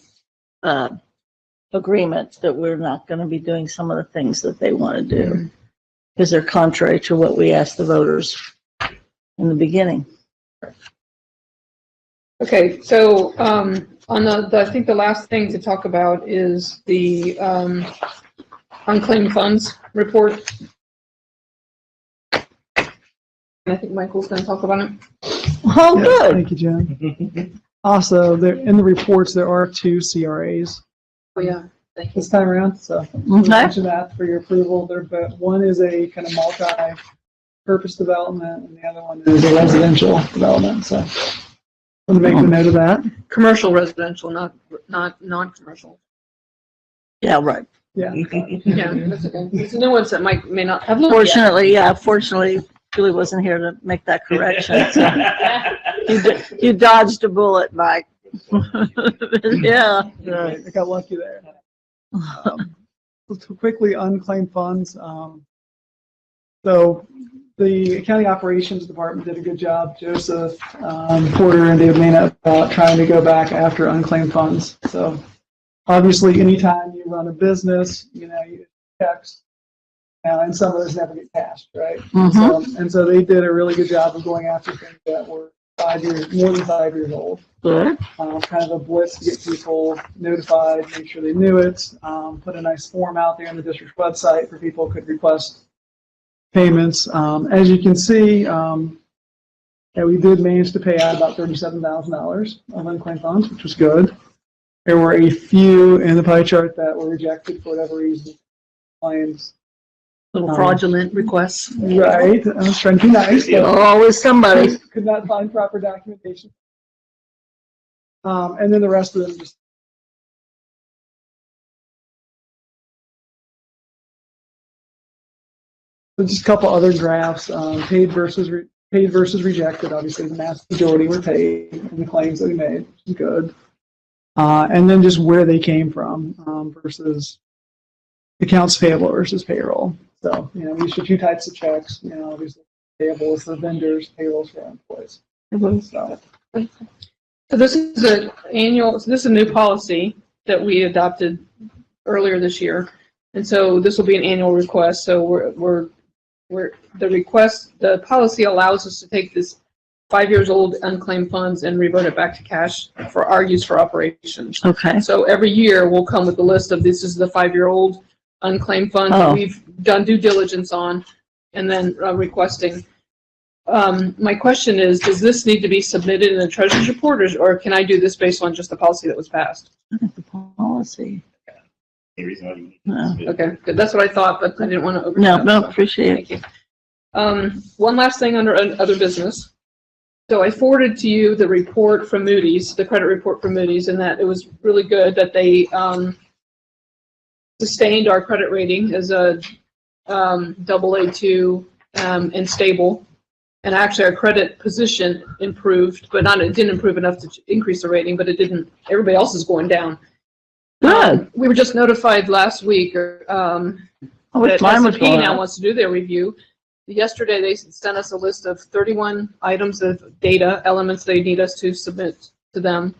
agreement that we're not going to be doing some of the things that they want to do because they're contrary to what we asked the voters in the beginning. Okay, so, on I think the last thing to talk about is the, unclaimed funds report. I think Michael's gonna talk about it. Oh, Yeah, good. Thank you, Jen. Also, there, in the reports, there are 2 CRAs Oh, yeah, thank you. this time around, so we'll mention that for your approval. There, but one is a kind of multi-purpose development, and the other one is a residential development, so we'll make a note of that. Commercial residential, not non-commercial. Yeah, right. Yeah. Yeah, that's okay. There's new ones that may not have looked yet. Fortunately, Julie wasn't here to make that correction. So you dodged a bullet, Mike. Yeah. Right, I got lucky there. So quickly, unclaimed funds. So the accounting operations department did a good job. Joseph Porter and David Maynard trying to go back after unclaimed funds. So obviously, anytime you run a business, you get checks, and some of those never get cashed, right? Mm-hmm. So they did a really good job of going after things that were more than 5 years old. Good. Kind of a blitz to get people notified, make sure they knew it. Put a nice form out there on the district's website for people who could request payments. As you can see, we did manage to pay out about $37,000 of unclaimed funds, which was good. There were a few in the pie chart that were rejected for whatever reason. Claims. Little fraudulent requests. Right. I was trying to be nice. But always somebody. Could not find proper documentation. And then the rest of them just. Just a couple other graphs. Paid versus rejected. Obviously, the mass majority were paid in the claims that we made, which is good. And then just where they came from versus accounts payable versus payroll. So, we issue 2 types of checks. Obviously, payable is for vendors, payroll is for employees. So this is this is a new policy that we adopted earlier this year, and so this will be an annual request. So the policy allows us to take this 5 years old unclaimed funds and revert it back to cash for our use for operations. Okay. So every year we'll come with a list of this is the 5-year-old unclaimed funds that we've done due diligence on, and then requesting. My question is, does this need to be submitted in the treasurer's report, or can I do this based on just the policy that was passed? The policy. Okay, good. That's what I thought, but I didn't want to over. No, appreciate it. Thank you. One last thing under other business. So I forwarded to you the report from Moody's, the credit report from Moody's, and that it was really good that they sustained our credit rating as a AA2 and stable. And actually our credit position improved, but it didn't improve enough to increase the rating, but it didn't, everybody else is going down. Good. We were just notified last week that S&P now wants to do their review. Yesterday they sent us a list of 31 items of data, elements they need us to submit to them.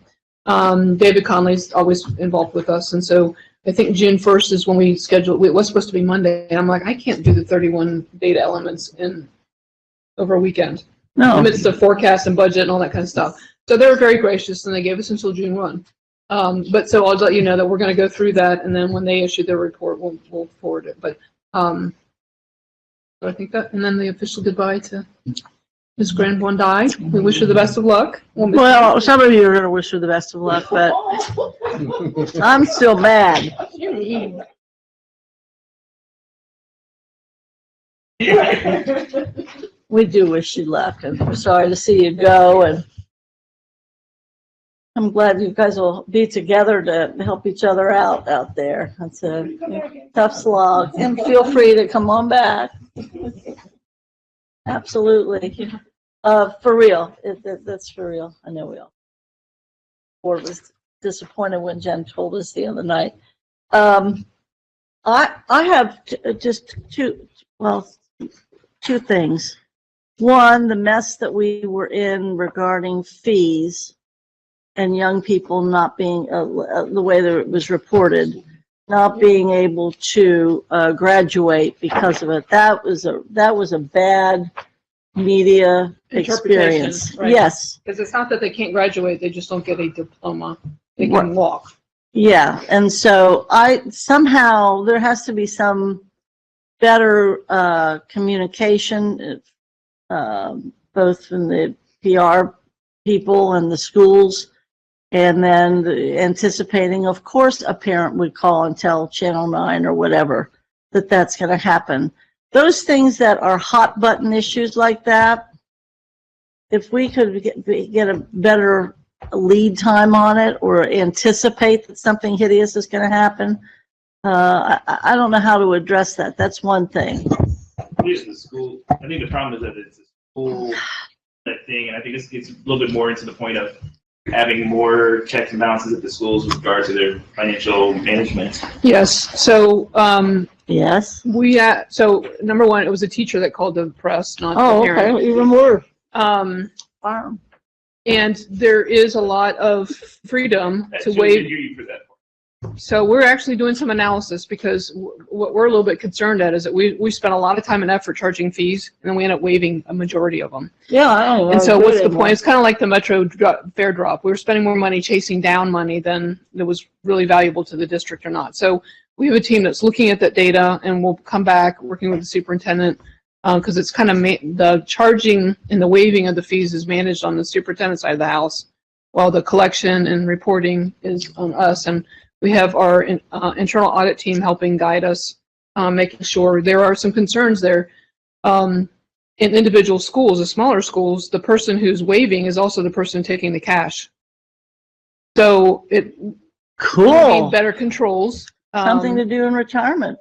David Conley's always involved with us, and so I think June 1st is when we scheduled. It was supposed to be Monday, and I'm like, I can't do the 31 data elements over a weekend. No. Amidst the forecast and budget and all that kind of stuff. So they were very gracious, and they gave us until June 1. But so I'll let you know that we're going to go through that, and then when they issue their report, we'll forward it. But so I think that, and then the official goodbye to Ms. Granbondai. We wish her the best of luck. Well, some of you are going to wish her the best of luck, but I'm still mad. We do wish you luck, and we're sorry to see you go, and I'm glad you guys will be together to help each other out there. That's a tough slog, and feel free to come on back. Absolutely. For real. That's for real. I know we all. Board was disappointed when Jen told us the other night. I have just two things. One, the mess that we were in regarding fees and young people not being, the way that it was reported, not being able to graduate because of it. That was a bad media Interpretation, experience. right. Yes. Because it's not that they can't graduate, they just don't get a diploma. They Right. can walk. Yeah, and so somehow there has to be some better communication, both from the PR people and the schools, and then anticipating, of course, a parent would call and tell Channel 9 or whatever that that's going to happen. Those things that are hot button issues like that, if we could get a better lead time on it or anticipate that something hideous is going to happen, I don't know how to address that. That's one thing. Here's the school. I think the problem is that it's a school thing, and I think this gets a little bit more into the point of having more checks and balances at the schools with regard to their financial management. Yes. So, yes. So number one, it was a teacher that called the press, not Oh, the parent. okay, even more. And there is a lot of freedom to Actually, waive. I hear you for that. So we're actually doing some analysis because what we're a little bit concerned at is that we spent a lot of time and effort charging fees, and then we end up waiving a majority of them. Yeah, I don't know. And so what's the point? It's kind of like the Metro fare drop. We were spending more money chasing down money than that was really valuable to the district or not. So we have a team that's looking at that data, and we'll come back working with the superintendent because it's kind of the charging and the waiving of the fees is managed on the superintendent side of the house, while the collection and reporting is on us. And we have our internal audit team helping guide us, making sure there are some concerns there. In individual schools, the smaller schools, the person who's waiving is also the person taking the cash. So it cool. Need better controls. Something to do in retirement.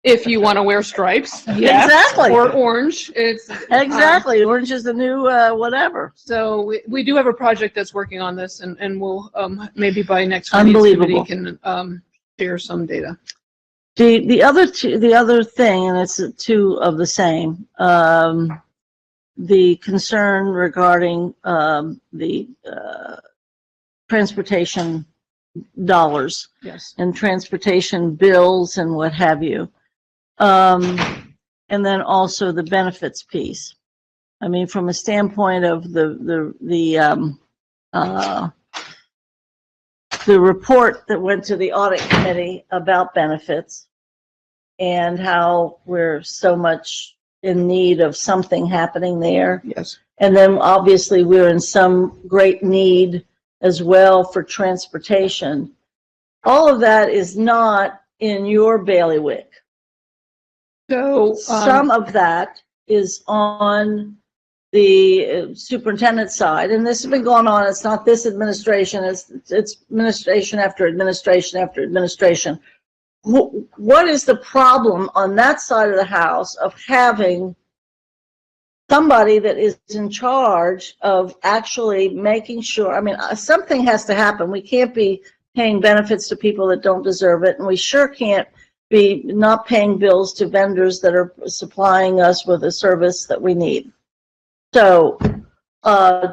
If you want to wear stripes, yes, exactly, or orange. It's exactly orange is the new whatever. So we do have a project that's working on this, and we'll maybe by next finance committee can share some data. The other thing, and it's two of the same. The concern regarding the transportation dollars, yes, and transportation bills and what have you. And then also the benefits piece. I mean, from a standpoint of the report that went to the audit committee about benefits and how we're so much in need of something happening there. Yes. And then obviously we're in some great need as well for transportation. All of that is not in your bailiwick. So some of that is on the superintendent's side, and this has been going on. It's not this administration, it's administration after administration after administration. What is the problem on that side of the house of having somebody that is in charge of actually making sure, I mean, something has to happen. We can't be paying benefits to people that don't deserve it, and we sure can't be not paying bills to vendors that are supplying us with a service that we need. So,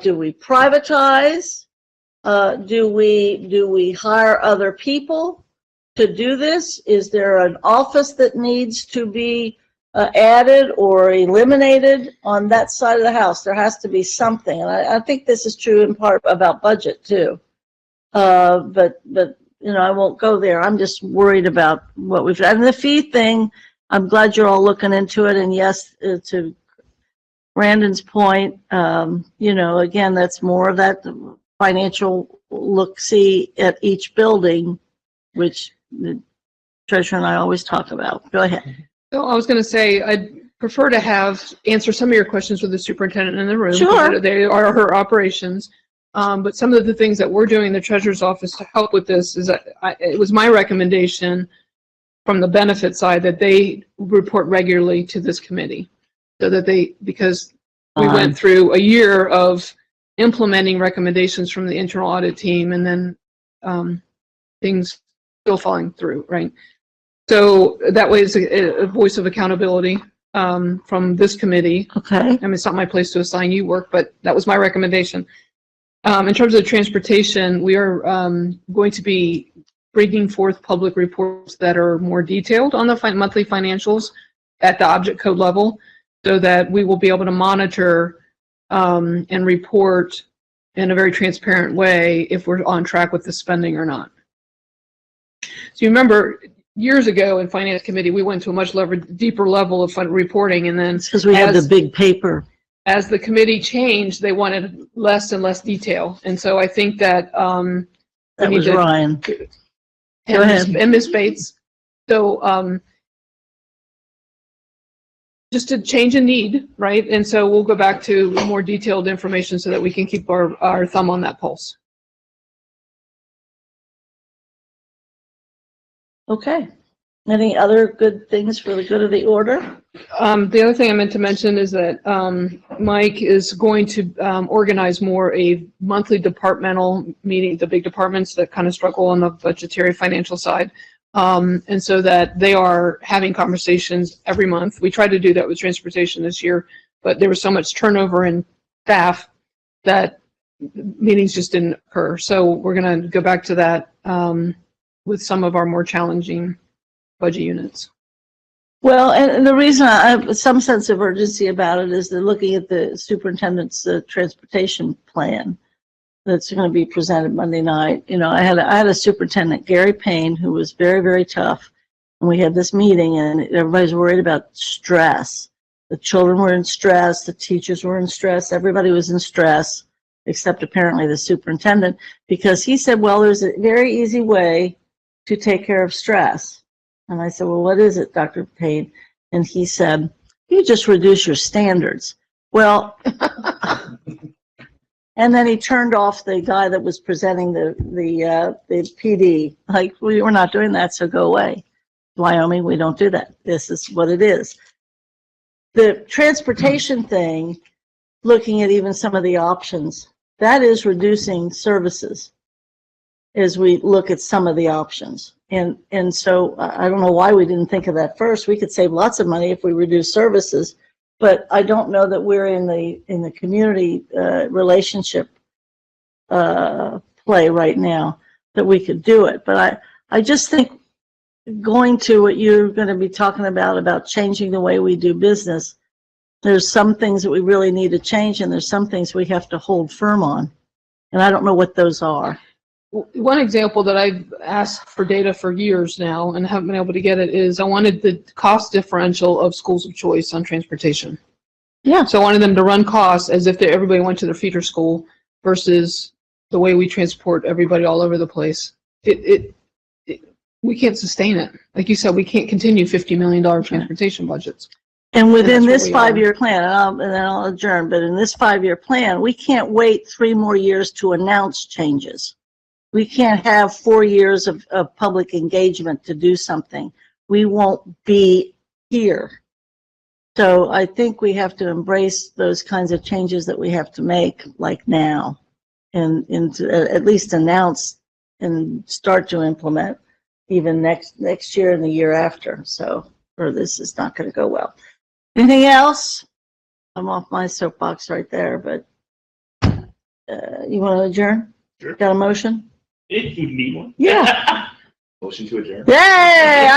do we privatize? Do we hire other people to do this? Is there an office that needs to be added or eliminated on that side of the house? There has to be something, and I think this is true in part about budget too. But you know, I won't go there. I'm just worried about what we've done. And the fee thing, I'm glad you're all looking into it. And yes, to Brandon's point, you know, again, that's more of that financial look-see at each building, which the treasurer and I always talk about. Go ahead. So I was going to say, I'd prefer to answer some of your questions with the superintendent in the room. Sure. They are her operations. But some of the things that we're doing in the treasurer's office to help with this is that it was my recommendation from the benefit side that they report regularly to this committee, so that because we went through a year of implementing recommendations from the internal audit team, and then things still falling through, right? So that way it's a voice of accountability from this committee. Okay. I mean, it's not my place to assign you work, but that was my recommendation. In terms of transportation, we are going to be bringing forth public reports that are more detailed on the monthly financials, at the object code level so that we will be able to monitor and report in a very transparent way if we're on track with the spending or not. So you remember years ago in Finance Committee, we went to a much deeper level of reporting, and then because we had the big paper. As the committee changed, they wanted less and less detail, and so I think that that was Ryan. Go ahead. And Ms. Bates. So just a change in need, right? And so we'll go back to more detailed information so that we can keep our thumb on that pulse. Okay. Any other good things for the good of the order? The other thing I meant to mention is that Mike is going to organize more a monthly departmental meeting, the big departments that kind of struggle on the budgetary financial side. And so that they are having conversations every month. We tried to do that with transportation this year, but there was so much turnover in staff that meetings just didn't occur. So we're going to go back to that with some of our more challenging budget units. Well, and the reason I have some sense of urgency about it is that looking at the superintendent's transportation plan that's going to be presented Monday night. You know, I had a superintendent, Gary Payne, who was very, very tough. And we had this meeting and everybody's worried about stress. The children were in stress, the teachers were in stress, everybody was in stress, except apparently the superintendent, because he said, well, there's a very easy way to take care of stress. And I said, well, what is it, Dr. Payne? And he said, you just reduce your standards. Well, and then he turned off the guy that was presenting the PD. Like, we're not doing that, so go away. Wyoming, we don't do that. This is what it is. The transportation thing, looking at even some of the options, that is reducing services as we look at some of the options. And so I don't know why we didn't think of that first. We could save lots of money if we reduce services, but I don't know that we're in the community relationship play right now that we could do it. But I just think going to what you're going to be talking about changing the way we do business, there's some things that we really need to change, and there's some things we have to hold firm on. And I don't know what those are. One example that I've asked for data for years now and haven't been able to get it is I wanted the cost differential of schools of choice on transportation. Yeah. So I wanted them to run costs as if everybody went to their feeder school versus the way we transport everybody all over the place. We can't sustain it. Like you said, we can't continue $50 million transportation budgets. And within this 5-year plan, and then I'll adjourn, but in this 5-year plan, we can't wait 3 more years to announce changes. We can't have 4 years of public engagement to do something. We won't be here. So I think we have to embrace those kinds of changes that we have to make, like now, and to at least announce and start to implement even next year and the year after. So, or this is not going to go well. Anything else? I'm off my soapbox right there, but you want to adjourn? Sure. Got a motion? If you need one. Yeah. Motion to adjourn. Yay!